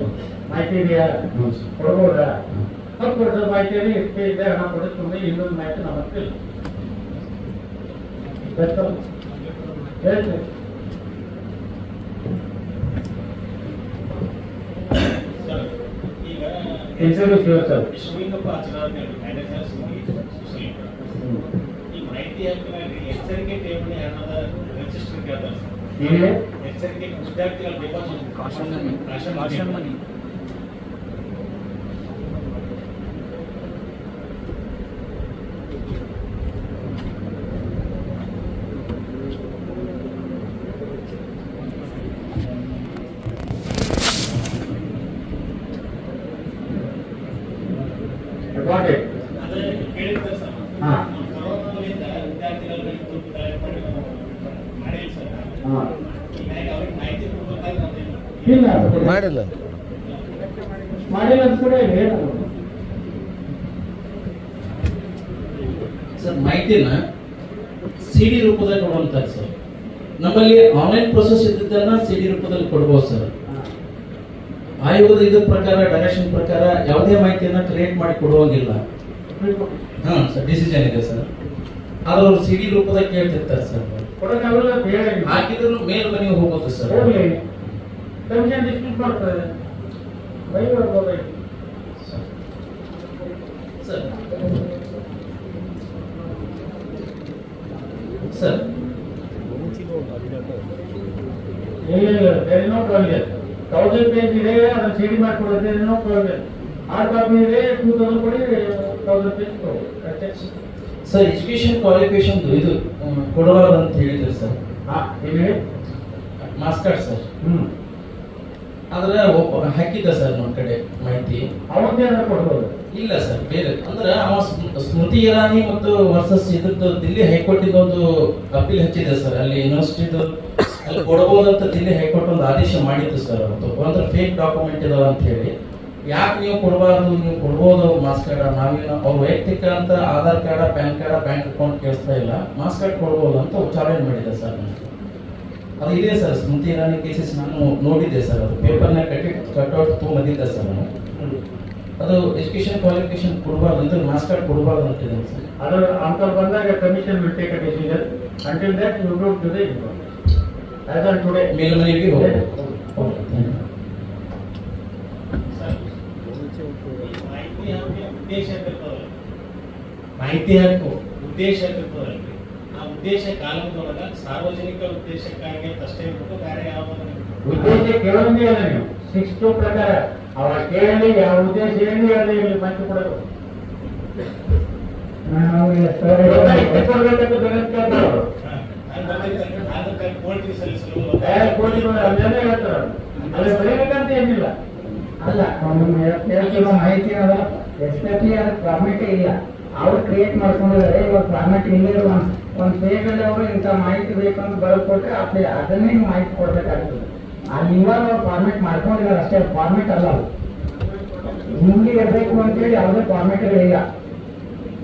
ಮಾಹಿತಿ ಇದೆಯಾ? ಹ್ಞೂ ಸರ್. ಕೊಡ್ಬೋದಾ? 10 ವರ್ಷದ ಮಾಹಿತಿಯಲ್ಲಿ ಇಷ್ಟೇ ಇದೆ, ಹಣ ಕೊಡುತ್ತೆ, ಇನ್ನೊಂದು ಮಾಹಿತಿ ನಮ್ಮ ಹತ್ರ ಇಲ್ಲ. ಹೇಳ್ತೀವಿ. ಇಂಟರ್ವ್ಯೂ ಶಿವರ್ ಸರ್. ಶಿವಲಿಂಗಪ್ಪ ಆಚಾರ್ಯ ಮ್ಯಾನೇಜರ್ ಸುಶೀಲಪುರ. ಈ ಮಾಹಿತಿ ಹಾಕಿನಲ್ಲಿ ಎಚ್ಚರಿಕೆ ಠೇವಣಿ ಹಣದ ರಿಜಿಸ್ಟರ್ ಕೇಳ್ತಾರೆ ಸರ್. ಇದೆ ಎಚ್ಚರಿಕೆ ವಿದ್ಯಾರ್ಥಿಗಳ deposit caution money. got it. ಅದೇ ಕೇಳಿದ್ರೆ ಸರ್, ಹಾ. ಕೊರೋನಾದಿಂದ ವಿದ್ಯಾರ್ಥಿಗಳಿಗೆ ದುಡ್ಡು ಕಲೆಕ್ಟ್ ಮಾಡಿ ನಾವು ಮಾಡಿಲ್ಲ ಸರ್. ಹಾ. ಹೀಗಾಗಿ ಅವ್ರಿಗೆ ಮಾಹಿತಿ ಕೊಡ್ಬೇಕಾದ್ರೆ ನಾವೇನು ಇಲ್ಲ ಮಾಡಿಲ್ಲ. ಮಾಡಿಲ್ಲ ಅಂತ ಕೂಡ ಹೇಳ. ಸರ್ ಮಾಹಿತಿನ CD ರೂಪದಲ್ಲಿ ಕೊಡುವಂತಾರೆ ಸರ್. ನಮ್ಮಲ್ಲಿ ಆನ್ಲೈನ್ ಪ್ರೊಸೆಸ್ ಇದ್ದದ್ದನ್ನ CD ರೂಪದಲ್ಲಿ ಕೊಡ್ಬೋದು ಸರ್. ಆಯೋಗದ ಇದ್ರ ಪ್ರಕಾರ ಡೈರೆಕ್ಷನ್ ಪ್ರಕಾರ ಯಾವುದೇ ಮಾಹಿತಿಯನ್ನ ಕ್ರಿಯೇಟ್ ಮಾಡಿ ಕೊಡುವಂಗಿಲ್ಲ. ಹಾ ಸರ್, ಡಿಸಿಷನ್ ಇದೆ ಸರ್. ಆದ್ರೆ ಅವ್ರು CD ರೂಪದಾಗ ಕೇಳ್ತಿರ್ತಾರೆ ಸರ್. ಕೊಡೋಕ್ಕಾಗಲ್ಲ ಅಂತ ಹೇಳಿ ಹಾಕಿದ್ರು ಮೇಲ್ ಮನೆ ಹೋಗುತ್ತೆ ಸರ್. ಹೋಗ್ಲಿ, ಕಮಿಷನ್ ಡಿಸ್ಟ್ರಿಬ್ಯೂಟ್ ಮಾಡ್ತಾರೆ. ಬೈಬರ್ಬೋದು ಸರ್ ಸರ್ ಇಲ್ಲ, there is no provision. 1000 page ಇದೆ, ಅದನ್ನು CD ಮಾಡಿಕೊಡೋದು, there is no provision. Hard copy ಇದೆ, 2000 ಕೊಡಿ, 1000 page ಕೊಡಿ ಅಷ್ಟೇ. ಸರ್ ಎಜುಕೇಶನ್ ಕ್ವಾಲಿಫಿಕೇಶನ್ ಇದು ಕೊಡಬಾರದು ಅಂತ ಹೇಳಿದ್ರು ಸರ್. ಇಲ್ಲಿ ಮಾರ್ಕ್ಸ್ ಕಾರ್ಡ್ ಸರ್. ಆದ್ರೆ ಹಾಕಿದ್ದ ಸರ್ ನಮ್ಮ ಕಡೆ ಮಾಹಿತಿ. ಅವತ್ತೇ ಅದನ್ನು ಕೊಡ್ಬೋದು. ಇಲ್ಲ ಸರ್, ಬೇರೆ ಅಂದ್ರೆ ಅವ ಸ್ಮೃತಿ ಇರಾನಿ ಮತ್ತು ವರ್ಸಸ್ ಇದ್ರದ್ದು ದಿಲ್ಲಿ ಹೈಕೋರ್ಟ್ ಒಂದು ಅಪೀಲ್ ಹಚ್ಚಿದೆ ಸರ್. ಅಲ್ಲಿ ಯೂನಿವರ್ಸಿಟಿದು ಅಲ್ಲಿ ಕೊಡಬಹುದಂತ ದಿಲ್ಲಿ ಹೈಕೋರ್ಟ್ ಒಂದು ಆದೇಶ ಮಾಡಿತ್ತು ಸರ್. ಅವತ್ತು ಅಂದ್ರೆ ಫೇಕ್ ಡಾಕ್ಯುಮೆಂಟ್ ಇದಾವ ಅಂತ ಹೇಳಿ. ಯಾಕೆ ನೀವು ಕೊಡಬಾರ್ದು, ನೀವು ಕೊಡ್ಬೋದು ಮಾರ್ಕ್ಸ್ ಕಾರ್ಡ್, ನಾವೇನು ಅವ್ರ ವೈಯಕ್ತಿಕ ಅಂತ Aadhaar card, PAN card, bank account ಕೇಳಿಸ್ತಾ ಇಲ್ಲ, ಮಾರ್ಕ್ಸ್ ಕಾರ್ಡ್ ಕೊಡ್ಬೋದು ಅಂತ ಚಾಲೆಂಜ್ ಮಾಡಿದೆ ಸರ್. ಅದು ಇದೆ ಸರ್, ಸ್ಮೃತಿ ಇರಾನಿ ಕೇಸಸ್ ನಾನು ನೋಡಿದ್ದೆ ಸರ್. ಅದು ಪೇಪರ್ನ ಕಟ್ಔಟ್ ತೊಗೊಂಡಿದ್ದೆ ಸರ್ ನಾನು. ಅದು ಎಜುಕೇಶನ್ ಕ್ವಾಲಿಫಿಕೇಶನ್ ಕೊಡಬಾರ್ದು ಅಂದ್ರೆ ಮಾರ್ಕ್ಸ್ ಕಾರ್ಡ್ ಕೊಡಬಾರ್ದು ಅಂತಿದೆ ಸರ್. ಅದು ಅಂತ ಬಂದಾಗ commission will take a decision. Until that you don't do the as on today ಮೇಲ್ಮನೆಗೆ ಹೋಗ್ಬೋದು. ಮಾಹಿತಿ ಹಾಕಿ ಉದ್ದೇಶ ಇರ್ತದಲ್ಲ, ಮಾಹಿತಿ ಹಾಕು ಉದ್ದೇಶ ಇರ್ತದಲ್ರಿ. ಆ ಉದ್ದೇಶ ಕಾಲದೊಳಗ ಸಾರ್ವಜನಿಕ ಉದ್ದೇಶಕ್ಕಾಗಿ ಅಷ್ಟೇ ಬಿಟ್ಟು ಬೇರೆ ಯಾವ ಉದ್ದೇಶ ಕೇಳೋದೇ ಇಲ್ಲ. ನೀವು 6 ಪ್ರಕಾರ ಅವ ಕೇಳಿ ಯಾವ ಉದ್ದೇಶ ಏನು ಹೇಳಿ ಇಲ್ಲಿ ಮಾಹಿತಿ ಕೊಡೋದು. ಕೊಡ್ಬೇಕಂತ ಜಗತ್ ಕೇಳ್ತಾರೆ ಅವರು. ಕೋರ್ಟ್ಗೆ ಸಲ್ಲಿಸಲು ಕೋಟಿ ಅಲ್ಲೆಲ್ಲ ಹೇಳ್ತಾರೆ. ಅಲ್ಲಿ ಬರೀಬೇಕಂತ ಏನಿಲ್ಲ. ಅಲ್ಲ, ಹೇಳ್ತಿರೋ ಮಾಹಿತಿ ಅದ ಎಸ್ಪೆಷಲಿ ಅದಕ್ಕೆ ಫಾರ್ಮೆಟೇ ಇಲ್ಲ. ಅವ್ರು ಕ್ರಿಯೇಟ್ ಮಾಡ್ಕೊಂಡಿದ್ದಾರೆ. ಇವಾಗ ಫಾರ್ಮೆಟ್ ಇಲ್ಲೇ ಒಂದು ಪೇಜಲ್ಲಿ ಅವರು ಇಂಥ ಮಾಹಿತಿ ಬೇಕಂತ ಬರೆದುಕೊಟ್ರೆ ಅದನ್ನೇ ನೀವು ಮಾಹಿತಿ ಕೊಡ್ಬೇಕಾಗ್ತದೆ. ಅಲ್ಲಿ ಇವಾಗ ಅವ್ರು ಫಾರ್ಮೆಟ್ ಮಾಡ್ಕೊಂಡಿದ್ದಾರೆ ಅಷ್ಟೇ, ಫಾರ್ಮೆಟ್ ಅಲ್ಲ ಅದು. ಹಿಂಗೆ ಇರಬೇಕು ಅಂತೇಳಿ ಯಾವುದೇ ಫಾರ್ಮೆಟ್ಗಳಿಲ್ಲ.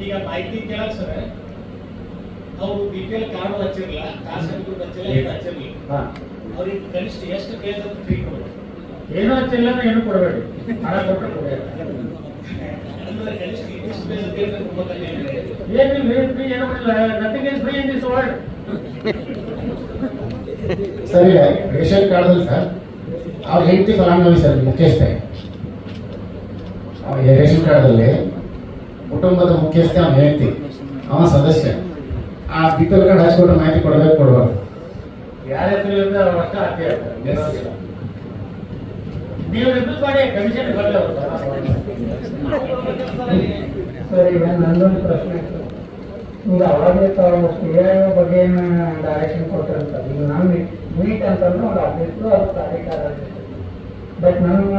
ಈಗ ಮಾಹಿತಿ ಕೇಳಕ್ ಸರ್ ಅವ್ರು ಬಿಪಿಎಲ್ ಕಾರ್ಡ್ ಹಚ್ಚಿರಲ್ಲ, ಕಾಸ್ಟ್ ಸರ್ಟಿಫಿಕೇಟ್ ಹಚ್ಚಿಲ್ಲ, ಏನು ಹಚ್ಚಿರಲಿಲ್ಲ. ಅವ್ರಿಗೆ ಕನಿಷ್ಠ ಎಷ್ಟು ಕೇಸ್ ಅಂತ ಫ್ರೀ ಕೊಡಬೇಕು. ಏನೋ ಹಚ್ಚಿಲ್ಲ ಏನು ಕೊಡಬೇಡಿ, ಹಣ ಕೊಟ್ಟರೆ ಕೊಡಬೇಕು. ಅಂದ್ರೆ ಕನಿಷ್ಠ ಇಷ್ಟು ಕೇಸ್ ಅಂತ ಹೇಳ್ತಾರೆ ಗೊತ್ತಾಗಲಿಲ್ಲ. ಏನಿಲ್ಲ, ಫ್ರೀ ಏನೂ ಇಲ್ಲ. Nothing is free in this world. Sir ಈಗ ರೇಷನ್ ಕಾರ್ಡ್ದಲ್ಲಿ ಸರ್ ಅವ್ರ ಹೆಂಡತಿ ಫಲಾನುಭವಿ ಸರ್ ಮುಖ್ಯಸ್ಥೆ. ರೇಷನ್ ಕಾರ್ಡಲ್ಲಿ ಕುಟುಂಬದ ಮುಖ್ಯಸ್ಥೆ ಅವನ ಹೆಂಡತಿ, ಅವ ಸದಸ್ಯ. ಆ ಬಿಪಲ್ ಕಾರ್ಡ್ ಹಚ್ಕೊಟ್ಟು ಮಾಹಿತಿ ಕೊಡಬೇಕು ಕೊಡಬಾರ್ದು. ಯಾರ ಹೆಸರು ಇರುತ್ತೆ ಅವ್ರ ಅಷ್ಟ ಅಷ್ಟೇ ಆಗ್ತದೆ. ನೀವು ರಿಪೀಟ್ ಮಾಡಿ ಕಮಿಷನ್ ಬರಲ್ಲ. ಸರ್, ಈಗ ನನ್ನೊಂದು ಪ್ರಶ್ನೆ ಇತ್ತು. ಈಗ ಅವಾಗಲೇ ತಾವು PIO ಬಗ್ಗೆ ಡೈರೆಕ್ಷನ್ ಕೊಟ್ಟಿರ್ತಾರೆ. ಈಗ ನಾನು ಮೀಟ್ ಅಂತಂದ್ರೆ ಒಂದು ಆಫೀಸು ಅದು ಪ್ರಾಧಿಕಾರ. ಬಟ್ ನನ್ನ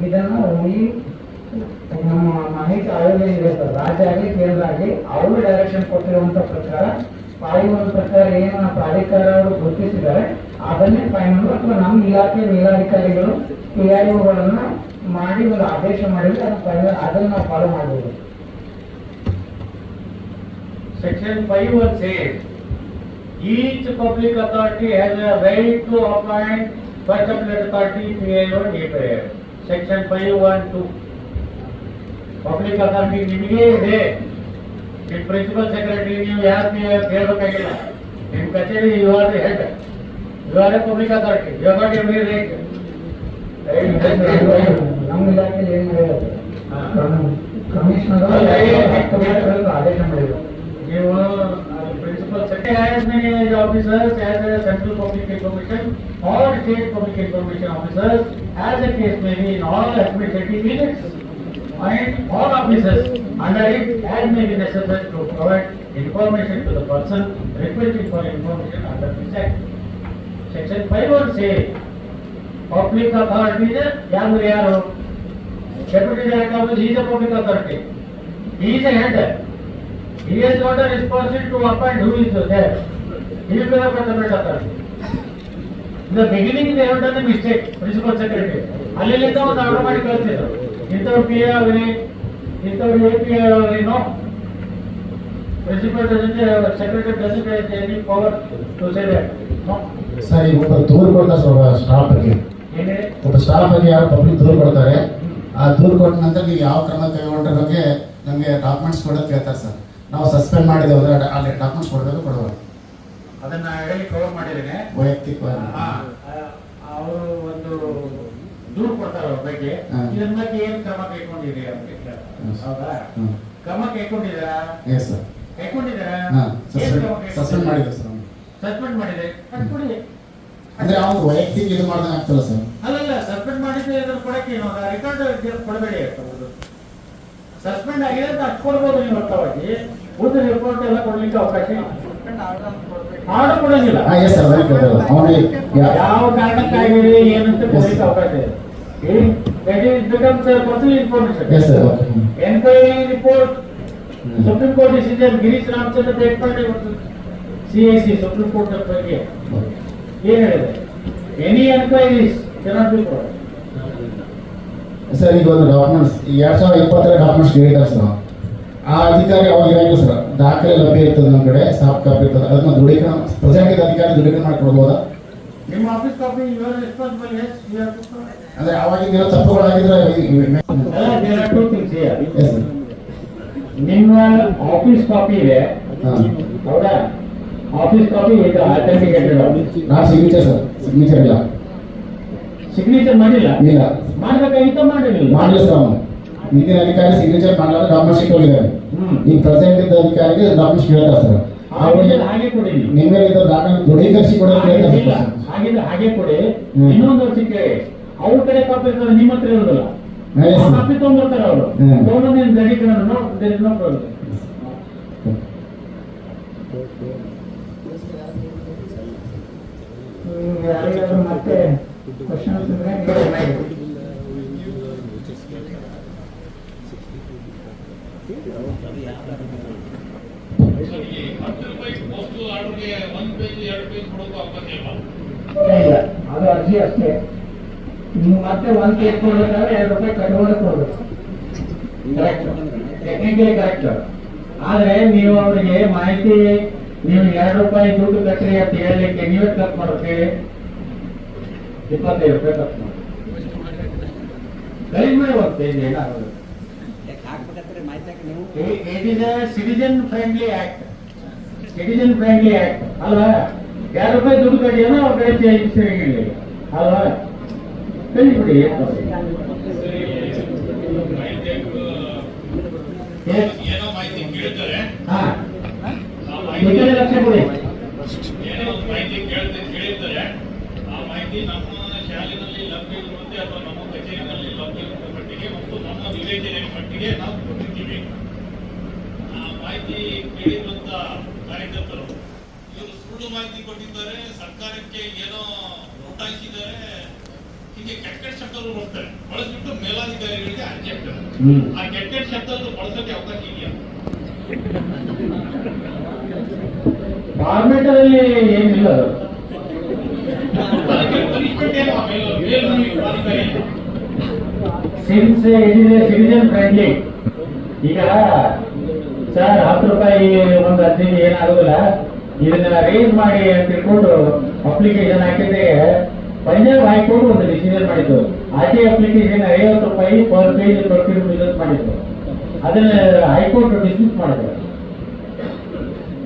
ಇದನ್ನು ಈ ನಮ್ಮ ಮಾಹಿತಿ ಆಯೋಗ ಇದೆ ಸರ್, ರಾಜ್ಯ ಆಗಲಿ ಕೇಂದ್ರ ಆಗಲಿ, ಅವರು ಡೈರೆಕ್ಷನ್ ಕೊಟ್ಟಿರುವಂಥ ಪ್ರಕಾರ ಪಾಯಿಗಳ ಪ್ರಕಾರ ಏನು ಪ್ರಾಧಿಕಾರ ಅವರು ಗುರುತಿಸಿದ್ದಾರೆ ಅದನ್ನೇ ಫೈನಲ್ ಅಥವಾ ನಮ್ಮ ಇಲಾಖೆ ಮೇಲಾಧಿಕಾರಿಗಳು PIOಗಳನ್ನ ಮಾಡಿ ಒಂದು ಆದೇಶ ಮಾಡಿದ್ರೆ ಅದನ್ನು ನಾವು ಫಾಲೋ ಮಾಡಬಹುದು. Section 5 says each public authority has a right to appoint first appellate authority PIO and DPIO. Section 5(1)(2). Public authority ನಿಮಗೆ ಇದೆ. ನಿಮ್ಮ ಪ್ರಿನ್ಸಿಪಲ್ ಸೆಕ್ರೆಟರಿ ನೀವು ಯಾರು ಕೇಳಬೇಕಾಗಿಲ್ಲ. ನಿಮ್ಮ ಕಚೇರಿ you are the head, you are a public authority, you are not every right. ನಮ್ಮ ಇಲಾಖೆಯಲ್ಲಿ ಏನು ಮಾಡಿರೋದು ಕಮಿಷನರ್ ಆದೇಶ ಮಾಡಿದ್ರು. ನೀವು principal secretary as many officers as a central public information or state public information officers as the case may be in all administrative units and all officers under it as may be necessary to provide information to the person requesting for information under this act. Section 5 says public authority yaru deputy director office is a public authority. He is a head. He has got a responsibility to appoint who is there. He will be the separate authority. In the beginning they have done a mistake, principal secretary. ಅಲ್ಲಿಂದ ಒಂದು order ಮಾಡಿ ಕಳಿಸಿದ್ರು, ಇಂಥವ್ರು PA ಆಗಲಿ ಇಂಥವ್ರು API ಆಗಲಿ. No, principal secretary doesn't have any power to say that. No sir, ಈಗ ಒಬ್ಬ ದೂರು ಕೊಡ್ತಾರೆ ಸರ್ ಸ್ಟಾಫ್ ಬಗ್ಗೆ, ಏನೇ ಒಬ್ಬ ಸ್ಟಾಫ್ ಬಗ್ಗೆ ಯಾರು ಪಬ್ಲಿಕ್ ದೂರು ಕೊಡ್ತಾರೆ, ಆ ದೂರು ಕೊಟ್ಟ ನಂತರ ನೀವು ಯಾವ ಕ್ರಮ ಕೈಗೊಂಡ್ರ ಬಗ್ಗೆ ನಮಗೆ ಡಾಕ್ಯುಮೆಂಟ್ಸ್ ಕೊಡೋದು ಕೇಳ್ತಾರೆ ಸರ್. ನಾವು ಸಸ್ಪೆಂಡ್ ಮಾಡಿದ್ದೇವೆ ಅಂದ್ರೆ ಅಲ್ಲಿ ಡಾಕ್ಯುಮೆಂಟ್ಸ್ ಕೊಡಬೇಕು ಕೊಡಬಾರ್ದು. ಅದನ್ನ ಹೇಳಿ ಕವರ್ ಮಾಡಿದ್ದೇನೆ. ವೈಯಕ್ತಿಕವಾಗಿ ಅವರು ಒಂದು ದೂರು ಕೊಡ್ತಾರೆ ಅವ್ರ ಬಗ್ಗೆ, ಇದ್ರ ಬಗ್ಗೆ ಏನ್ ಕ್ರಮ ಕೈಗೊಂಡಿದೆ ಅಂತ ಕೇಳ್ತಾರೆ. ಹೌದಾ? ಕ್ರಮ ಕೈಗೊಂಡಿದ್ದೀರಾ? ಎಸ್ ಸರ್, ಕೈಗೊಂಡಿದ್ದೀರಾ? ಸಸ್ಪೆಂಡ್ ಮಾಡಿದೆ ಸರ್. ಸಸ್ಪೆಂಡ್ ಮಾಡಿದೆ ಕೊಡಿ. ಅಂದ್ರೆ ಅವ್ನು ವೈಯಕ್ತಿಕ ಇದು ಮಾಡ್ದಂಗೆ ಆಗ್ತಲ್ಲ ಸರ್. ಅಲ್ಲಲ್ಲ, ಸಸ್ಪೆಂಡ್ ಮಾಡಿದ್ರೆ ಇದನ್ನ ಕೊಡಕ್ಕೆ ಏನು ರೆಕಾರ್ಡ್ ಕೊಡಬೇಡಿ. ಸಸ್ಪೆಂಡ್ ಆಗಿದೆ ಅಂತ ಅಷ್ಟು ಕೊಡ್ಬೋದು ನೀವು ಅರ್ಥವಾಗಿ. ಉಳಿದ ರಿಪೋರ್ಟ್ ಎಲ್ಲ ಕೊಡ್ಲಿಕ್ಕೆ ಅವಕಾಶ ಆರ್ಡರ್ ಕೊಡಂಗಿಲ್ಲ. ಎಸ್ ಸರ್, ಅವನಿಗೆ ಯಾವ ಕಾರಣಕ್ಕಾಗಿದೆ ಏನಂತ ಕೊಡ್ಲಿಕ್ಕೆ ಅವಕಾಶ ಇದೆ. Personal information. Yes sir. Enquiry report, supreme court decision, Girish Ramachandra ತೇಜ್ಪಾಂಡೆ CIC ಸುಪ್ರೀಂ ಕೋರ್ಟ್ ಬಗ್ಗೆ ಏನ್ ಹೇಳಿದೆ? Any enquiries cannot be court. Sir, ಈಗ ಒಂದು ಡಾಕ್ಯುಮೆಂಟ್ಸ್ 2020 ಡಾಕ್ಯುಮೆಂಟ್ಸ್ ಹೇಳಿದ್ದಾರೆ ಸರ್. ಆ ಅಧಿಕಾರಿ ಅವಾಗ ಇರಂಗಿಲ್ಲ ಸರ್, ದಾಖಲೆ ಲಭ್ಯ ಇರ್ತದೆ ನಮ್ಮ ಕಡೆ, ಸಾಫ್ಟ್ ಕಾಪಿ ಇರ್ತದೆ, ಅದನ್ನ ದೃಢೀಕರಣ ಪ್ರೆಸೆಂಟ್ ಇದ್ದ ಅಧಿಕಾರಿ ದೃಢೀಕರಣ ಮಾಡಿಕೊಡ್ಬೋದಾ? ನಿಮ್ಮ ಆಫೀಸ್ ಕಾಪಿ ಯುವರ್ ರೆಸ್ಪಾನ್ಸಿಬಲ್. ಅಂದ್ರೆ ಅವಾಗಿನ ತಪ್ಪುಗಳಾಗಿದ್ರೆ ನಿಮ್ಮ ಆಫೀಸ್ ಕಾಪಿ ಇದೆ ಹೌದಾ? ಆಫೀಸ್ ಕಾಪಿ ಇದೆ ಅಥೆಂಟಿಕೇಟೆಡ್. ನಾ ಸಿಗ್ನೇಚರ್ ಸರ್, ಸಿಗ್ನೇಚರ್ ಇಲ್ಲ. ಸಿಗ್ನೇಚರ್ ಮಾಡಿಲ್ಲ? ಇಲ್ಲ. ಮಾಡ್ಬೇಕಾಗಿತ್ತ ಮಾಡಿರಲಿಲ್ಲ? ಮಾಡಿಲ್ಲ ಸರ್. ಅವನು ಈಗಿನ ಅಧಿಕಾರಿ ಸಿಗ್ನೇಚರ್ ಮಾಡಲ್ಲ, ಡಾಕ್ಯುಮೆಂಟ್ ಶೀಟ್ ಹೋಗಿದ್ದಾರೆ. ಈಗ ಪ್ರೆಸೆಂಟ್ ಇದ್ದ ಅಧಿಕಾರಿಗೆ ಡಾಕ್ಯುಮೆಂಟ್ ಕೇಳ್ತಾರೆ ಸರ್. ಹಾಗೆ ಕೊಡಿ. ನಿಮಗೆ ಡಾಕ್ಯುಮೆಂಟ್ ದೃಢೀಕರಿಸಿ ಕೊಡೋದು ಹಾಗಿದ್ರೆ ಹಾಗೆ ಕೊಡಿ. ಇನ್ನೊಂದು ವರ್ಷಕ್ಕೆ ಅವ್ರ ಕಡೆ ಕಾಪಿ ಇರ್ತದೆ, ನಿಮ್ಮ ಹತ್ರ ಇರೋದಿಲ್ಲ. ಕಾಪಿ ತಗೊಂಡ್ಬರ್ತಾರೆ ಅವರು, ತಗೊಂಡು ದೃಢೀಕರಣ ಯಾರಿಗಾದ್ರೂ ಮತ್ತೆ ಕ್ವಶನ್ಸ್ ಇದ್ರೆ ಇಲ್ಲ, ಅದು ಅರ್ಜಿ ಅಷ್ಟೇ. ನೀವು ಮತ್ತೆ ಒಂದು ಕೇಸ್ ಕೊಡ್ಬೇಕಾದ್ರೆ ₹2 ಕಡಿಮೆ ಕೊಡ್ಬೇಕು. Technically correct. ಆದ್ರೆ ನೀವು ಅವರಿಗೆ ಮಾಹಿತಿ ನೀವು ₹2 ದುಡ್ಡು ಕಟ್ಟಿ ಅಂತ ಹೇಳಲಿಕ್ಕೆ ನೀವೇ ಖರ್ಚು ಮಾಡೋಕೆ ₹25 ಖರ್ಚು ಮಾಡಿ ಗೈಡ್ ಮಾಡಿ ಹೋಗ್ತೇನೆ. ಏನಾಗೋದು? It is a citizen friendly act. Citizen friendly act ಅಲ್ವಾ? ₹2 ದುಡ್ಡು ಕಟ್ಟಿಯನ್ನು ಅವ್ರ ಕಡೆ ಸೇರಿಲ್ಲ ಅಲ್ವಾ? ಕಳಿಸ್ಬಿಡಿ. ಏನೋ ಮಾಹಿತಿ ಕೇಳ್ತಾರೆ, ಹಾ ಆ ಈ ಕಡೆ ಮಾಹಿತಿ ಲಕ್ಷ ಕೊಡಿ. ಏನೋ ಒಂದು ಮಾಹಿತಿ ಕೇಳಿರ್ತಾರೆ, ಆ ಮಾಹಿತಿ ನಮ್ಮ ಶಾಲೆಯಲ್ಲಿ ಲಭ್ಯ ಇರುವಂತೆ ಅಥವಾ ನಮ್ಮ ಕಚೇರಿಯಲ್ಲಿ ಲಭ್ಯ ಇರುವ ಮಟ್ಟಿಗೆ ಮತ್ತು ನಮ್ಮ ವಿವೇಚನೆ ಮಟ್ಟಿಗೆ ನಾವು ಕೊಟ್ಟಿದ್ದೀವಿ. ಆ ಮಾಹಿತಿ ಕೇಳಿರುವಂತ ಕಾರ್ಯಕರ್ತರು ಇವರು ಸುಳ್ಳು ಮಾಹಿತಿ ಕೊಟ್ಟಿದ್ದಾರೆ, ಸರ್ಕಾರಕ್ಕೆ ಏನೋ ಒತ್ತಾಯಿಸಿದ್ದಾರೆ, ಹೀಗೆ ಕೆಟ್ಟ ಕೆಟ್ಟ ಶಬ್ದಗಳು ಬಳಸ್ತಾರೆ. ಬಳಸ್ಬಿಟ್ಟು ಮೇಲಾಧಿಕಾರಿಗಳಿಗೆ ಅರ್ಜಿ ಹಾಕ್ತಾರೆ. ಆ ಕೆಟ್ಟ ಕೆಟ್ಟ ಶಬ್ದಗಳು ಬಳಸೋಕೆ ಅವಕಾಶ ಇದೆಯಾ? ಫಾರ್ಮೆಟ್ ಅಲ್ಲಿ ಏನಿಲ್ಲ ಅದು. ಅದಕ್ಕೆ ಪನಿಷ್ಮೆಂಟ್ ಏನು? ಮೇಲ್ಮನವಿ since it is citizen friendly. ಈಗ ಸರ್ 10 ರೂಪಾಯಿ ಒಂದು ಅರ್ಜಿಗೆ ಏನಾಗೋದಿಲ್ಲ, ಇದನ್ನ ರೇಸ್ ಮಾಡಿ ಅಂತ ತಿಳ್ಕೊಂಡು ಅಪ್ಲಿಕೇಶನ್ ಹಾಕಿದ್ರೆ ಪಂಜಾಬ್ ಹೈಕೋರ್ಟ್ ಒಂದು ಡಿಸಿಷನ್ ಮಾಡಿತ್ತು. ಆರ್ಟಿ ಅಪ್ಲಿಕೇಶನ್ 50 ರೂಪಾಯಿ ಪರ್ ಪೇಜ್ ಪ್ರೊಕ್ಯೂರ್ ಮಾಡಿತ್ತು. ಅದನ್ನ ಹೈಕೋರ್ಟ್ ಡಿಸ್ಮಿಸ್ ಮಾಡಿದ್ರು.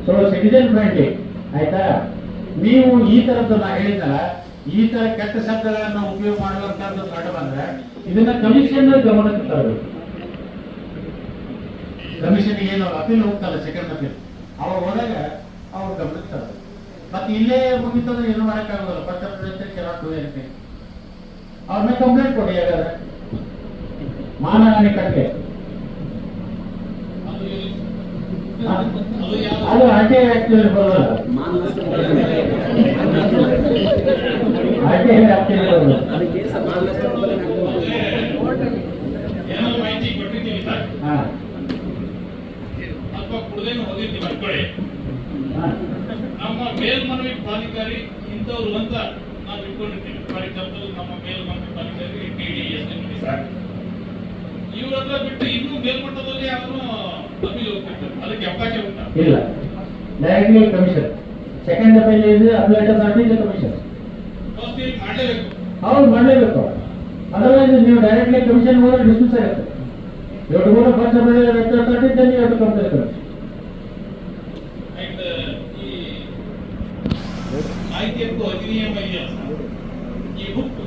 ಸೊ ಸಿಟಿಜನ್ ಫ್ರೆಂಡ್ಲಿ ಆಯ್ತಾ. ನೀವು ಈ ತರದ್ದು ನಾ ಹೇಳಿದ್ನಲ್ಲ, ಈ ತರ ಕೆಟ್ಟ ಶಬ್ದಗಳನ್ನು ಉಪಯೋಗ ಮಾಡುವಂತದ್ದು ಕಂಡು ಬಂದ್ರೆ ಇದನ್ನ ಕಮಿಷನ್ ಗಮನಕ್ಕೆ ತರಬೇಕು. ಕಮಿಷನ್ ಏನು ಅಪೀಲ್ ಹೋಗ್ತಲ್ಲ, ಸೆಕೆಂಡ್ ಅಪೀಲ್ ಅವಾಗ ಹೋದಾಗ ಅವ್ರು ಗಮನಕ್ಕೆ ತರಬೇಕು. ಮತ್ತೆ ಇಲ್ಲೇ ಮುಗಿತಂದ್ರೆ ಏನು ಮಾಡಕ್ಕಾಗೋಲ್ಲ. First application cannot do anything. ಅವ್ರ ಮೇಲೆ ಕಂಪ್ಲೇಂಟ್ ಕೊಡಿ. ಹಾಗಾದ್ರೆ ಮಾನಹಾನಿ ಕಟ್ಟಿಗೆ ಅದು ಆರ್ಟಿ ಆಕ್ಟ್ ಬರೋಲ್ಲ. ಆರ್ಟಿ ಆಕ್ಟ್ ಬರೋಲ್ಲ. ಏನೋ ಮಾಹಿತಿ ಕೊಟ್ಟಿದ್ದೀವಿ ಸರ್, ಹಾ ಅಥವಾ ಕುಡ್ದೇನು ಹೋಗಿರ್ತೀವಿ ಅನ್ಕೊಳ್ಳಿ, ಹಾ ನಮ್ಮ ಮೇಲ್ಮನವಿ ಪ್ರಾಧಿಕಾರಿ ಇಂಥವ್ರು ಅಂತ ನಾವು ಇಟ್ಕೊಂಡಿರ್ತೀವಿ. ಫಾರ್ ಎಕ್ಸಾಂಪಲ್ ನಮ್ಮ ಮೇಲ್ಮನವಿ ಪ್ರಾಧಿಕಾರಿ TDS ಸರ್, ಇವ್ರ ಹತ್ರ ಬಿಟ್ಟು ಇನ್ನೂ ಮೇಲ್ಮಟ್ಟದಲ್ಲಿ ಯಾರು ಅಪೀಲ್ ಹೋಗ್ತಿರ್ತಾರೆ. ಅದಕ್ಕೆ ಅವಕಾಶ ಉಂಟಾ? ಇಲ್ಲ, ಡೈರೆಕ್ಟ್ಲಿ ಕಮಿಷನ್. ಸೆಕೆಂಡ್ ಅಪೀಲ್ ಇದೆ appellate authority commission. First year ಮಾಡಲೇಬೇಕು. ಅವ್ರು ಮಾಡಲೇಬೇಕು. ಅದರ್ವೈಸ್ ನೀವು ಡೈರೆಕ್ಟ್ಲಿ ಕಮಿಷನ್ ಹೋದ್ರೆ ಡಿಸ್ಮಿಸ್ ಆಗುತ್ತೆ. ಇವತ್ತು ಕೂಡ ಫಸ್ಟ್ ಅಪೀಲ್ ಅಥಾರಿಟಿ ಇವತ್ತು ಕಂಪ್ಲೇಂಟ್ ಕಮಿಷನ್. ಅಂಡ್ ಈ ಮಾಹಿತಿ ಹಕ್ಕು ಅಧಿನಿಯಮ ಇದೆಯಲ್ಲ ಸರ್, ಈ ಬುಕ್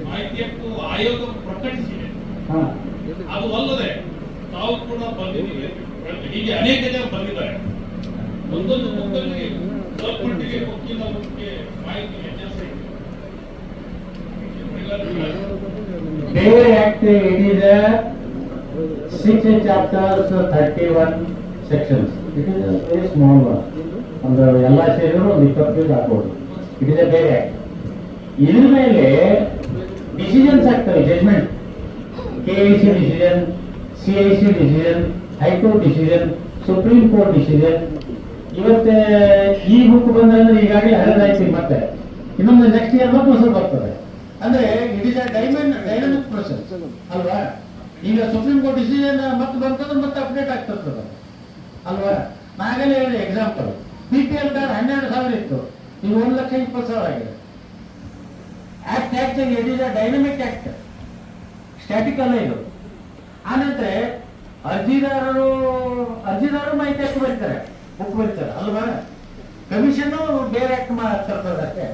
ಮಾಹಿತಿ ಹಕ್ಕು ಆಯೋಗ ಪ್ರಕಟಿಸಿದೆ. ಹಾ ಅದು ಅಲ್ಲದೆ ತಾವು ಕೂಡ ಬಂದಿದ್ದೀವಿ, ಹೀಗೆ ಅನೇಕ ಜನ ಬಂದಿದ್ದಾರೆ. ಒಂದೊಂದು ಬುಕ್ಕಲ್ಲಿ ಸ್ವಲ್ಪ ಮಟ್ಟಿಗೆ ಬುಕ್ಕಿನ ಬುಕ್ಗೆ ಮಾಹಿತಿ ವ್ಯತ್ಯಾಸ ಇದೆ. Bail Act, it is a 6 chapters, 31 sections. It is a very small one. ಒಂದು ಎಲ್ಲ ಸೇರಿದ್ರು ಒಂದು 20 ಪೇಜ್ ಹಾಕ್ಬೋದು. ಇಟ್ ಇಸ್ ಅ ಬೇರೆ ಆಕ್ಟ್. ಇದ್ರ ಮೇಲೆ ಡಿಸಿಷನ್ಸ್ ಆಗ್ತವೆ, judgement. KIC decision, CIC decision, high court decision, supreme court decision. ಇವತ್ತು ಈ ಬುಕ್ ಬಂದ್ರೆ ಈಗಾಗಲೇ ಹಳೆದಾಯ್ತು, ಮತ್ತೆ ಇನ್ನೊಂದು ನೆಕ್ಸ್ಟ್ ಇಯರ್ ಮತ್ತೆ ಹೊಸ ಬರ್ತದೆ. ಅಂದ್ರೆ it is a dynamic process ಅಲ್ವಾ. ಈಗ ಸುಪ್ರೀಂ ಕೋರ್ಟ್ ಡಿಸಿಷನ್ ಮತ್ತೆ ಬರ್ತದೆ, ಮತ್ತೆ ಅಪ್ಡೇಟ್ ಆಗ್ತದೆ ಅಲ್ವಾ. ನಾಗಲೇ ಹೇಳಿದೆ ಎಕ್ಸಾಂಪಲ್, BPL ಕಾರ್ಡ್ 12,000 ಇತ್ತು, ಈಗ 1,20,000 ಆಗಿದೆ. Act it is a dynamic act, static ಅಲ್ಲ ಇದು. ಆನಂತರ ಅರ್ಜಿದಾರರು ಮಾಹಿತಿ ಹಾಕಿ ಬರ್ತಾರೆ, ಬುಕ್ ಬರ್ತಾರೆ ಅಲ್ವಾ. ಕಮಿಷನ್ ಬೇರೆ ಆಕ್ಟ್ ತರ್ತದೆ ಅಷ್ಟೇ.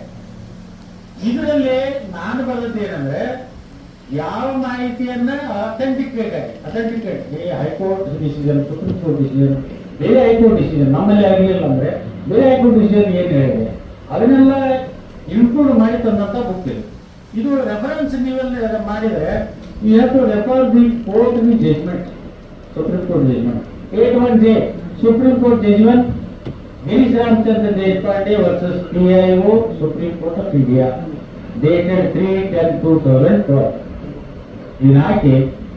ಇದರಲ್ಲಿ ನಾನು ಬರೆದದ್ದು ಏನಂದ್ರೆ, ಯಾವ ಮಾಹಿತಿಯನ್ನ authenticate high court decision, supreme court decision, ಬೇರೆ ಹೈಕೋರ್ಟ್ ಡಿಸಿಷನ್ ನಮ್ಮಲ್ಲಿ ಆಗಿಲ್ಲ ಅಂದ್ರೆ ಬೇರೆ ಹೈಕೋರ್ಟ್ ಡಿಸಿಷನ್ ಏನ್ ಹೇಳಿದೆ ಅದನ್ನೆಲ್ಲ ಇನ್ಕ್ಲೂಡ್ ಮಾಡಿ ತಂದಂತ ಬುಕ್ ಇದು. ಇದು ರೆಫರೆನ್ಸ್ ನೀವೆಲ್ಲ ಮಾಡಿದ್ರೆ you have to refer the court the judgement, supreme court judgement 81J supreme court judgement Girish Ramachandra Deshpande versus PIO supreme court of India dated 3/10/2012. ಇದನ್ನ ಹಾಕಿ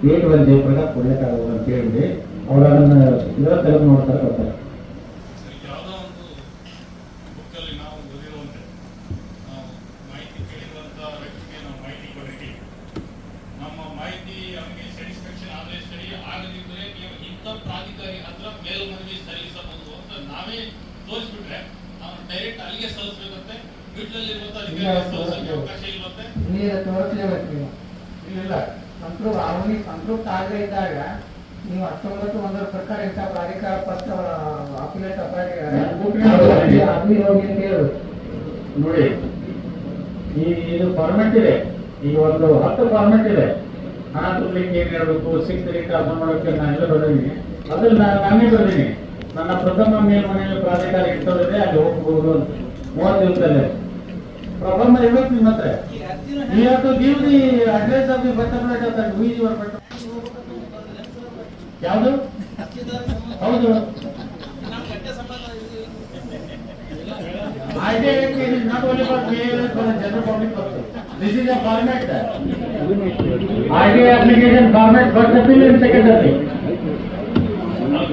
81J ಪ್ರಕಾರ ಕೊಡ್ಲಿಕ್ಕಾಗಲ್ಲ ಅಂತ ಹೇಳಿದ್ರೆ ಅವ್ರು ಅದನ್ನ ಇದರ ತೆಗೆದು ನೋಡ್ತಾರೆ ಬರ್ತಾರೆ. ಯಾವುದೋ ಒಂದು ಬುಕ್ಕಲ್ಲಿ ನಾವು ಓದಿರುವಂತೆ ನಾವು ಮಾಹಿತಿ ಕೇಳಿರುವಂತ ವ್ಯಕ್ತಿಗೆ ನಾವು ಮಾಹಿತಿ ಕೊಟ್ಟಿದ್ದೀವಿ. ನಮ್ಮ ಮಾಹಿತಿ ಅವನಿಗೆ ಸ್ಯಾಟಿಸ್ಫ್ಯಾಕ್ಷನ್ ಆದರೆ ಸರಿ, ಆಗದಿದ್ದರೆ ನೀವು ಇಂಥ ಪ್ರಾಧಿಕಾರಿ ಹತ್ರ ಮೇಲ್ಮನವಿ ಸಲ್ಲಿಸಬಹುದು ಅಂತ ನಾವೇ ತೋರಿಸ್ಬಿಟ್ರೆ ನಾವು ಡೈರೆಕ್ಟ್ ಅಲ್ಲಿಗೆ ಸಲ್ಲಿಸಬೇಕಂತೆ. ಬಿಟ್ಲಲ್ಲಿರುವಂತ ಅಧಿಕಾರಿ ಸಲ್ಲಿಸೋಕೆ ಅವಕಾಶ ಇಲ್ಲಂತೆ. ತೋರಿಸಲೇಬೇಕು. ಇಲ್ಲ ಅವನಿಗೆ ಸಂತೃಪ್ತ ಆಗದೇ ಇದ್ದಾಗ ನೀವು 19 ಪ್ರಕಾರ ಇಂಥ ಪ್ರಾಧಿಕಾರ ಪತ್ರ ಅಪಿಲೇಟ್ ಅಪೀಲ್ ಹೋಗಿ ಅಂತ ಹೇಳುದು ನೋಡಿ, ಇದು ಫಾರ್ಮೆಟ್ ಇದೆ. ಈಗ ಒಂದು 10 ಫಾರ್ಮೆಟ್ ಇದೆ. ಹಣ ತುಂಬಲಿಕ್ಕೆ ಏನ್ ಹೇಳ್ಬೇಕು, ಸಿಕ್ಸ್ ಕೆಲಸ ಮಾಡೋಕ್ಕೆ ನಾನೆಲ್ಲ ಬರೆದಿದ್ದೀನಿ. ಅದ್ರಲ್ಲಿ ನಾನೇ ಬರೆದಿದ್ದೀನಿ. ನನ್ನ ಪ್ರಥಮ ಮೇಲ್ಮನೆಯಲ್ಲಿ ಪ್ರಾಧಿಕಾರ ಇರ್ತದೆ, ಅಲ್ಲಿ ಹೋಗ್ಬೋದು ಅಂತ 30 ದಿವಸದಲ್ಲೇ. ಪ್ರಬಂಧ ಇರ್ಬೇಕು ನಿಮ್ಮ ಹತ್ರ. You have to give the address of the butterfly that who is your butterfly. ಯಾವುದು? ಹೌದು. RTA Act is not only for KLS for the general public also. This is a format. RTA application format, first appeal and second appeal.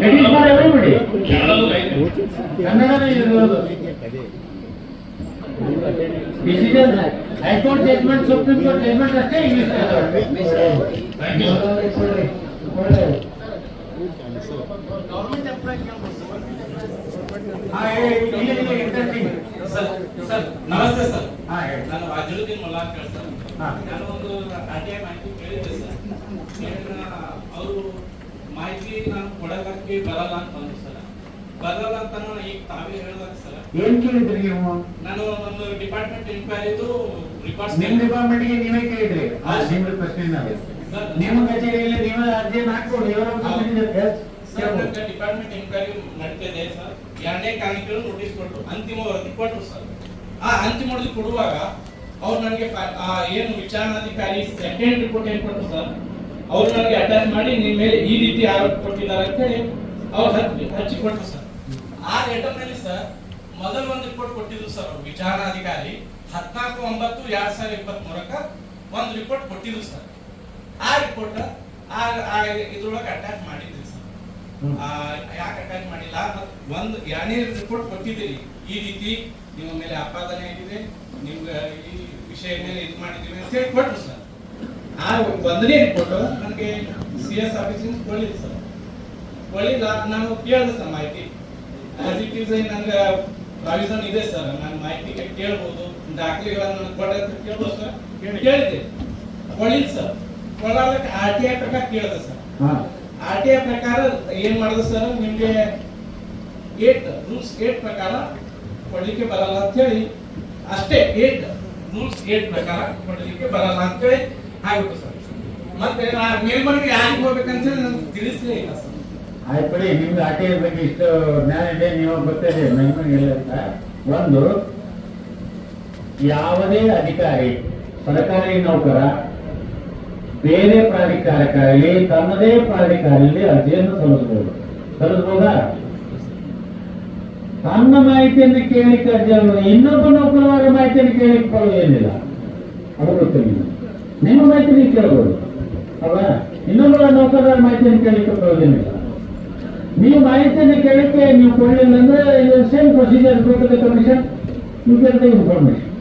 It is for everybody. ಕನ್ನಡನೇ ಇರೋದು. Decision, High Court judgment, Supreme Court judgment ಅಷ್ಟೇ English. Sir ನಮಸ್ತೆ sir. ನಾನು Azharuddin Mallar sir. ನಾನು ಒಂದು RTA ಮಾಹಿತಿ ಕೇಳಿದ್ದೆ sir. ಅವರು ಮಾಹಿತಿ ನಾನು ಕೊಡೋದಕ್ಕೆ ಬರಲ್ಲ ಅಂತ ಅಂದ್ರು ಸರ್. ಬರಲ್ಲ ಅಂತ ಈಗ ತಾವೇ ಹೇಳಿದಾಗ ಸರ್. ಏನ್ ಕೇಳಿದ್ರಿ ನೀವು? ನಾನು ಒಂದು ಡಿಪಾರ್ಟ್ಮೆಂಟ್ ಇನ್ಕ್ವೈರಿದು ರಿಪೋರ್ಟ್ಸ್ ನಿಮ್ಮ ಡಿಪಾರ್ಟ್ಮೆಂಟ್ಗೆ ನೀವೇ ಕೇಳಿದ್ರಿ. ನಿಮ್ಮ ಪ್ರಶ್ನೆನ ನಿಮ್ಮ ಕಚೇರಿಯಲ್ಲಿ ನೀವೇ ಅರ್ಜಿಯನ್ನು ಹಾಕ್ಬೋದು. ಡಿಪಾರ್ಟ್ಮೆಂಟ್ ಇನ್ಕ್ವೈರಿ ನಡೀತಿದೆ ಸರ್. 2ನೇ ಕಾರಣಕ್ಕೆ ನೋಟಿಸ್ ಕೊಟ್ಟು ಅಂತಿಮ ವರದಿ ಕೊಟ್ಟರು ಸರ್. ಆ ಅಂತಿಮ ವರದಿ ಕೊಡುವಾಗ ಅವ್ರು ನನಗೆ ಏನು ವಿಚಾರಣಾಧಿಕಾರಿ ಸೆಕೆಂಡ್ ರಿಪೋರ್ಟ್ ಏನ್ ಕೊಟ್ಟರು ಸರ್, ಅವ್ರು ನನಗೆ ಅಟ್ಯಾಚ್ ಮಾಡಿ ನಿಮ್ಮ ಮೇಲೆ ಈ ರೀತಿ ಆರೋಪ ಕೊಟ್ಟಿದ್ದಾರೆ ಅಂತ ಹೇಳಿ ಅವ್ರು ಹಚ್ಚಿ ಕೊಟ್ಟರು ಸರ್. ಆ ಲೆಟರ್ ನಲ್ಲಿ ಸರ್ ಮೊದಲು ಒಂದು ರಿಪೋರ್ಟ್ ಕೊಟ್ಟಿದ್ರು ಸರ್ ಅವರು ವಿಚಾರಣಾಧಿಕಾರಿ 14/9/2023 ಒಂದು ರಿಪೋರ್ಟ್ ಕೊಟ್ಟಿದ್ರು ಸರ್. ಆ ರಿಪೋರ್ಟ್ ಇದ್ರೊಳಗೆ ಅಟ್ಯಾಚ್ ಮಾಡಿದ್ರಿ ಸರ್. ಯಾಕೆ ಅಟ್ಯಾಚ್ ಮಾಡಿಲ್ಲ? ಒಂದು 2ನೇ ರಿಪೋರ್ಟ್ ಕೊಟ್ಟಿದ್ದೀರಿ, ಈ ರೀತಿ ನಿಮ್ಮ ಮೇಲೆ ಆಪಾದನೆ ಆಗಿದೆ, ನಿಮ್ಗೆ ಈ ವಿಷಯ ಮೇಲೆ ಇದು ಮಾಡಿದ್ದೀವಿ ಅಂತ ಹೇಳಿ ಕೊಟ್ಟರು ಸರ್. ಆ 1ನೇ ರಿಪೋರ್ಟ್ ನನಗೆ CS ಆಫೀಸಿಂದ ಕೊಡಲಿಲ್ಲ ಸರ್. ಕೊಡಲಿಲ್ಲ. ನಾನು ಕೇಳಿದೆ ಸರ್ ಮಾಹಿತಿ. ಆಸ್ ಇಟ್ ಈಸ್ ನಂಗೆ ಪ್ರಾವಿಷನ್ ಇದೆ ಸರ್, ನಾನು ಮಾಹಿತಿ ಕೇಳ್ಬೋದು, ದಾಖಲೆಗಳನ್ನು ಕೊಡ ಕೇಳ್ಬೋದು ಸರ್. ಕೇಳಿದೆ, ಕೊಡಲಿಲ್ಲ ಸರ್. ಕೊಡಲಿಕ್ಕೆ RTA ಪ್ರಕಾರ ಕೇಳಿದೆ ಸರ್. RTA ಪ್ರಕಾರ ಏನ್ ಮಾಡಿದೆ ಸರ್, ನಿಮ್ಗೆ ರೂಲ್ಸ್ 8 ಪ್ರಕಾರ ಕೊಡ್ಲಿಕ್ಕೆ ಬರಲ್ಲ ಅಂತ ಹೇಳಿ ಅಷ್ಟೇ. ರೂಲ್ಸ್ 8 ಪ್ರಕಾರ ಕೊಡ್ಲಿಕ್ಕೆ ಬರಲ್ಲ ಅಂತ ಹೇಳಿ ಆಗ್ಬಿಟ್ಟು ಸರ್. ಮತ್ತೆ ಮೇಲ್ಮನೆಗೆ ಯಾರಿಗೆ ಹೋಗ್ಬೇಕಂತ ಹೇಳಿ ನನಗೆ ತಿಳಿಸಲೇ ಇಲ್ಲ ಸರ್. ಆಯ್ತು ಬಿಡಿ, ನಿಮ್ಗೆ RTA ಬಗ್ಗೆ ಇಷ್ಟು ಜ್ಞಾನ ಇದೆ, ನೀವು ಗೊತ್ತಿದೆ ಮೇಲ್ಮನೆಗೆಲ್ಲ ಅಂತ. ಒಂದು, ಯಾವುದೇ ಅಧಿಕಾರಿ ಸರ್ಕಾರಿ ನೌಕರ ಬೇರೆ ಪ್ರಾಧಿಕಾರಕ್ಕಾಗಲಿ ತನ್ನದೇ ಪ್ರಾಧಿಕಾರದಲ್ಲಿ ಅರ್ಜಿಯನ್ನು ಸಲ್ಲಿಸಬಹುದಾ? ತನ್ನ ಮಾಹಿತಿಯನ್ನು ಕೇಳಲಿಕ್ಕೆ ಅರ್ಜಿ ಅಲ್ಲ, ಇನ್ನೊಬ್ಬ ನೌಕರರ ಮಾಹಿತಿಯನ್ನು ಕೇಳಲಿಕ್ಕೆ ಬರೋದೇನಿಲ್ಲ. ಅದು ಗೊತ್ತಿಲ್ಲ. ನಿಮ್ಮ ಮಾಹಿತಿ ನೀವು ಕೇಳಬಹುದು ಅಲ್ವಾ? ಇನ್ನೊಬ್ಬರ ನೌಕರರ ಮಾಹಿತಿಯನ್ನು ಕೇಳಲಿಕ್ಕೆ ಬರೋದೇನಿಲ್ಲ. ನೀವು ಮಾಹಿತಿಯನ್ನು ಕೇಳಲಿಕ್ಕೆ ನೀವು ಕೊಡಲಿಲ್ಲ ಅಂದ್ರೆ same procedure go to the commission, you get the information.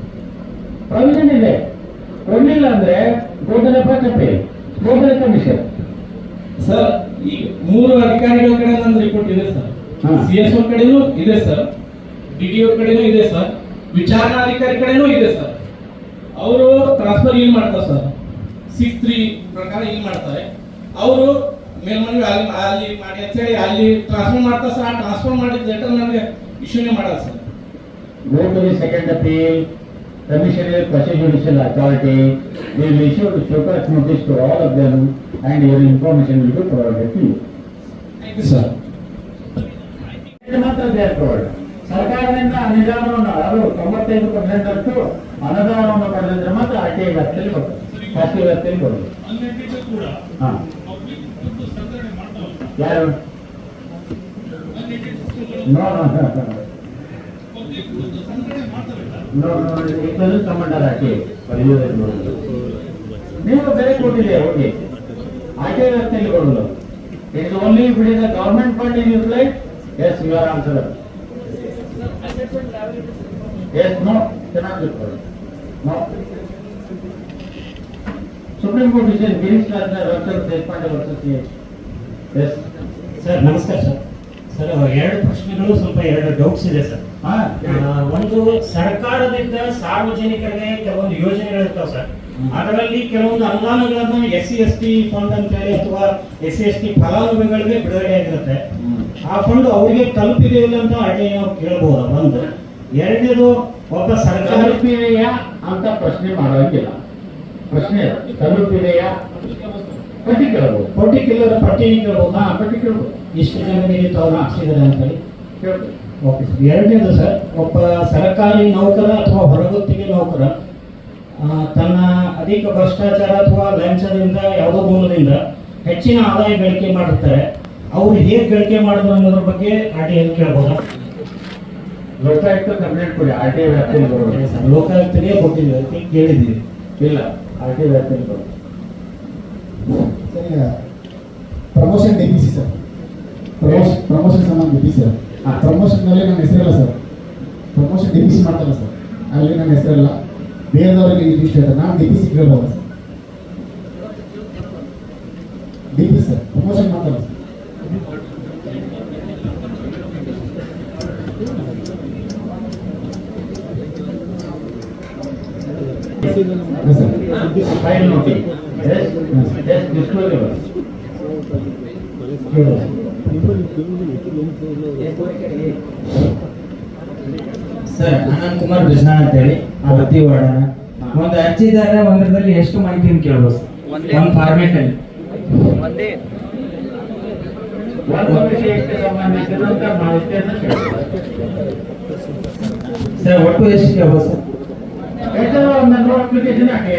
Provision ಇದೆ. ಕೊಡಲಿಲ್ಲ ಅಂದ್ರೆ go to the first appeal, go to the commission. Sir ಈ 3 ಅಧಿಕಾರಿಗಳ ಕಡೆ ನನ್ನ ರಿಪೋರ್ಟ್ ಇದೆ ಸರ್. CSO ಕಡೆನೂ ಇದೆ ಸರ್, DDO ಕಡೆನೂ ಇದೆ ಸರ್, ವಿಚಾರಣಾಧಿಕಾರಿ ಕಡೆನೂ ಇದೆ ಸರ್. ಅವರು ಟ್ರಾನ್ಸ್ಫರ್ ಏನ್ ಮಾಡ್ತಾರೆ ಸರ್, 6(3) ಪ್ರಕಾರ ಏನ್ ಮಾಡ್ತಾರೆ ಅವರು ಮೇಲ್ಮನವಿ ಅಲ್ಲಿ ಮಾಡಿ ಅಂತ ಹೇಳಿ ಅಲ್ಲಿ ಟ್ರಾನ್ಸ್ಫರ್ ಮಾಡ್ತಾರೆ ಸರ್. ಆ ಟ್ರಾನ್ಸ್ಫರ್ ಮಾಡಿದ ಲೆಟರ್ ನನಗೆ ಇಶ್ಯೂನೇ ಮಾಡಲ್ಲ sir. Go to the second appeal, Commission is quasi-judicial authority. They will issue the showcase notice to all of them and your information will be provided to you. Thank you sir. ಮಾತ್ರ ಪಡೆದ ಸರ್ಕಾರದಿಂದ ಅನುದಾನವನ್ನು ಅದು 95% ಅಷ್ಟು ಅನುದಾನವನ್ನು ಪಡೆದಿದ್ರೆ ಮಾತ್ರ RTA ವ್ಯಾಪ್ತಿಯಲ್ಲಿ ಬರ್ತದೆ, ಖಾಸಗಿ ವ್ಯಾಪ್ತಿಯಲ್ಲಿ ಬರ್ತದೆ. ಯಾರು? ನೋ ಕಮಾಂಡರ್ RTA ನೀವು ಬೇರೆ ಕೊಟ್ಟಿದೆ ಹೋಗಿ RTA ವ್ಯಾಪ್ತಿಯಲ್ಲಿ ಕೊಡೋದು. It is only if it is a government fund is utilized. Yes, you are answered. Yes, no, cannot be called. No. Supreme Court decision, Girish Rajna versus Deshpande versus CH. Yes. Sir ನಮಸ್ಕಾರ sir. Sir 2 ಪ್ರಶ್ನೆಗಳು, ಸ್ವಲ್ಪ 2 doubts ಇದೆ sir. ಒಂದು, ಸರ್ಕಾರದಿಂದ ಸಾರ್ವಜನಿಕರಿಗೆ ಕೆಲವೊಂದು ಯೋಜನೆಗಳಿರ್ತಾವೆ sir. ಅದರಲ್ಲಿ ಕೆಲವೊಂದು ಅನುದಾನಗಳನ್ನು SC/ST ಫಂಡ್ ಅಂತ ಹೇಳಿ ಅಥವಾ SC/ST ಫಲಾನುಭವಿಗಳಿಗೆ ಬಿಡುಗಡೆ ಆಗಿರುತ್ತೆ. ಆ ಫಂಡ್ ಅವರಿಗೆ ತಲುಪಿದೆ ಇಲ್ಲ ಅಂತ RTA ಕೇಳಬಹುದು. ಒಂದು. ಎರಡನೇದು, ಒಬ್ಬ ಸರ್ಕಾರ ತಲುಪಿದೆಯಾ ಅಂತ ಪ್ರಶ್ನೆ ಮಾಡೋಂಗಿಲ್ಲ. ಪ್ರಶ್ನೆ ತಲುಪಿದೆಯಾ ಪಟ್ಟಿ ಕೇಳ್ಬೋದು, ಪರ್ಟಿಕ್ಯುಲರ್ ಪಟ್ಟಿನ ಕೇಳ್ಬೋದು. ಪಟ್ಟಿ ಕೇಳ್ಬೋದು, ಇಷ್ಟು ಜಮೀನಿಗೆ ತಾವು ಹಾಕ್ಸಿದ್ದಾರೆ ಅಂತ ಹೇಳಿ ಕೇಳ್ಬೋದು. Okay sir. ಎರಡನೇದು ಸರ್, ಒಬ್ಬ ಸರ್ಕಾರಿ ನೌಕರ ಅಥವಾ ಹೊರಗುತ್ತಿಗೆ ನೌಕರ ತನ್ನ ಅಧಿಕ ಭ್ರಷ್ಟಾಚಾರ ಅಥವಾ ಲಂಚದಿಂದ ಯಾವುದೋ ಮೂಲದಿಂದ ಹೆಚ್ಚಿನ ಆದಾಯ ಗಳಿಕೆ ಮಾಡಿರ್ತಾರೆ. ಅವರು ಹೇಗೆ ಗಳಿಕೆ ಮಾಡಿದ್ರು ಅನ್ನೋದ್ರ ಬಗ್ಗೆ RTI ಕೇಳ್ಬೋದಾ? ಲೋಕಾಯುಕ್ತ ಕಂಪ್ಲೇಂಟ್ ಕೊಡಿ, RTI ವ್ಯಾಪ್ತಿಯಲ್ಲಿ ಬರೋದು. ಸರ್, ಲೋಕಾಯುಕ್ತರಿಗೆ ಕೊಟ್ಟಿದ್ದೀವಿ ಅಂತ ಕೇಳಿದ್ದೀವಿ. ಇಲ್ಲ, RTI ವ್ಯಾಪ್ತಿಯಲ್ಲಿ ಬರೋದು. ಪ್ರಮೋಷನ್ DPC ಸರ್, ಪ್ರಮೋಷನ್ ಸಂಬಂಧ DPC ಸರ್. ಪ್ರಮೋಷನ್ ಮೇಲೆ ನನ್ನ ಹೆಸರಿಲ್ಲ ಸರ್. ಪ್ರಮೋಷನ್ DPC ಮಾಡ್ತಾರಲ್ಲ ಸರ್, ಅಲ್ಲಿ ನನ್ನ ಹೆಸರಿಲ್ಲ, ಬೇರೆದವರಿಗೆ ಲಿಸ್ಟ್ ಹೇಳ್ತಾರೆ. ನಾನು DPC ಕೇಳ್ಬೋದು ಸರ್. DPC ಸರ್ ಪ್ರಮೋಷನ್ ಮಾಡ್ತಾರಲ್ಲ ಸರ್. ಫೈಲ್ ನೋಡಿ, ಡಿಸ್ಕ್ಲೋಸರ್ ಸರ್, ಅನಂತ್ ಕುಮಾರ್ ಬಿಜ್ನಾ ಅಂತೇಳಿ ಅವತ್ತಿವಾಡನ ಒಂದು ಅರ್ಜಿದಾರ ಒಂದರಲ್ಲಿ ಎಷ್ಟು ಮಾಹಿತಿಯನ್ನು ಕೇಳ್ಬೋದು ಸರ್? ಒಂದು ಫಾರ್ಮೇಟ್ ಅಲ್ಲಿ ಒಂದು ವಿಷಯಕ್ಕೆ ಸಂಬಂಧಿಸಿದಂತ ಮಾಹಿತಿಯನ್ನು ಕೇಳಬಹುದು. ಸರ್, ಒಟ್ಟು ಎಷ್ಟು ಕೇಳ್ಬೋದು ಸರ್? ಒಂದು ಅಪ್ಲಿಕೇಶನ್ ಹಾಕಿ,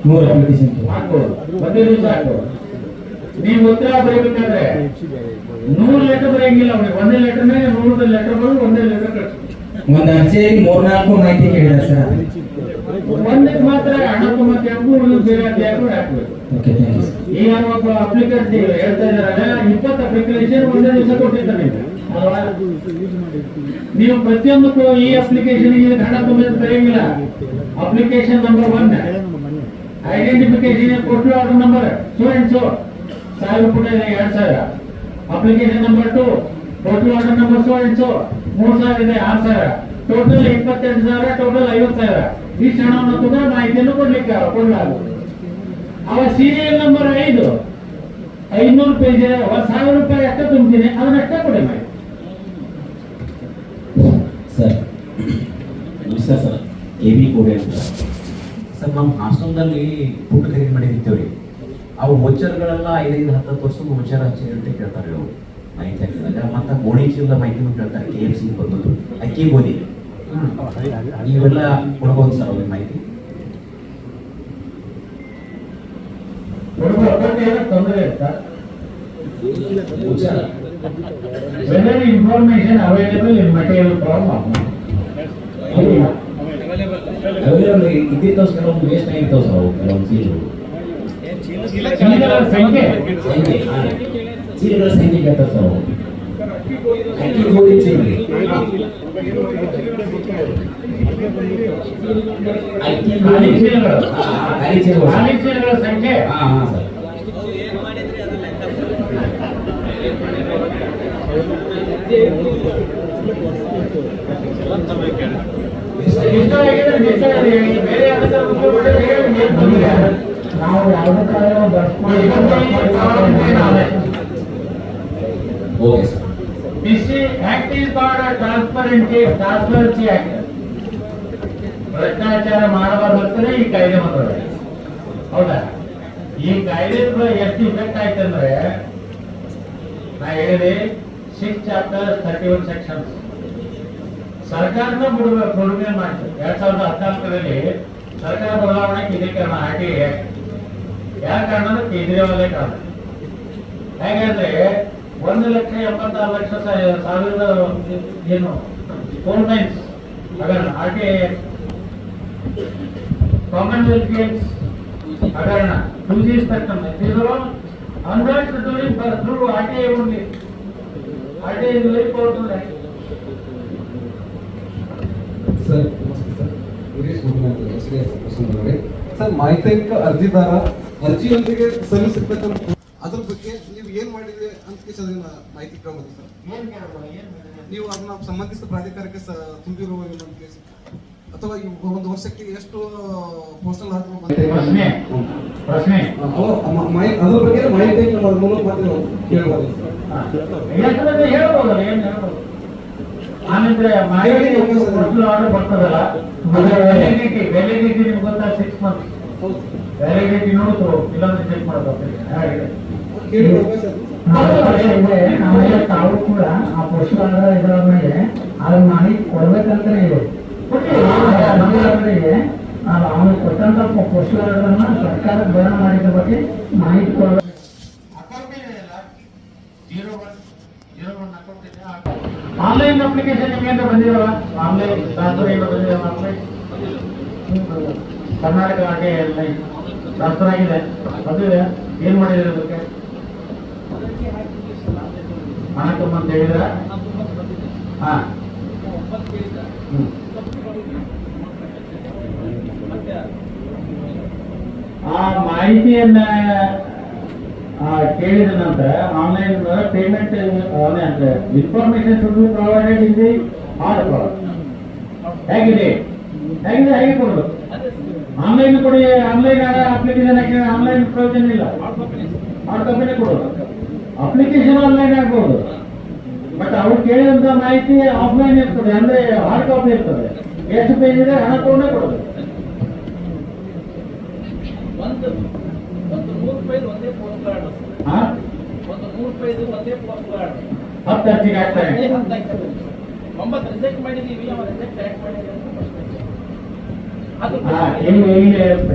3 ಅಪ್ಲಿಕೇಶನ್ ಹಾಕ್ಬೋದು, ಒಂದೇ ದಿವಸ ಹಾಕ್ಬೋದು. ನೀವು ಉತ್ತರ ಬರೀಬೇಕಾದ್ರೆ 100 ಲೆಟರ್ ಬರೆಯಂಗಿಲ್ಲ. ಅವ್ರಿಗೆ ಒಂದೇ ಲೆಟರ್ ಮೇಲೆ 100 ಲೆಟರ್ಗಳು ಒಂದೇ ಲೆಟರ್ ಕಳಿಸ್ತಾರೆ. ಒಂದು ಅರ್ಜಿಯಲ್ಲಿ 3-4 ಮಾಹಿತಿ ಕೇಳಿದ್ದಾರೆ ಸರ್. ಒಂದಕ್ಕೆ ಮಾತ್ರ ಹಣ ಮತ್ತೆ ಹಾಕು, ಉಳಿದು ಬೇರೆ ಯಾರು ಹಾಕ್ಬೇಕು. Okay, thank you sir. ಈಗ ಒಬ್ಬ ಅಪ್ಲಿಕೆಂಟ್ ಹೇಳ್ತಾ ಇದಾರೆ 20 ಅಪ್ಲಿಕೇಶನ್ ಒಂದೇ ದಿವಸ ಕೊಟ್ಟಿರ್ತಾನೆ ಅಲ್ವಾ? ನೀವು ಪ್ರತಿಯೊಂದಕ್ಕೂ ಈ ಅಪ್ಲಿಕೇಶನ್ಗೆ ಹಣ ತುಂಬಿದ ಬರೆಯಂಗಿಲ್ಲ. ಅಪ್ಲಿಕೇಶನ್ ನಂಬರ್ 1 ಐಡೆಂಟಿಫಿಕೇಶನ್ ಕೊಟ್ಟು order number so and so 1000 ರೂಪಾಯಿ 2000. Application number 2 total order number so and so 3000 ಇದೆ 6000, ಟೋಟಲ್ 22,000, ಟೋಟಲ್ 50,000. ಇಷ್ಟು ಹಣವನ್ನು ಕೂಡ ಮಾಹಿತಿಯನ್ನು ಕೊಡ್ಲಿಕ್ಕೆ ಕೊಡಲಾಗುತ್ತೆ. ಅವ ಸೀರಿಯಲ್ ನಂಬರ್ 500 ಪೇಜ್ 1000 ರೂಪಾಯಿ ಅಷ್ಟೇ ತುಂಬ್ತೀನಿ, ಅದನ್ನಷ್ಟೇ ಕೊಡಿ ಮಾಹಿತಿ. ಸರ್, ನಮಸ್ಕಾರ ಸರ್. AB ಕೋಡೆ ಅಂತ ಸರ್. ನಮ್ಮ ಹಾಸ್ಟೆಲ್ದಲ್ಲಿ ಊಟ ಖರೀದಿ ಮಾಡಿರ್ತೀವಿ. ಅವು ವೋಚರ್ಗಳೆಲ್ಲ 5-10 ವರ್ಷದ ವೋಚರ್ ಹಚ್ಚಿ ಅಂತ ಕೇಳ್ತಾರೆ ಅವರು ಮಾಹಿತಿ ಹಾಕಿದಾಗ. ಮತ್ತು ಗೋಣಿ ಚೀಲದ ಮಾಹಿತಿನೂ ಕೇಳ್ತಾರೆ. KFC ಬಂದದ್ದು ಅಕ್ಕಿ ಗೋಧಿ ಇವೆಲ್ಲ ಕೊಡ್ಬೋದು ಸರ್ ಅವ್ರಿಗೆ ಮಾಹಿತಿ? ತೊಂದರೆ ಇರ್ತಾ whether information available in material form or not. Available ಇದ್ದಿರ್ತಾವ ಕೆಲವೊಂದು ವೇಸ್ಟ್ ಆಗಿರ್ತಾವ ಸರ್. ಅವು ಕೆಲವೊಂದು ಚೀಲಗಳ ಸಂಖ್ಯೆ ಚೀಲಗಳ ಸಂಖ್ಯೆ ಕೇಳ್ತಾರೆ ಸರ್. ಅವು ಅಕ್ಕಿ ಗೋಧಿ ಚೀಲ, ಅಕ್ಕಿ ಖಾಲಿ ಚೀಲಗಳು, ಖಾಲಿ ಚೀಲ, ಖಾಲಿ ಚೀಲಗಳ ಸಂಖ್ಯೆ. ಹಾಂ ಸರ್. ಬೇರೆ ನಾವು ಯಾವುದಕ್ಕಾದ್ರೂ okay sir. BC act is called transparency act. ಭ್ರಷ್ಟಾಚಾರ ಮಾಡಬಾರ್ದು ಅಂತಾನೆ ಈ ಕಾಯ್ದೆ ಮಾಡೋದು. ಹೌದಾ? ಈ ಕಾಯ್ದೆ ಎಷ್ಟು ಇಫೆಕ್ಟ್ ಆಯ್ತು ಅಂದ್ರೆ, ನಾ ಹೇಳಿದೆ 6 ಚಾಪ್ಟರ್ 31 ಸೆಕ್ಷನ್ಸ್ ಸರ್ಕಾರನ ಬಿಡುಗಡೆ ಮಾಡಿತು. 2014ರಲ್ಲಿ ಸರ್ಕಾರ ಬದಲಾವಣೆಗೆ ಇದೇ ಕಾರಣ. RTI ಯಾವ ಕಾರಣ ಅಂದ್ರೆ ಕೇಜ್ರಿವಾಲೇ ಕಾರಣ. ಹೇಗಂದ್ರೆ 1,86,00,000 ಏನು 4 ಟೈಮ್ಸ್ ಹಗರಣ. RTI ಕಾಮನ್ವೆಲ್ತ್ ಗೇಮ್ಸ್ ಹಗರಣ, 2G spectrum, these are all unworked through RTI only. RTI is very powerful. Sir, Girish Gurunath sir. ಮಾಹಿತಿ ಅರ್ಜಿದಾರ ಅರ್ಜಿಯೊಂದಿಗೆ ಸಲ್ಲಿಸಿರ್ತಕ್ಕಂಥ ಅದ್ರ ಬಗ್ಗೆ ನೀವು ಏನ್ ಮಾಡಿದ್ರೆ ಅಂತ ಮಾಹಿತಿ ಕೇಳಬಹುದು ಸರ್. ನೀವು ಅದನ್ನ ಸಂಬಂಧಿಸಿದ ಪ್ರಾಧಿಕಾರಕ್ಕೆ ತುಂಬಿರುವ ಅಥವಾ ಒಂದು ವರ್ಷಕ್ಕೆ ಎಷ್ಟು ಪೋಸ್ಟಲ್ ಪ್ರಶ್ನೆ ಅದ್ರ ಬಗ್ಗೆ ಮಾಹಿತಿ ಹೇಳ್ಬೋದು. ಆಮೇಲೆ ಆರ್ಡರ್ ಬರ್ತದಲ್ಲ, ವ್ಯಾಲಿಡಿಟಿ ನಿಮ್ಗೆ ಗೊತ್ತಾ 6 months. ವ್ಯಾಲಿಡಿಟಿ ನೋಡ್ತು ಇಲ್ಲಾಂದ್ರೆ ಚೆಕ್ ಮಾಡೋದು ಹಾಗೆ ಆಮೇಲೆ ತಾವು ಕೂಡ ಆ ಪೋಸ್ಟಲ್ ಇದರ ಮೇಲೆ ಅದ್ರ ಮಾಹಿತಿ ಕೊಡ್ಬೇಕಂತಾನೆ ಇದೆ ಇದೆ ಅವನು ಕೊಟ್ಟಂತ ಪೋಸ್ಟಲ್ ಆರ್ಡರ್ನ ಸರ್ಕಾರ ಬೇಡ ಮಾಡಿದ ಬಗ್ಗೆ ಮಾಹಿತಿ ಕೊಡಬೇಕು. ಆನ್ಲೈನ್ ಅಪ್ಲಿಕೇಶನ್ ನಿಮಗೆ ಬಂದಿರಲ್ಲ, ಆನ್ಲೈನ್ ಟ್ರಾನ್ಸ್ಫರ್ ಏನೋ ಬಂದಿರಲ್ಲ, ಆನ್ಲೈನ್ ಕರ್ನಾಟಕ ಹಾಗೆ ಟ್ರಾನ್ಸ್ಫರ್ ಆಗಿದೆ. ಅದು ಏನ್ ಮಾಡಿದ್ರೆ ಅದಕ್ಕೆ ಹಣ ತುಂಬಂತ ಹೇಳಿದ್ರ? ಹಾ ಆ ಮಾಹಿತಿಯನ್ನ ಕೇಳಿದ ನಂತರ online payment information should be provided in the hard copy. ಹೇಗಿದೆ ಹೇಗೆ ಕೊಡೋದು? ಆನ್ಲೈನ್ ಕೊಡಿ, ಆನ್ಲೈನ್ ಅಪ್ಲಿಕೇಶನ್ ಹಾಕಿ ಆನ್ಲೈನ್ ಪ್ರಯೋಜನ ಇಲ್ಲ, ಹಾರ್ಡ್ ಕಾಪಿನೇ ಕೊಡೋದು. ಅಪ್ಲಿಕೇಶನ್ ಆನ್ಲೈನ್ ಆಗ್ಬೋದು, ಬಟ್ ಅವ್ರು ಕೇಳಿದಂತ ಮಾಹಿತಿ ಆಫ್ಲೈನ್ ಇರ್ತದೆ, ಅಂದ್ರೆ ಹಾರ್ಡ್ ಕಾಪಿ ಇರ್ತದೆ. ಎಷ್ಟು ಪೇಜ್ ಇದೆ ಹಣ ತಗೊಂಡೇ ಕೊಡೋದು. ಹತ್ತು ಅರ್ಜಿಗೆ ಆಗ್ತಾರೆ.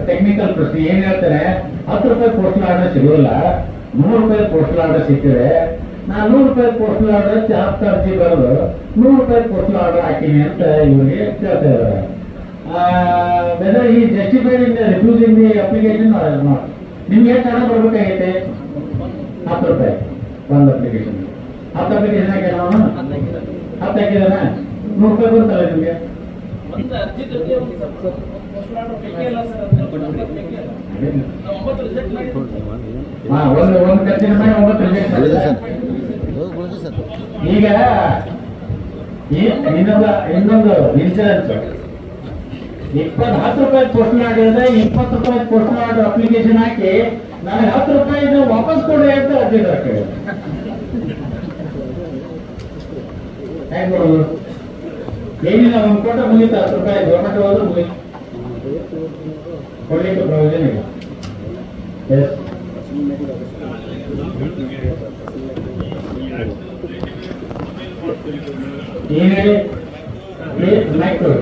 ಟೆಕ್ನಿಕಲ್ ಪ್ರಶ್ನೆ ಏನ್ ಹೇಳ್ತಾರೆ, 10 ರೂಪಾಯಿ ಪೋಸ್ಟಲ್ ಆರ್ಡರ್ ಸಿಗೋಲ್ಲ, 100 ರೂಪಾಯಿ ಪೋಸ್ಟಲ್ ಆರ್ಡರ್ ಸಿಕ್ಕಿದೆ. ನಾನು 100 ರೂಪಾಯಿ ಪೋಸ್ಟಲ್ ಆರ್ಡರ್ 10 ಅರ್ಜಿ ಬರೋದು 100 ರೂಪಾಯಿ ಪೋಸ್ಟಲ್ ಆರ್ಡರ್ ಹಾಕಿನಿ ಅಂತ ಇವರಿಗೆ ಕೇಳ್ತಾ ಇದ್ದಾರೆ. ವೆದರ್ ಈ justified in refusing the application not. ನಿಮ್ಗೆ ಎಷ್ಟು ಹಣ ಬರ್ಬೇಕಾಗೈತೆ? 10 ರೂಪಾಯಿ ಒಂದು ಅಪ್ಲಿಕೇಶನ್. 10 ಅಪ್ಲಿಕೇಶನ್ ಹಾಕಿದ ನಾನು 10 ಹಾಕಿದಾನ 100 ರೂಪಾಯಿ ಬರ್ತಲ್ಲ ನಿಮ್ಗೆ. ಒಂದು ಖರ್ಚಿನ ಮೇಲೆ 9 ರಿಜೆಕ್ಟ್. ಈಗ ಇನ್ನೊಂದು ಇನ್ಸೂರೆನ್ಸ್ 10 ರೂಪಾಯಿ ಪೋಸ್ಟಲ್ ಆರ್ಡರ್ 20 ರೂಪಾಯಿ ಪೋಸ್ಟಲ್ ಆರ್ಡರ್ ಅಪ್ಲಿಕೇಶನ್ ಹಾಕಿ ನನಗೆ 10 ರೂಪಾಯಿ ವಾಪಸ್ ಕೊಡಿ ಅಂತ ಅರ್ಜಿ ಹಾಕಿ ಹೇಗೆ ಕೊಡೋದು? ಏನಿಲ್ಲ, ಒಂದು ಕೊಟ್ಟ ಮುಗಿತು, 10 ರೂಪಾಯಿ ಗೌರ್ಮೆಂಟ್ ಹೋದ್ರೆ ಮುಗಿತು, ಕೊಡ್ಲಿಕ್ಕೆ ಪ್ರಯೋಜನ ಇಲ್ಲ. ಏನ್ ಹೇಳಿ ಮೈಕ್ ಕೊಡಿ.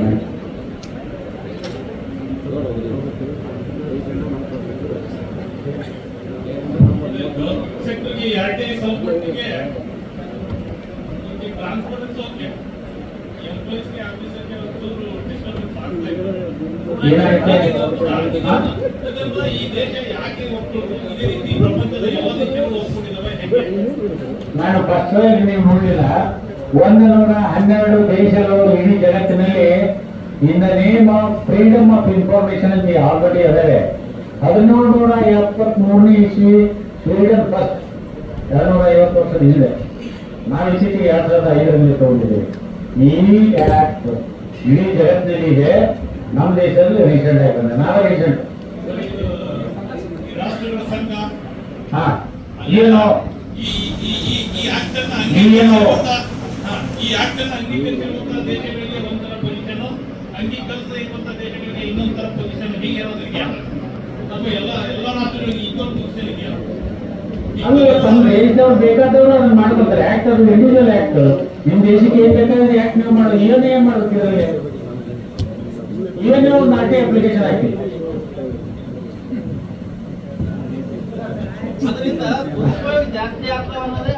ನಾನು ಫಸ್ಟ್ ನೀವು ನೋಡಲಿಲ್ಲ, 112 ದೇಶಗಳು ಇಡೀ ಜಗತ್ತಿನಲ್ಲಿ in the name of freedom of information ಅಂತ ಆಲ್ರೆಡಿ ಅದಾವೆ. 1773ನೇ ಇಸ್ವಿ ಸ್ವೀಡನ್ ಫಸ್ಟ್ 250 ವರ್ಷದ ಹಿಂದೆ. ನಾವು ಇತ್ತೀಚೆಗೆ 2005ರಲ್ಲಿ ತಗೊಂಡಿದ್ದೇವೆ. ಈ ಆಕ್ಟ್ ಇಡೀ ಜಗತ್ತಿನಲ್ಲಿ ಇದೆ, ನಮ್ಮ ದೇಶದಲ್ಲಿ ರೀಸೆಂಟ್ ಆಗಿ ಬಂದೆ, ನಾವೇ ರೀಸೆಂಟ್. ಹಾ ಏನು ನೀವೇನು ಈ ಆಕ್ಟ್ ಅನ್ನು ಅಂಗೀಕರಿಸಿರುವಂತಹ ದೇಶಗಳಿಗೆ ಒಂಥರ ಪೊಸಿಷನ್, ಅಂಗೀಕರಿಸದೇ ಇರುವಂತಹ ದೇಶಗಳಿಗೆ ಇನ್ನೊಂದು ತರ ಪೊಸಿಷನ್, ಹೀಗೆ ಏನಾದ್ರು ಇದೆಯಾ? ಅಥವಾ ಎಲ್ಲ ರಾಷ್ಟ್ರಗಳಿಗೆ ಇನ್ನೊಂದು ಪೊಸಿಷನ್ ಇದೆಯಾ? ಅಲ್ಲ, ತಮ್ಮ ದೇಶದವ್ರು ಬೇಕಾದವರು ಅದನ್ನ ಮಾಡ್ಕೊತಾರೆ. ಆಕ್ಟ್ ಅದು ಇಂಡಿವಿಜುವಲ್ ಆಕ್ಟ್. ನಿಮ್ ದೇಶಕ್ಕೆ ಏನ್ ಬೇಕಾದ್ರೆ ಆಕ್ಟ್ ನೀವು ಮಾಡೋದು, ಏನ್ ಮಾಡುತ್ತೀರಲ್ಲಿ ಏನೇ ಒಂದು ಆರ್ ಟಿ ಅಪ್ಲಿಕೇಶನ್ ಹಾಕಿ. ಅದರಿಂದ ಜಾಸ್ತಿ ಆಗ್ತಾವ ಅನ್ನೋದೇ